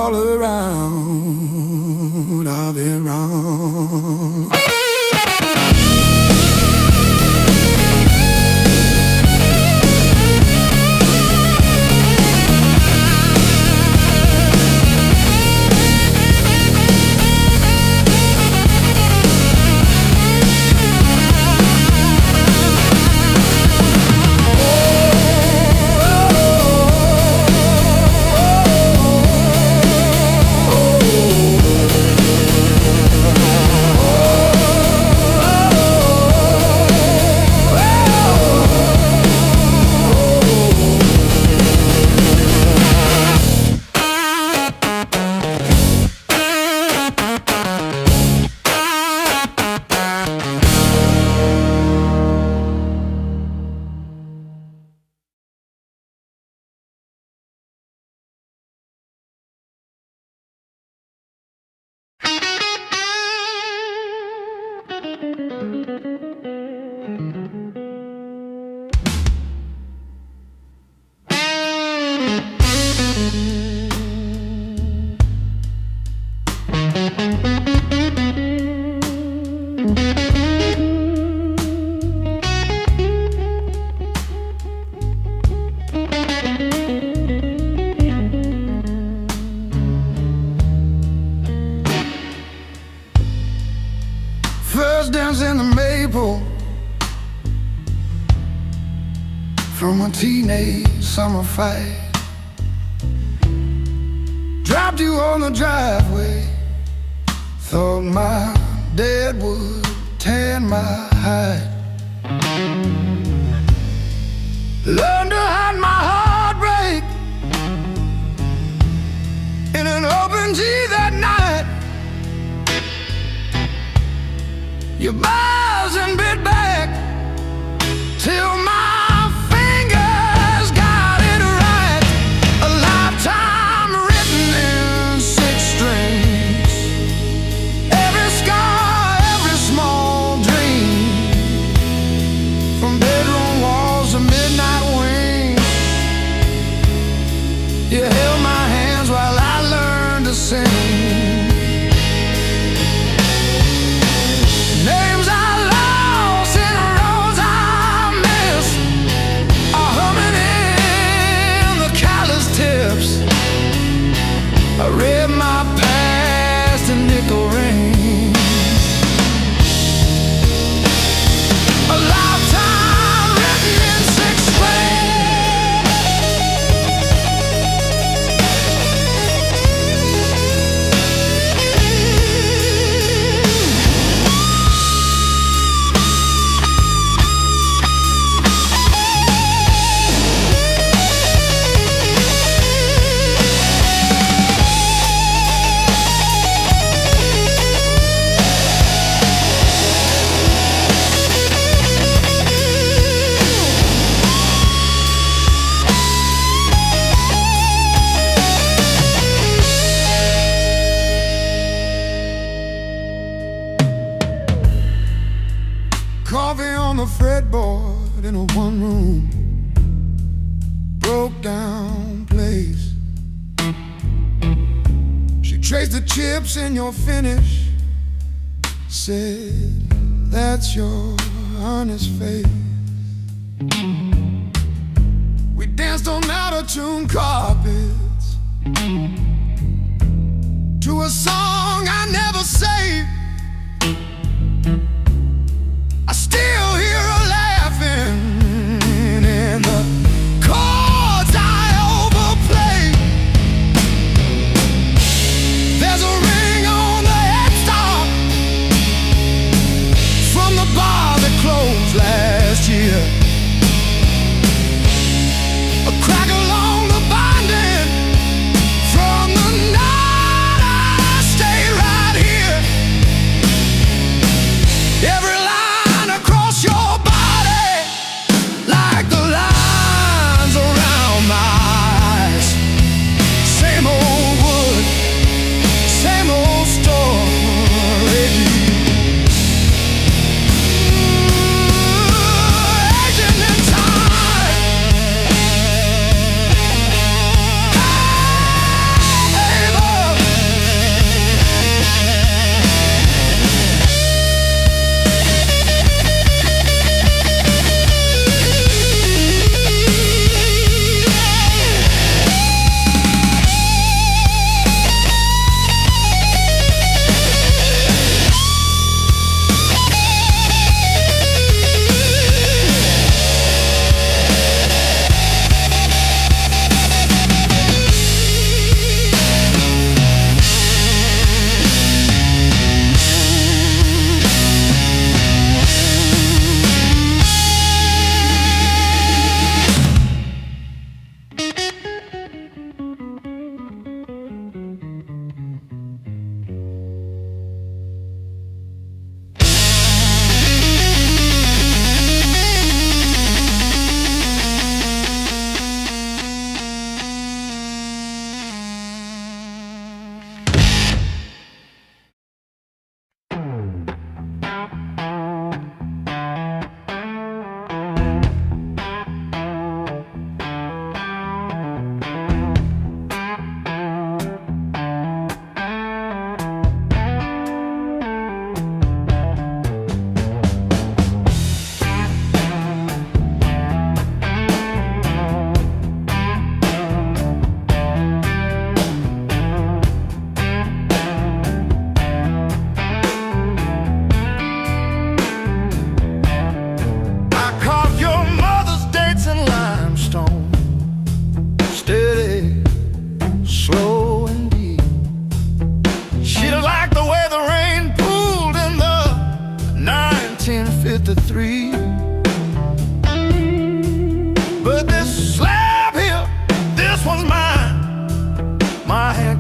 all around. I've been wrong. First dance in the maple from a teenage summer fight. Dropped you on the driveway. Thought my dad would tan my hide. Learned to hide my heartbreak in an open G that night. You buzz and bit back till my fingers got it right. A lifetime written in 6 strings. Every scar, every small dream, from bedroom walls to midnight wings. You held my hands while I learned to sing. I read my past in nickel rings. A lifetime written in 6 Coffee on the fretboard in a one-room broke down place. She traced the chips in your finish, said, that's your honest face. We danced on out-of-tune carpets to a song I never saved. I still hear her laughing in the chords I overplay. There's a ring on the headstock from the bar that closed last year. A crack along the binding from the night I stayed.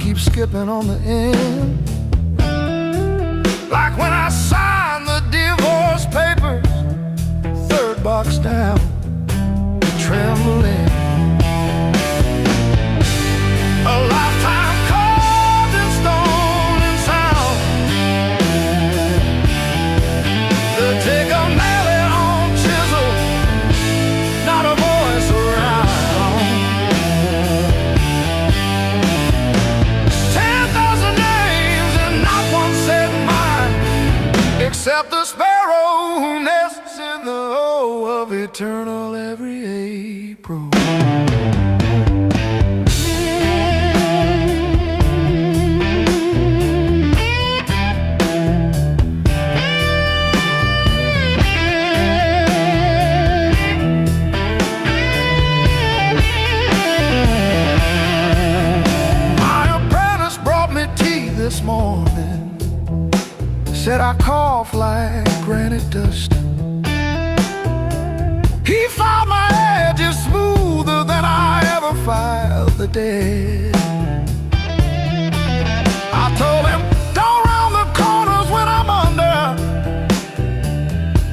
keep skipping on the end. Like when I signed the divorce papers, third box down, trembling. A lifetime carved in stone and sound. The take a nail on chisel, not a voice around. 10,000 names and not one said mine, except the sparrow who nests in the O of eternal every April. This morning said I cough like granite dust. He filed my edges smoother than I ever filed the dead. I told him, don't round the corners when I'm under.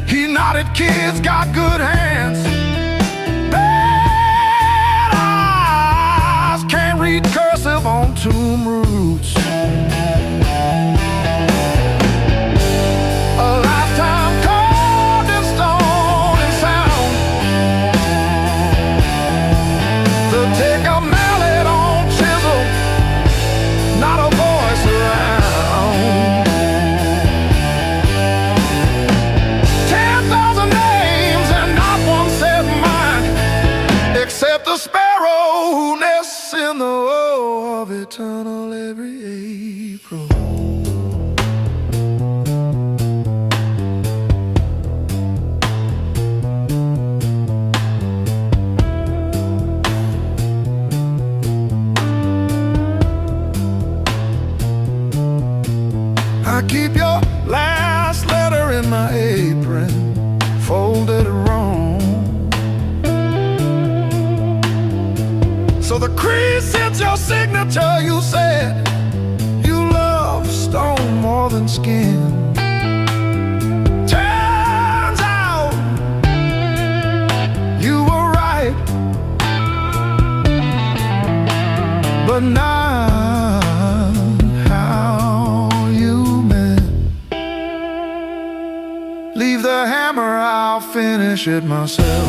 He nodded, kids got good hands. Bad eyes can't read cursive on tomb roots. The sparrow who nests in the O of eternal every April. I keep your last letter in my apron, folded wrong. So the crease hits your signature. You said you love stone more than skin. Turns out you were right, but not how you meant. Leave the hammer, I'll finish it myself.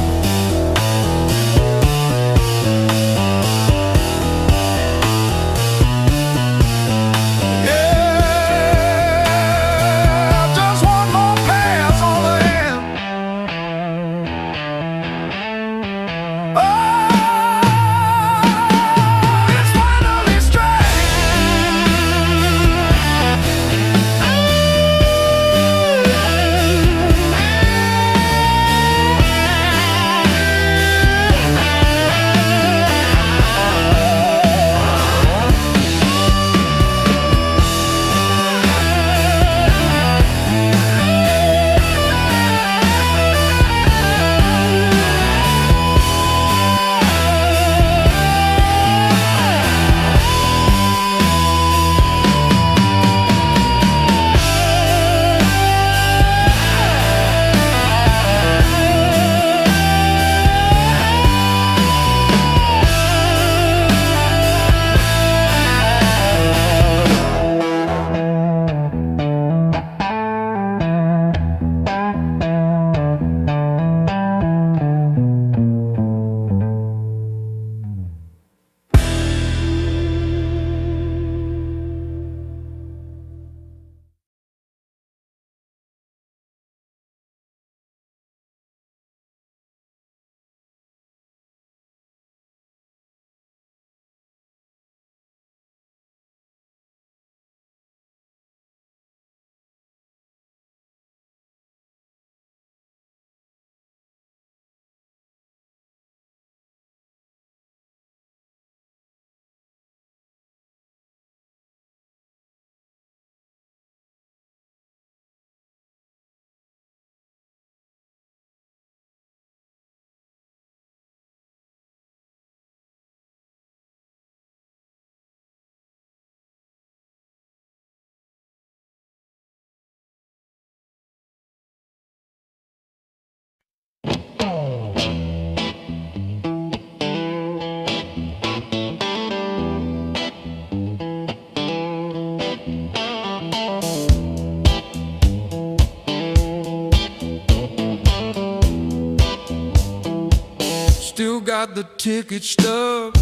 got the ticket stub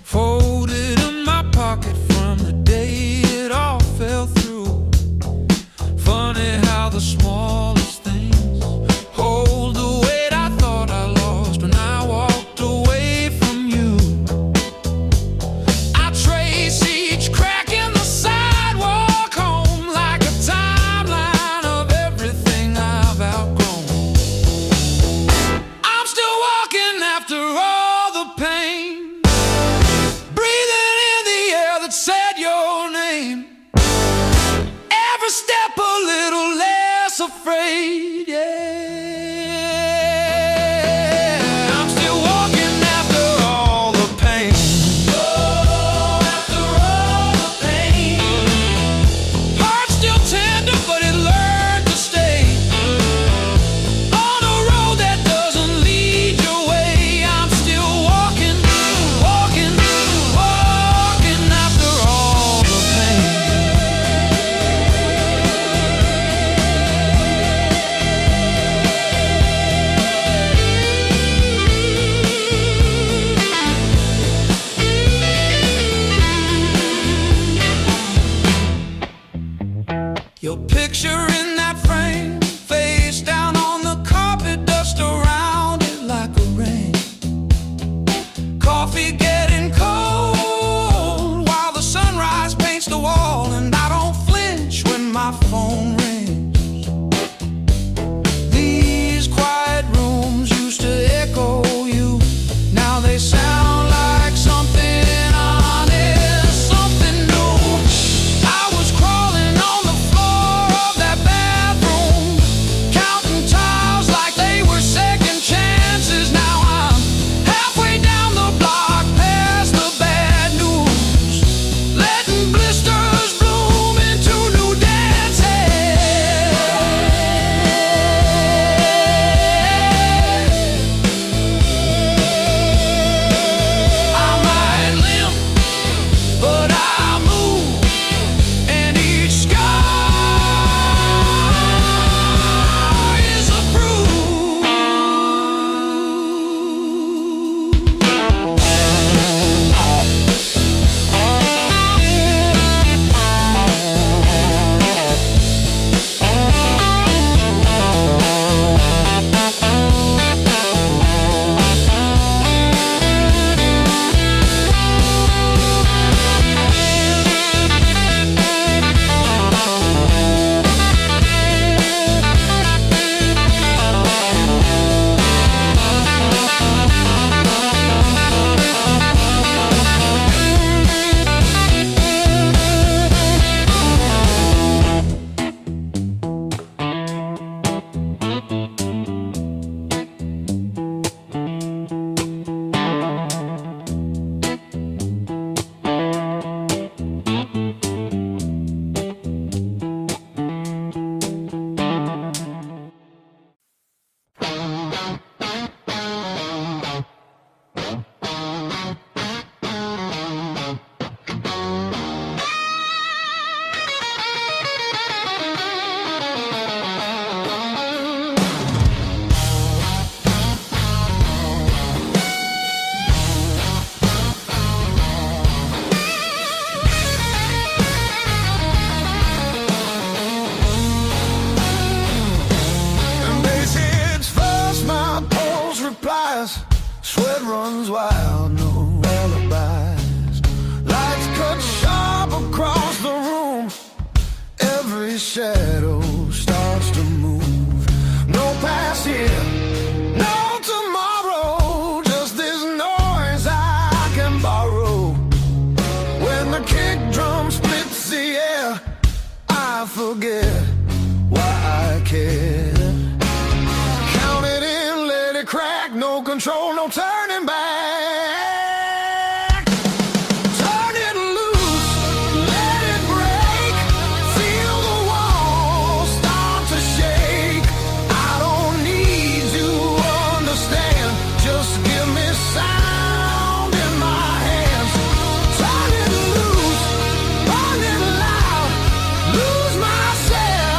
folded in my pocket from the day it all fell through. Funny how the smallest things hold the weight I thought I lost when I walked away from you. I trace each crack in the sidewalk home like a timeline of everything I've outgrown. I'm still walking after all the pain, breathing in the air that said your name. Every step a little less afraid, yeah. I'm still walking after all the pain. Oh, after all the pain. Heart still tender, but it learned to stay. On a road that doesn't lead your way. I'm still walking, walking, walking after all the pain. Your picture in that frame, face down on the carpet, dust around it like a rain. Coffee getting cold while the sunrise paints the wall, and I don't flinch when my phone rings. These quiet rooms used to echo you, now they sound like something honest, something new. I was crawling on the floor of that bathroom, counting tiles like they were second chances. Now I'm halfway down the block, past the bad news, letting blisters bloom into new dances. I might limp, but I move, and each scar is a proof. And they say it's fast, my pulse replies, sweat runs wild, no alibis. Lights cut sharp across the room, every shadow starts to move. No past here, no tomorrow, just this noise I can borrow. When the kick drum splits the air, I forget why I care. Count it in, let it crack, no control, no turning back. Turn it loose, let it break, feel the walls start to shake. I don't need to understand, just give me sound in my hands. Turn it loose, burn it loud, lose myself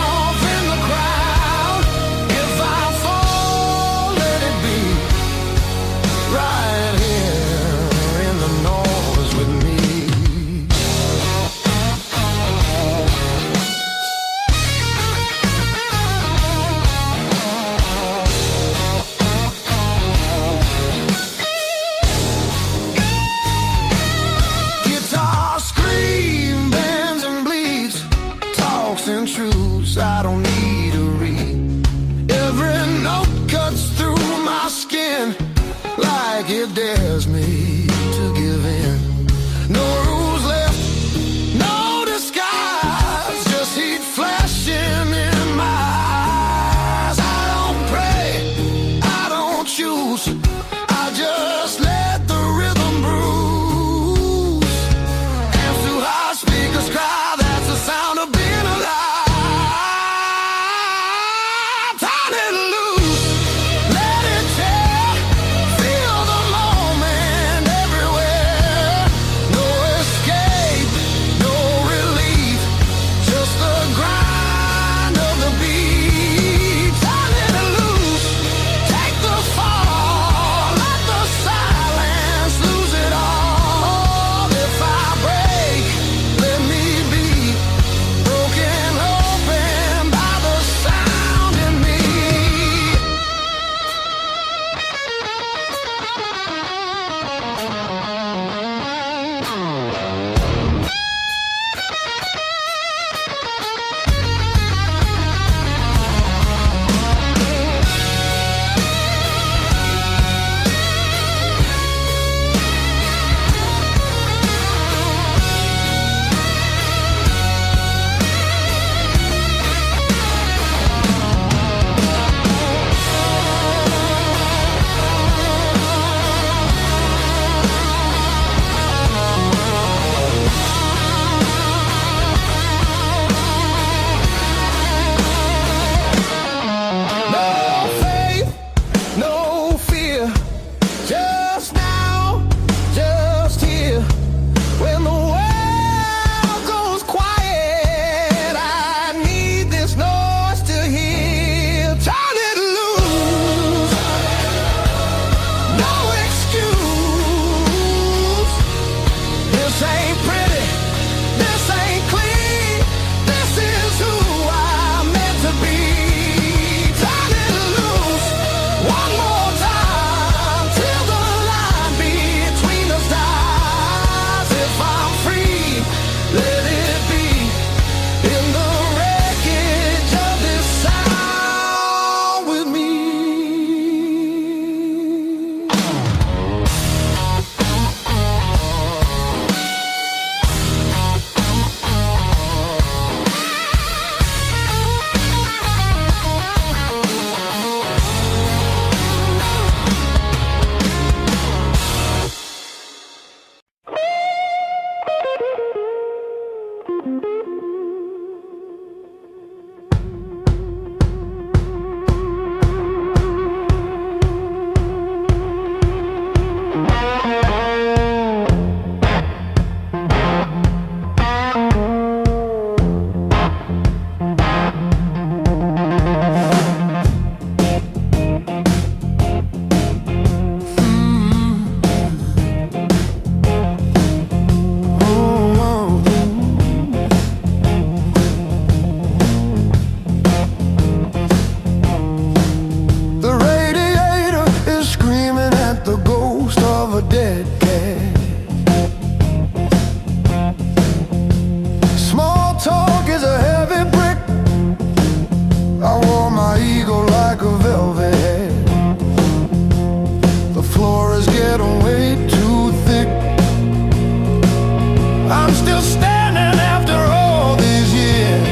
I'm still standing after all these years.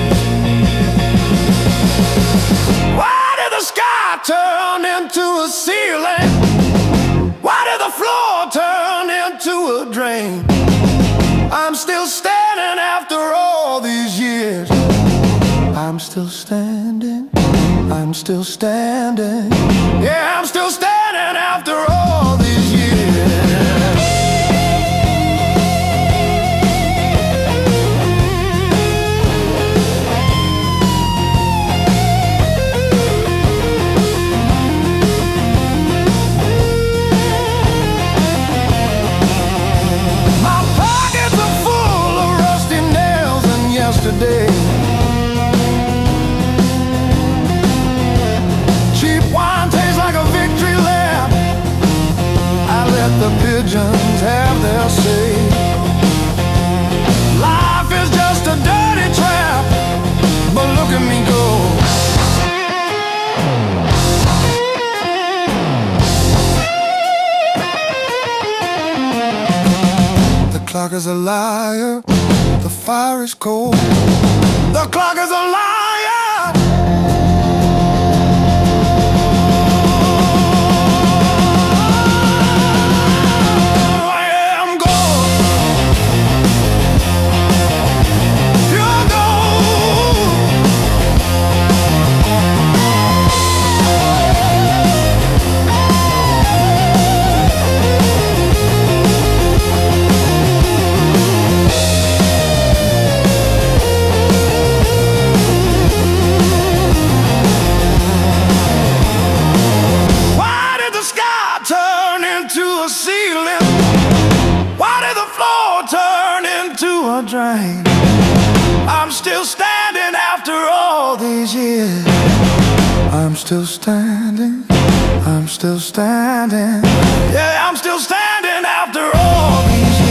Why did the sky turn into a ceiling? Why did the floor turn into a drain? I'm still standing after all these years. I'm still standing, I'm still standing. Yeah, I'm still standing after all these years. My pockets are full of rusty nails and yesterday. Cheap wine tastes like a victory lap. I let the pigeons have their say. Life is just a dirty trap, but look at me go. The clock is a liar, the fire is cold. The clock is a liar. Drain. I'm still standing after all these years. I'm still standing, I'm still standing. Yeah, I'm still standing after all these years.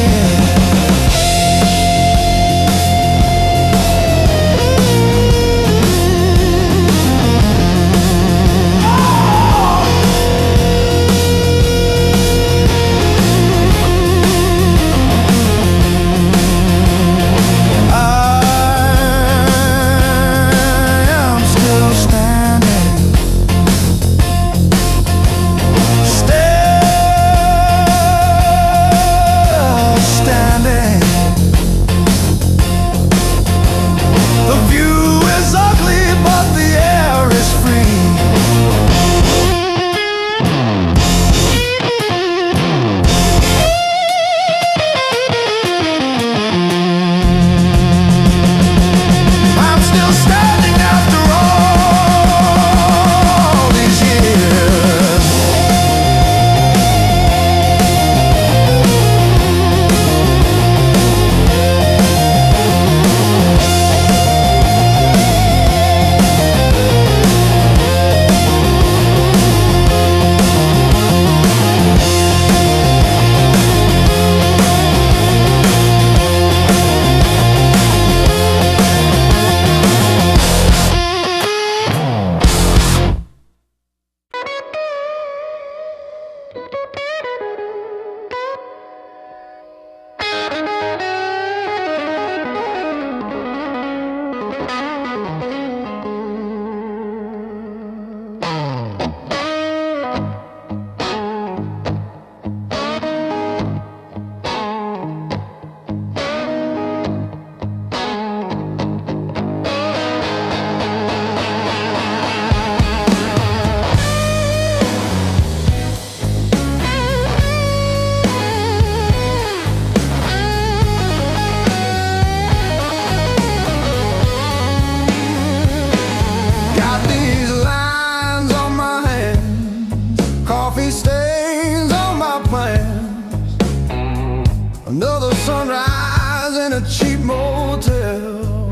Another sunrise in a cheap motel.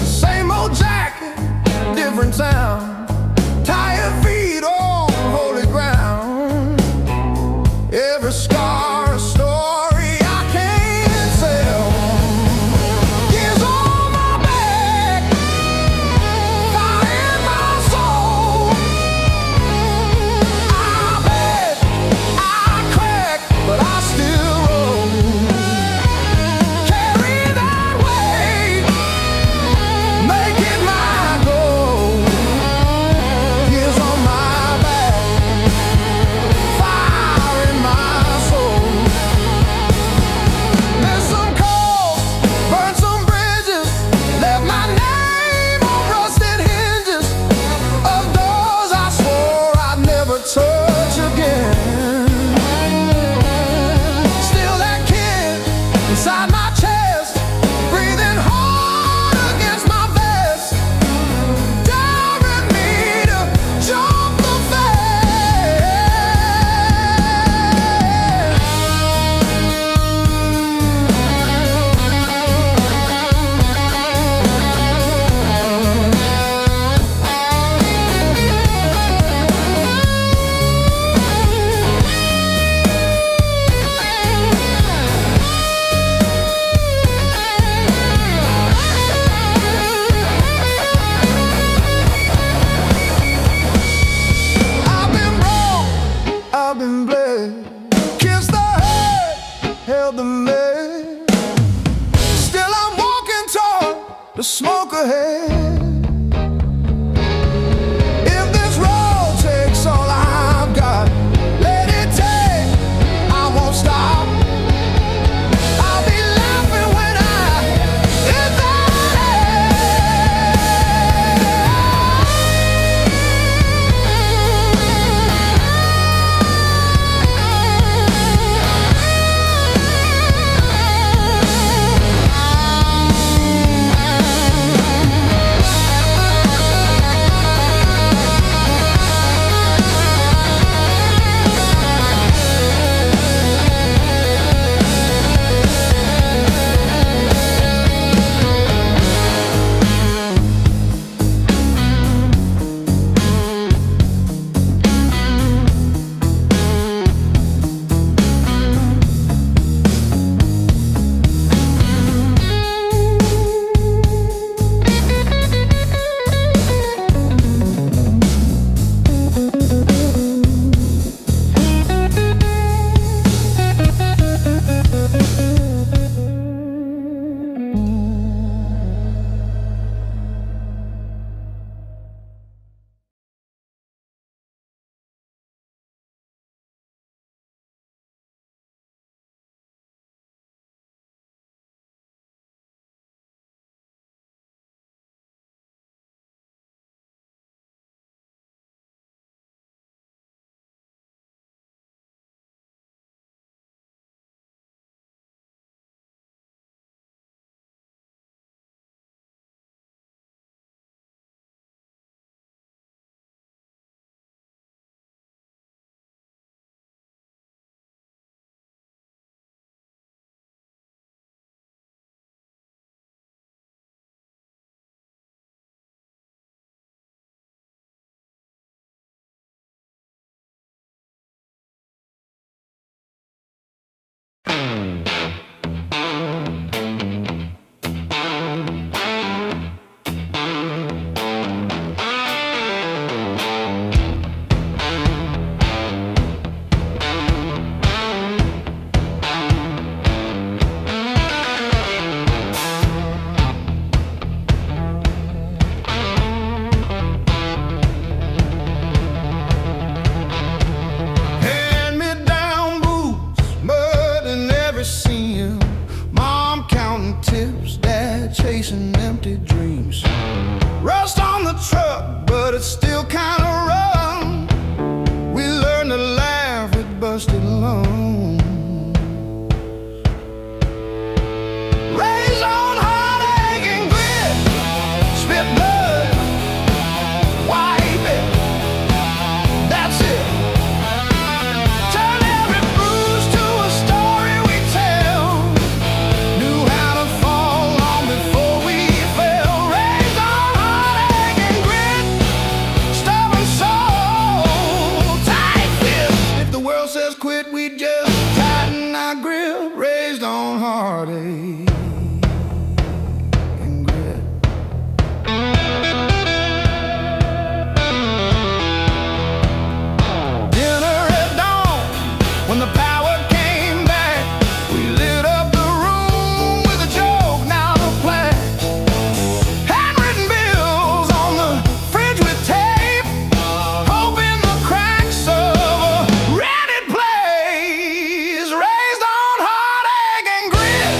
Same old jacket, different sound. Tired feet on holy ground. Every scar a story I can't sell. Years on my back, fire in my soul. I bet I crack, but I still roll. inside my chest, breathing hard against my vest, daring me to jump the I've been bled, kissed the head, held the lead. Still I'm walking toward the smoke ahead. If this road takes all I've got, let it take, I won't stop. I'll be laughing when I hit that edge. Chasing empty dreams. Rust on the truck, but it's still kind of rough. We learned to laugh at busted lungs. Raised on heartache and grit, spit blood, wipe it, that's it. Turn every bruise to a story we tell. Knew how to fall long before we fell. Raised on heartache and grit, stubborn soul, tight fist. If the world says quit, we just tighten our grip. Raised on heartache and grit. Dinner at dawn, when the power came back, we lit up the room with a joke, now the plan. Handwritten bills on the fridge with tape, hope in the cracks of a rented place. Raised on heartache and grit.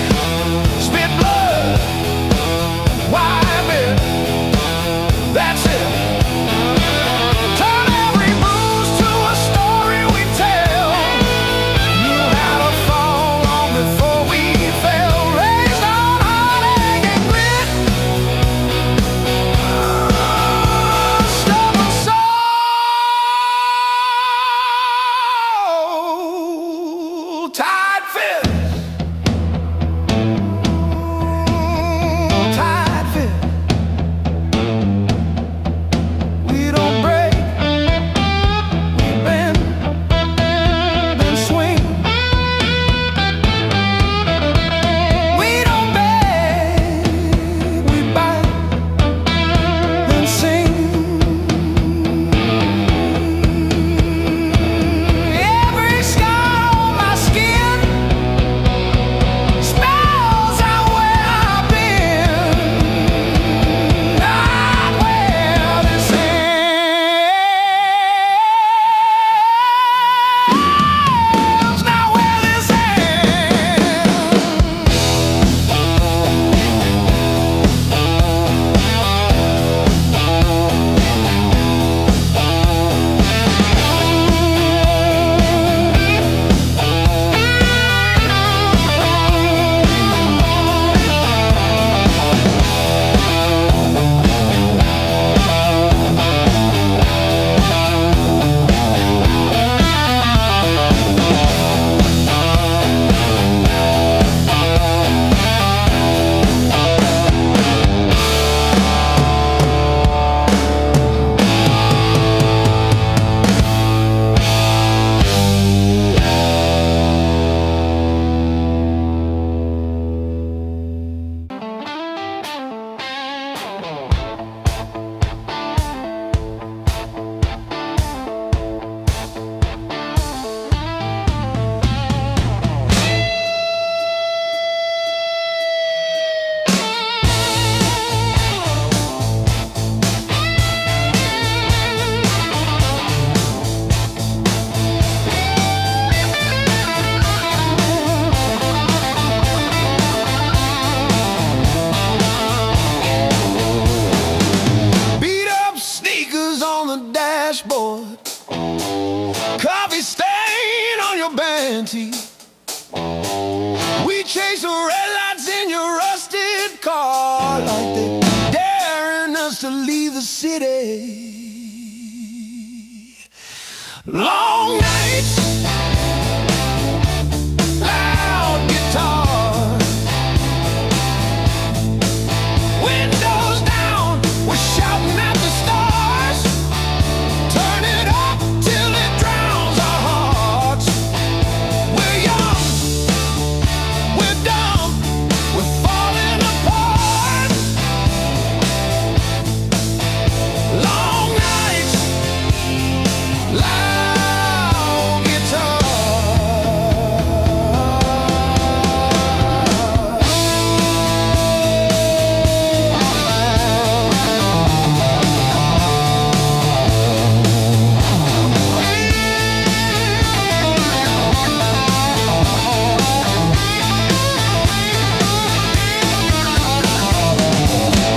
chase the red lights in your rusted car, like they daring us to leave the city. Long nights, loud guitar, windows down, we're shouting at the stars. Turn it up till it drowns our hearts. We're young, we're dumb, we're falling apart. Long nights, loud guitar.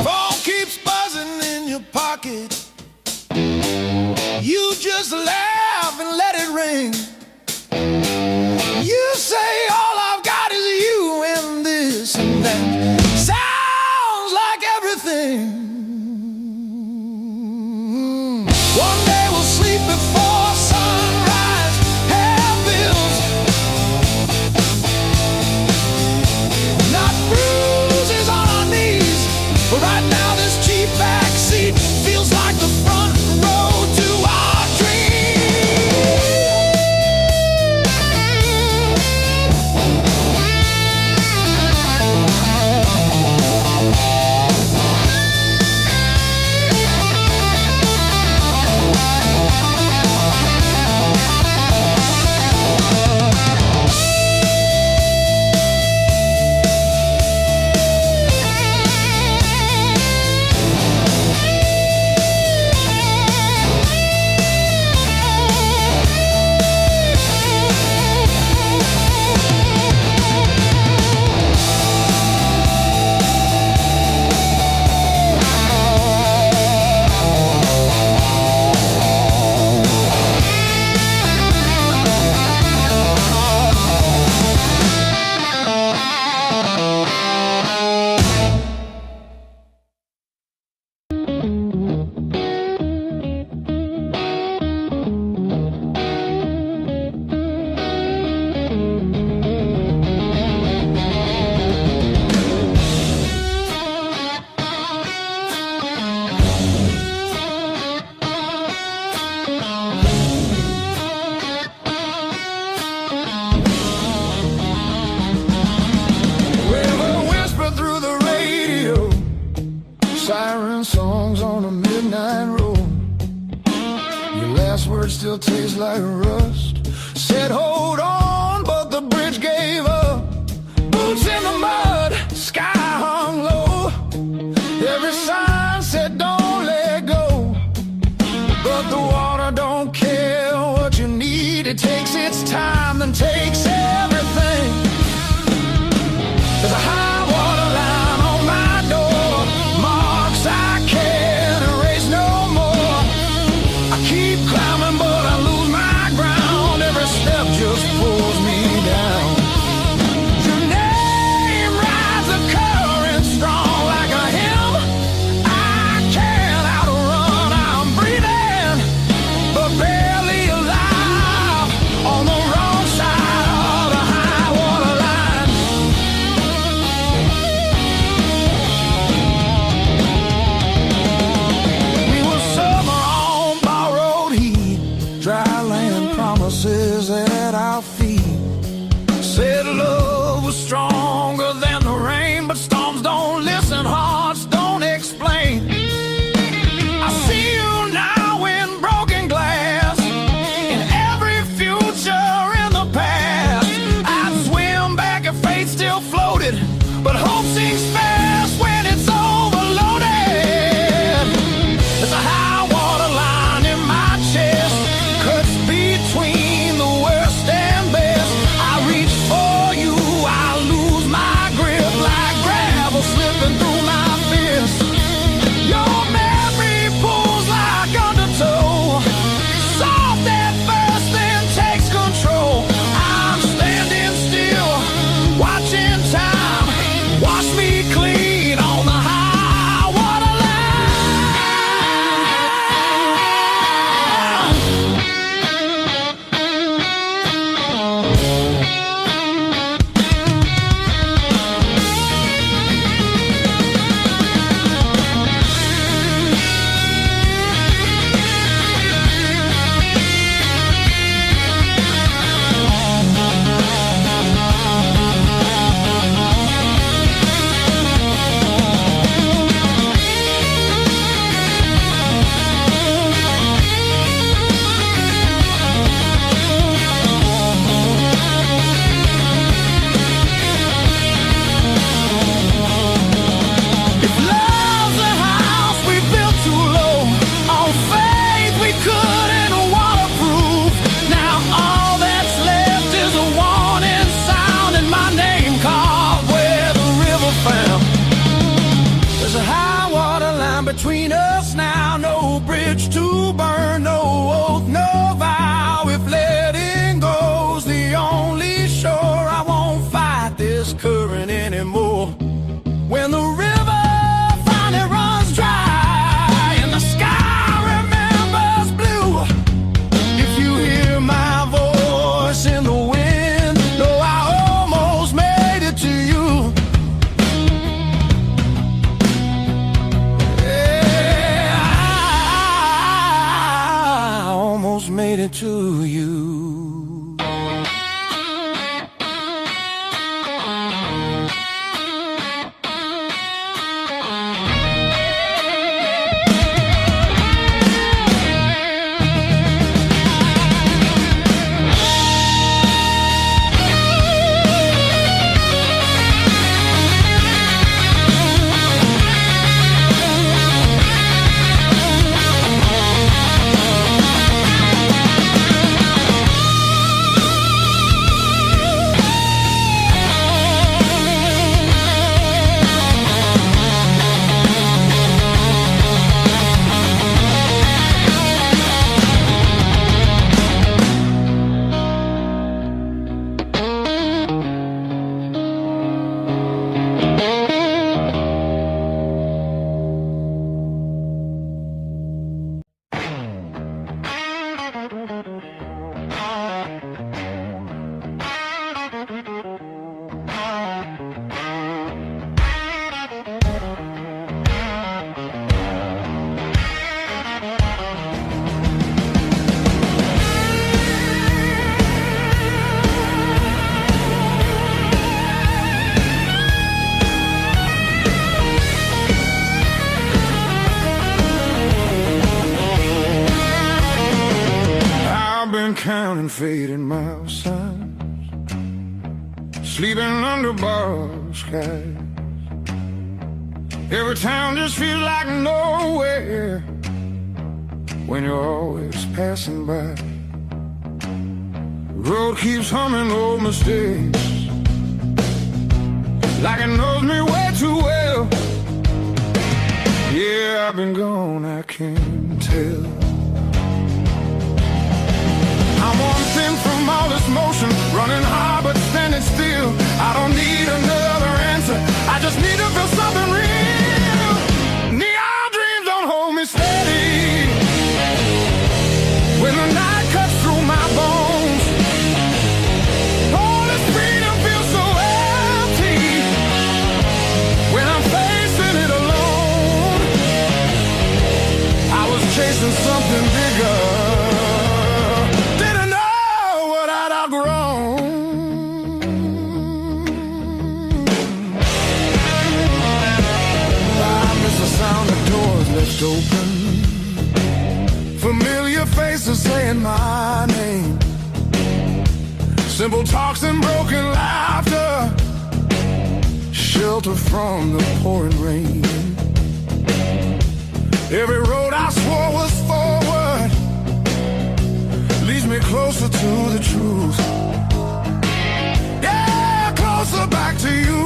Phone keeps buzzing in your pocket. You just laugh and let it ring. You say all I've got is you and this and that. Sounds like everything. One day we'll sleep before sunrise. Have bills, not bruises on our knees. But right now this cheap backseat feels like the front row to our dreams. River whisper through the radio, siren songs on a midnight road. Your last words still taste like rust. Said hold on, but the bridge gave up. Boots in the mud, sky hung low. Every sign said don't let go, but the water don't care what you need. It takes its time, then takes everything. There's a high water line on my door, marks I can't erase no more. I keep climbing, but I lose my to you. Counting fading mile signs, sleeping under borrowed skies. Every town just feels like nowhere when you're always passing by. The road keeps humming old mistakes like it knows me way too well. Yeah, I've been gone, I can't tell. I'm one thing from all this motion, running hard but standing still. I don't need another answer, I just need to feel something real. Neon dreams don't hold me steady when the night cuts through my bones. All this freedom feels so empty when I'm facing it alone. I was chasing something bigger, open, familiar faces saying my name, simple talks and broken laughter, shelter from the pouring rain. Every road I swore was forward leads me closer to the truth. Yeah, closer back to you.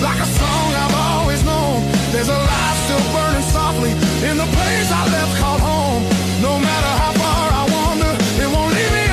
Like a song I've always known, there's a light still burning softly in the place I left called home. No matter how far I wander, it won't leave me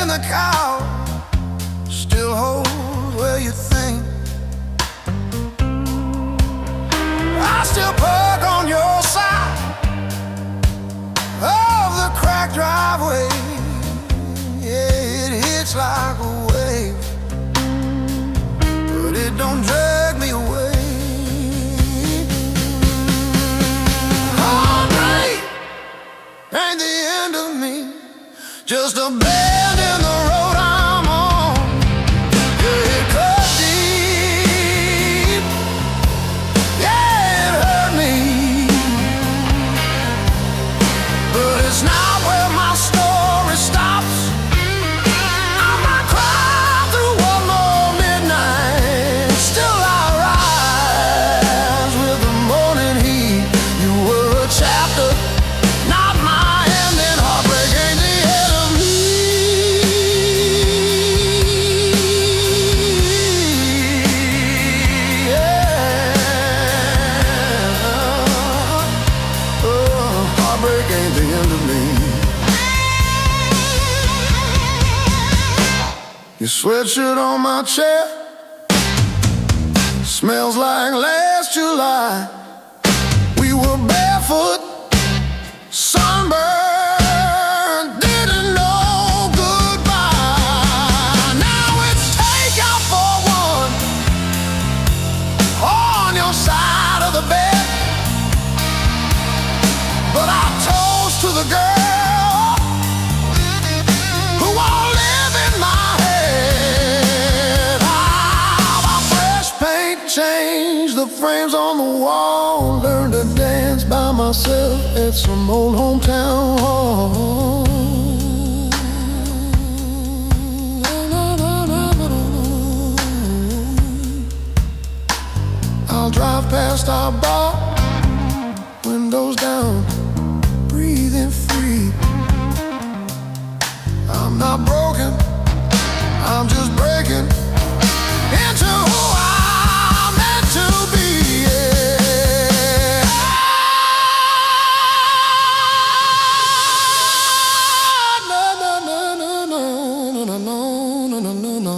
and the cow still holds where you think. I still park on your side of the cracked driveway. Yeah, it hits like a wave, but it don't drag me away. Heartbreak ain't the end of me, just a bend in the road I'm on. Yeah, it cut deep. Yeah, it hurt me, but it's not where my story stops. I might cry through one more midnight. Still I rise with the morning heat. You were a chapter, not my ending. Heartbreak ain't the end of me. Yeah. Oh, heartbreak ain't the end of me. Your sweatshirt on my chair smells like last July. We were barefoot, sunburned, didn't know goodbye. Now it's takeout for one on your side of the bed. But I toast to the girl who won't live in my head. My fresh paint changed the frames on the wall. Learned to dance by myself at some old hometown hall. I'll drive past our bar, windows down, breathing free. I'm not broken, I'm just breaking into who I'm meant to be. Yeah. No, no, no, no, no, no, no, no, no, no, no.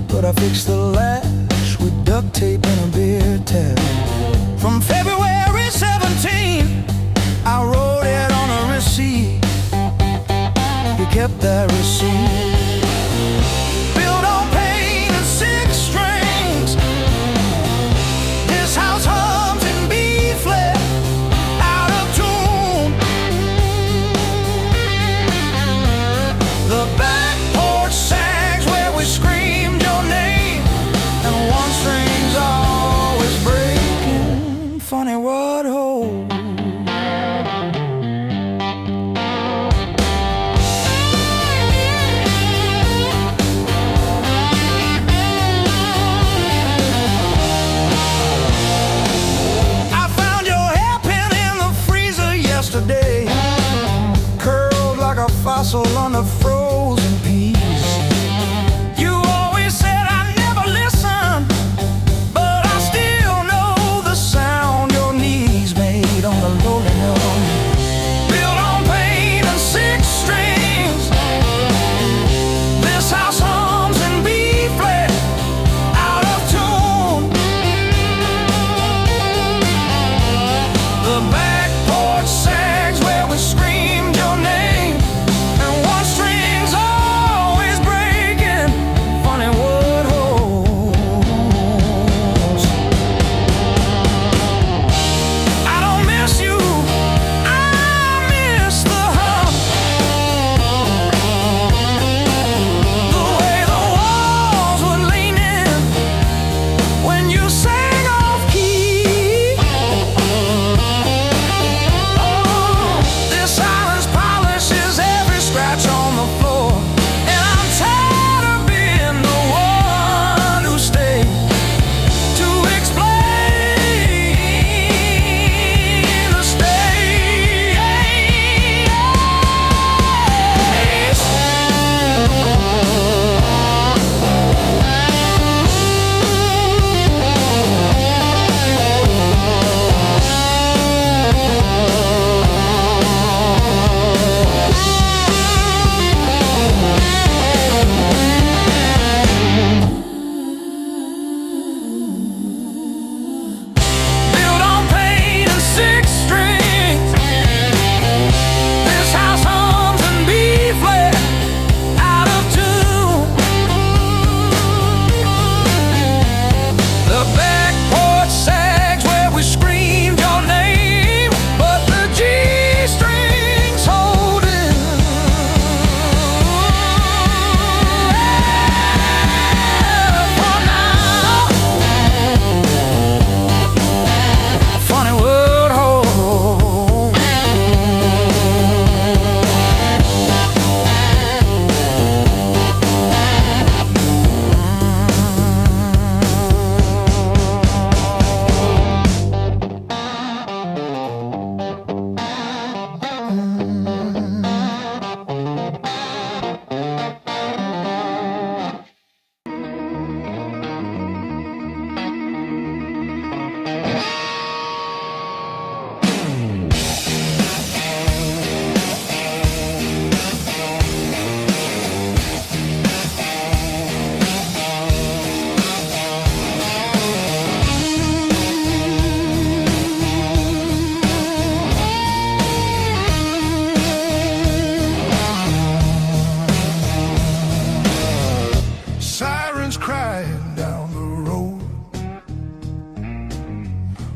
But I fixed the latch with duct tape and a beer tap. From February 17, I wrote it on a receipt. You kept that receipt. Built on pain and six strings. This house hums in B flat, out of tune. The back porch sags where we screamed your name, and one string's always breaking. Funny what holds. hustle on the frozen peas. You always said I never listened, but I still know the sound your knees made on the lowly hill. Built on pain and six strings, this house hums in B flat, out of tune. The back porch sags where we screamed your name, and one string's always breaking, funny wood holes. I don't miss you, I miss the hum, the way the walls would lean in when you sang off key. This silence polishes every scratch on the floor, and I'm tired of being the one who stayed to explain the built on pain and six strings, this house hums in B flat, out of tune. The back porch sags where we screamed your name, but the G strings holding. For now, funny word hole. Sirens crying down the road,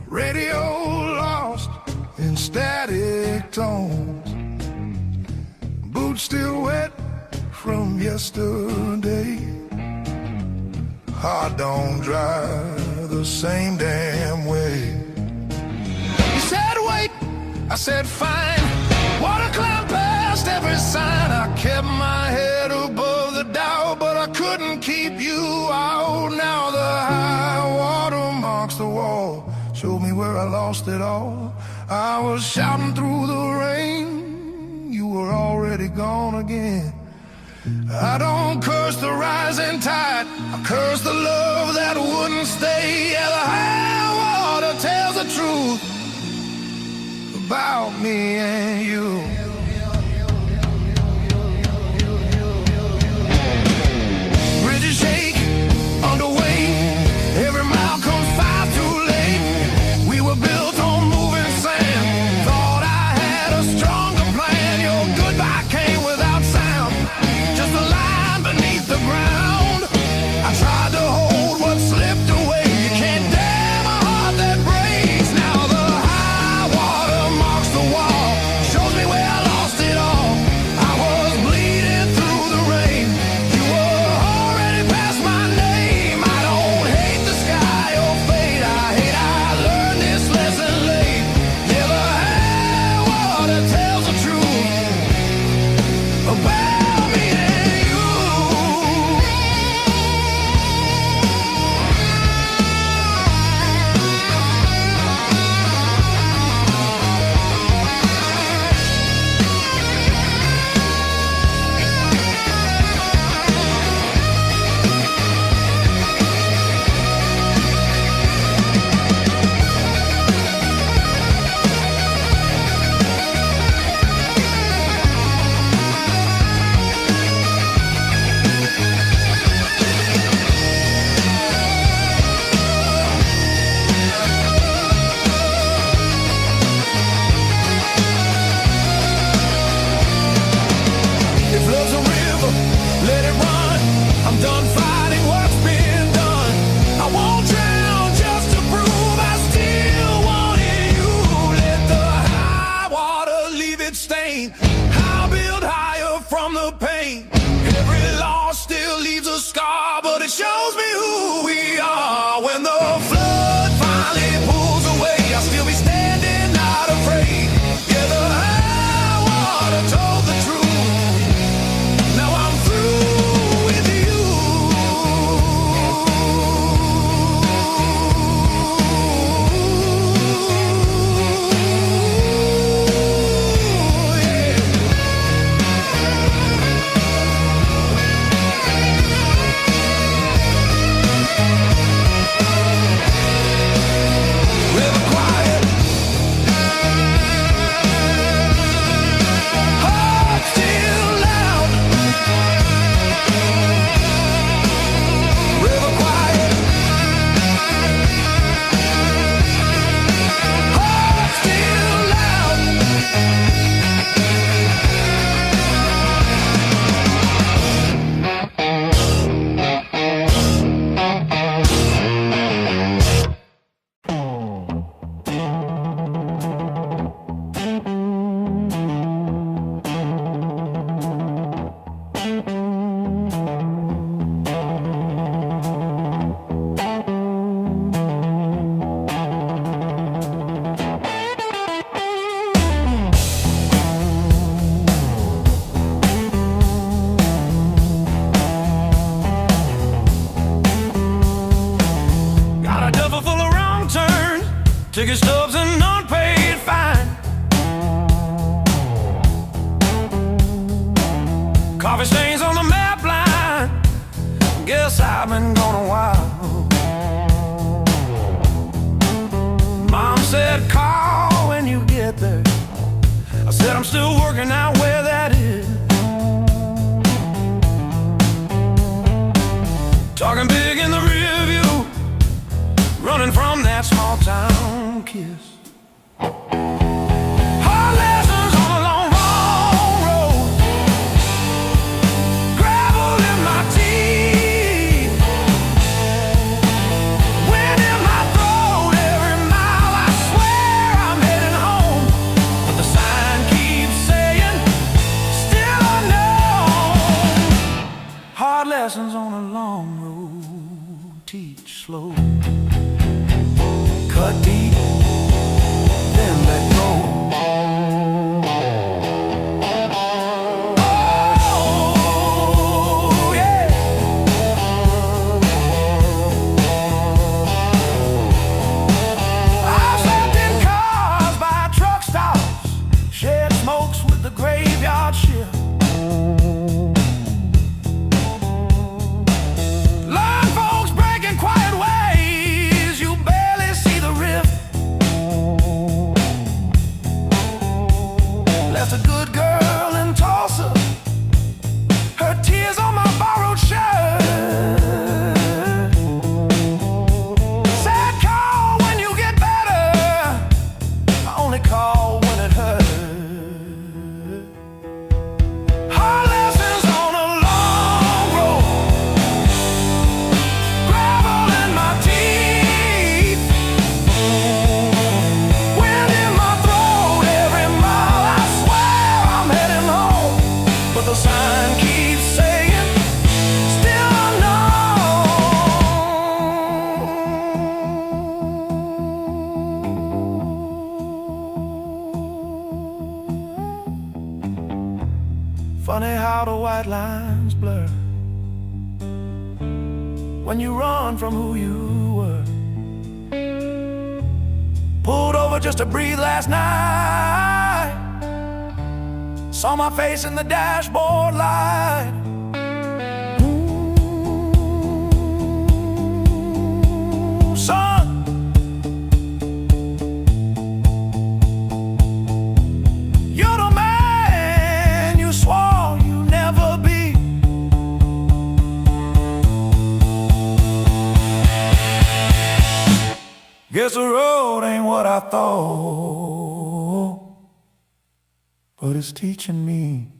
radio lost in static tones, boots still wet from yesterday. Heart don't drive the same damn way. You said wait, I said fine. Water climbed past every sign. I kept my head above the Dow, but I couldn't keep you out. Now the high water marks the wall, showed me where I lost it all. I was shouting through the rain, you were already gone again. I don't curse the rising tide, I curse the love that wouldn't stay. Yeah, the high water tells the truth about me and you. Bridges shake under weight, every mile comes far too late. We were built on moving sand, thought I had a stronger plan. Your goodbye came without sound, just a line beneath the ground. I tried to hold what slipped away. You can't damn a heart that breaks. Now the high water marks the wall, shows me where from the pain. Every loss still leaves a scar, but it shows me who we are. When the flood finally pulls away, I'll still be standing, not afraid. Yeah, the high water told the truth. Now I'm through with you. Ticket stubs and unpaid fine. Coffee stains on the map line. Guess I've been gone a while. Mom said call when you get there. I said I'm still working out where that is. Talking big in the rear view, running from that small town kiss. Hard lessons on a long, long road. Gravel in my teeth. Wind in my throat every mile. I swear I'm heading home, but the sign keeps saying still unknown. Hard lessons on a long road, teach slow. Cut deep, then let go. Oh, yeah. I've slept in cars by truck stops, shared smokes with the graveyard shift. Learn folks breaking quiet ways, you barely see the rift. Left a good girl in Tulsa, her tears on my borrowed shirt. Sad call when you get better, I only call when it hurts. Hard lessons on a long road, gravel in my teeth. Wind in my throat every mile. I swear I'm heading home, but the sign keeps saying still unknown. Funny how the white lines blur when you run from who you were. Pulled over just to breathe last night. Saw my face in the dashboard light. Ooh, son, you're the man you swore you'd never be. Guess the road ain't what I thought, but it's teaching me.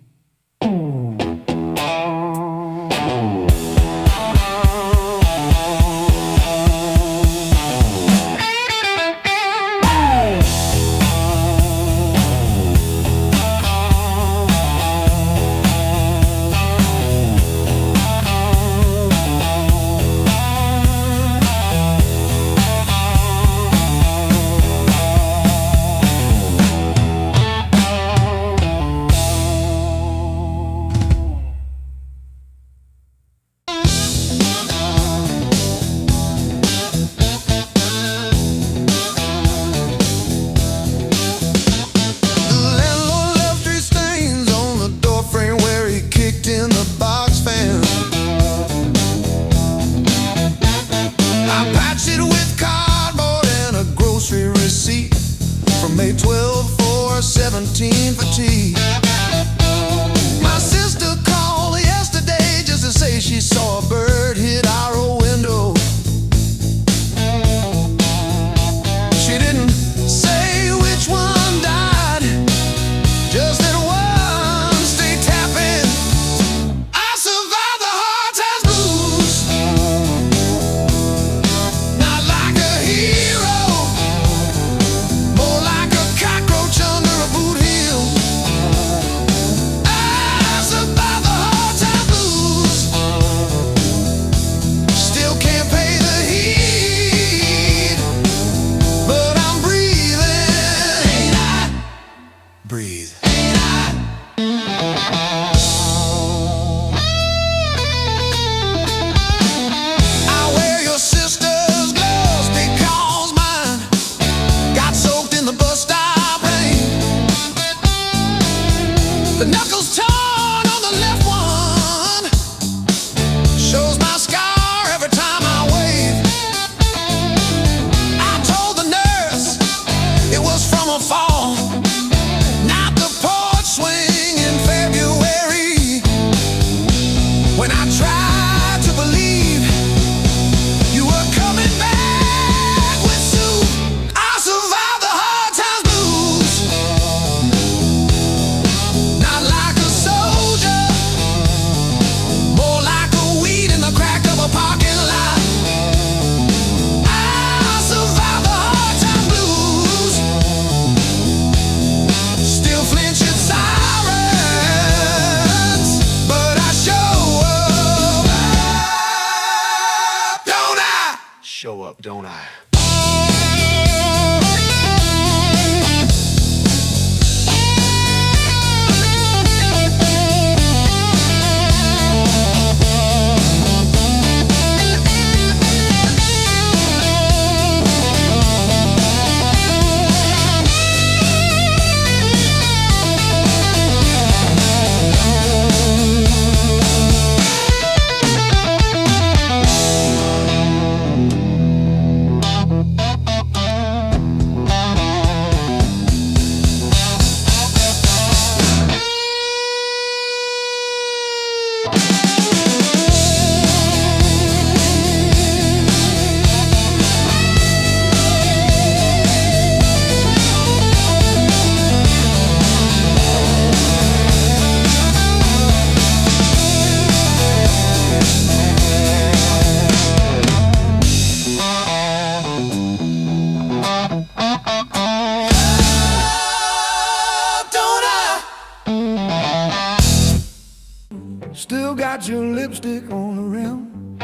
up, don't I? Still got your lipstick on the rim,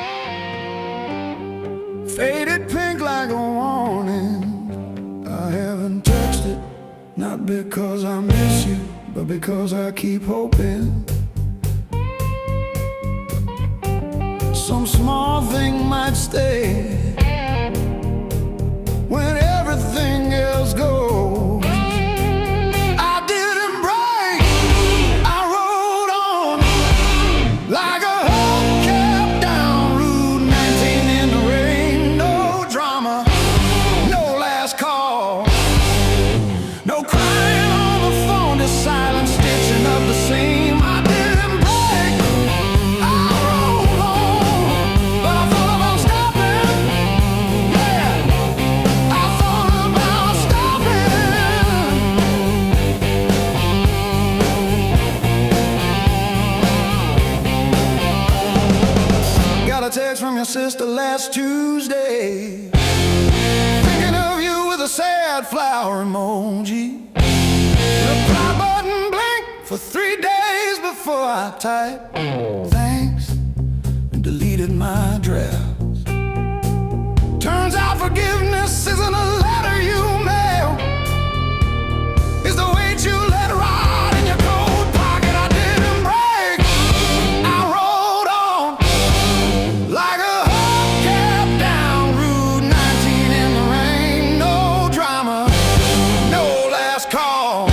faded pink like a warning. I haven't touched it, not because I miss you, but because I keep hoping some small thing might stay when everything else goes. Like a hubcap down Route 19 in the rain. No drama, no last call, no crying on the phone, just silent stitching up the seam. I didn't break, I rolled on, but I thought about stopping. Yeah, I thought about stopping. Got a text from your sister last Tuesday, thinking of you with a sad flower emoji. Reply button blinked for 3 days before I typed thanks and deleted my drafts. Turns out forgiveness isn't a letter you mail, it's the weight you let ride in your coat pocket. I didn't break, I rolled on like a hubcap down Route 19 in the rain. No drama, no last call,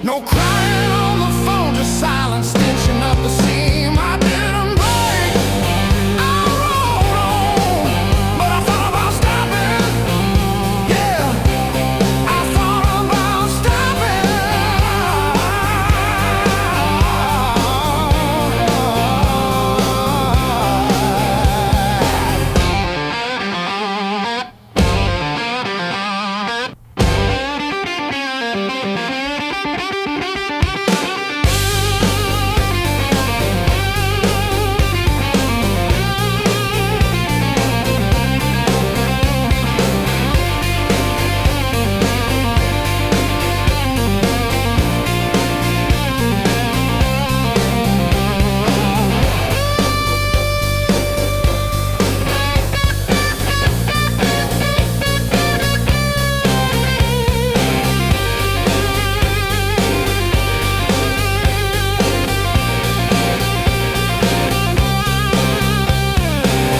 no crying on the phone, just silent stitching up the seam. I didn't break, I rolled on, but I thought about stopping. Yeah, I thought about stopping.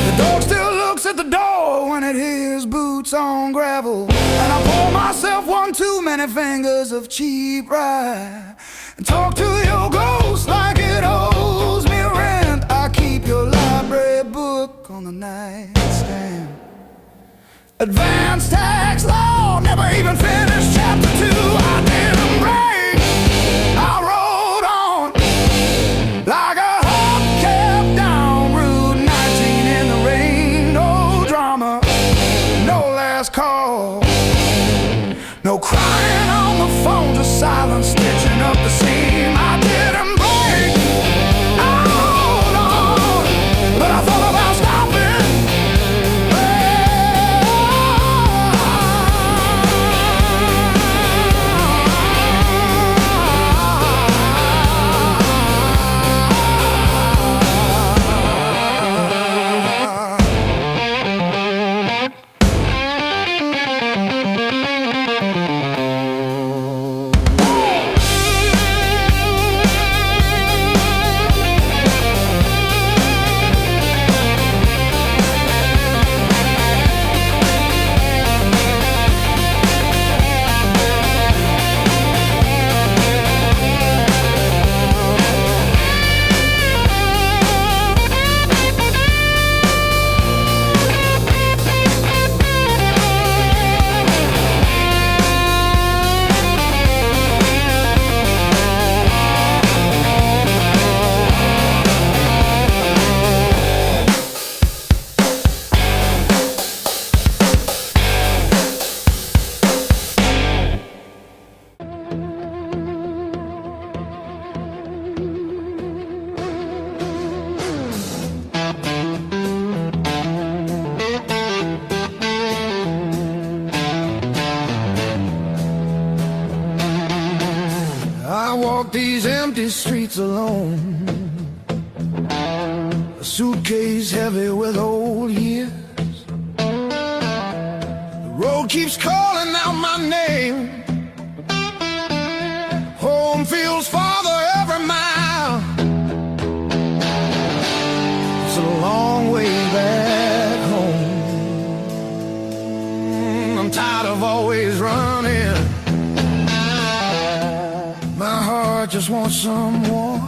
The dog still looks at the door when it hears boots on gravel, and I pour myself one too many fingers of cheap rye and talk to your ghost like it owes me rent. I keep your library book on the nightstand. Advanced tax law, never even finished chapter 2. I didn't break, I rolled on like a hubcap down Route 19 in the rain. No drama, no last call, no crying on the phone, just silent stitching up the seam. I didn't break, I rolled on, but I thought about stopping. walk these empty streets alone, a suitcase heavy with old years. The road keeps calling out my name. Home feels farther every mile. It's a long way back home. I'm tired of always running. My heart just wants someone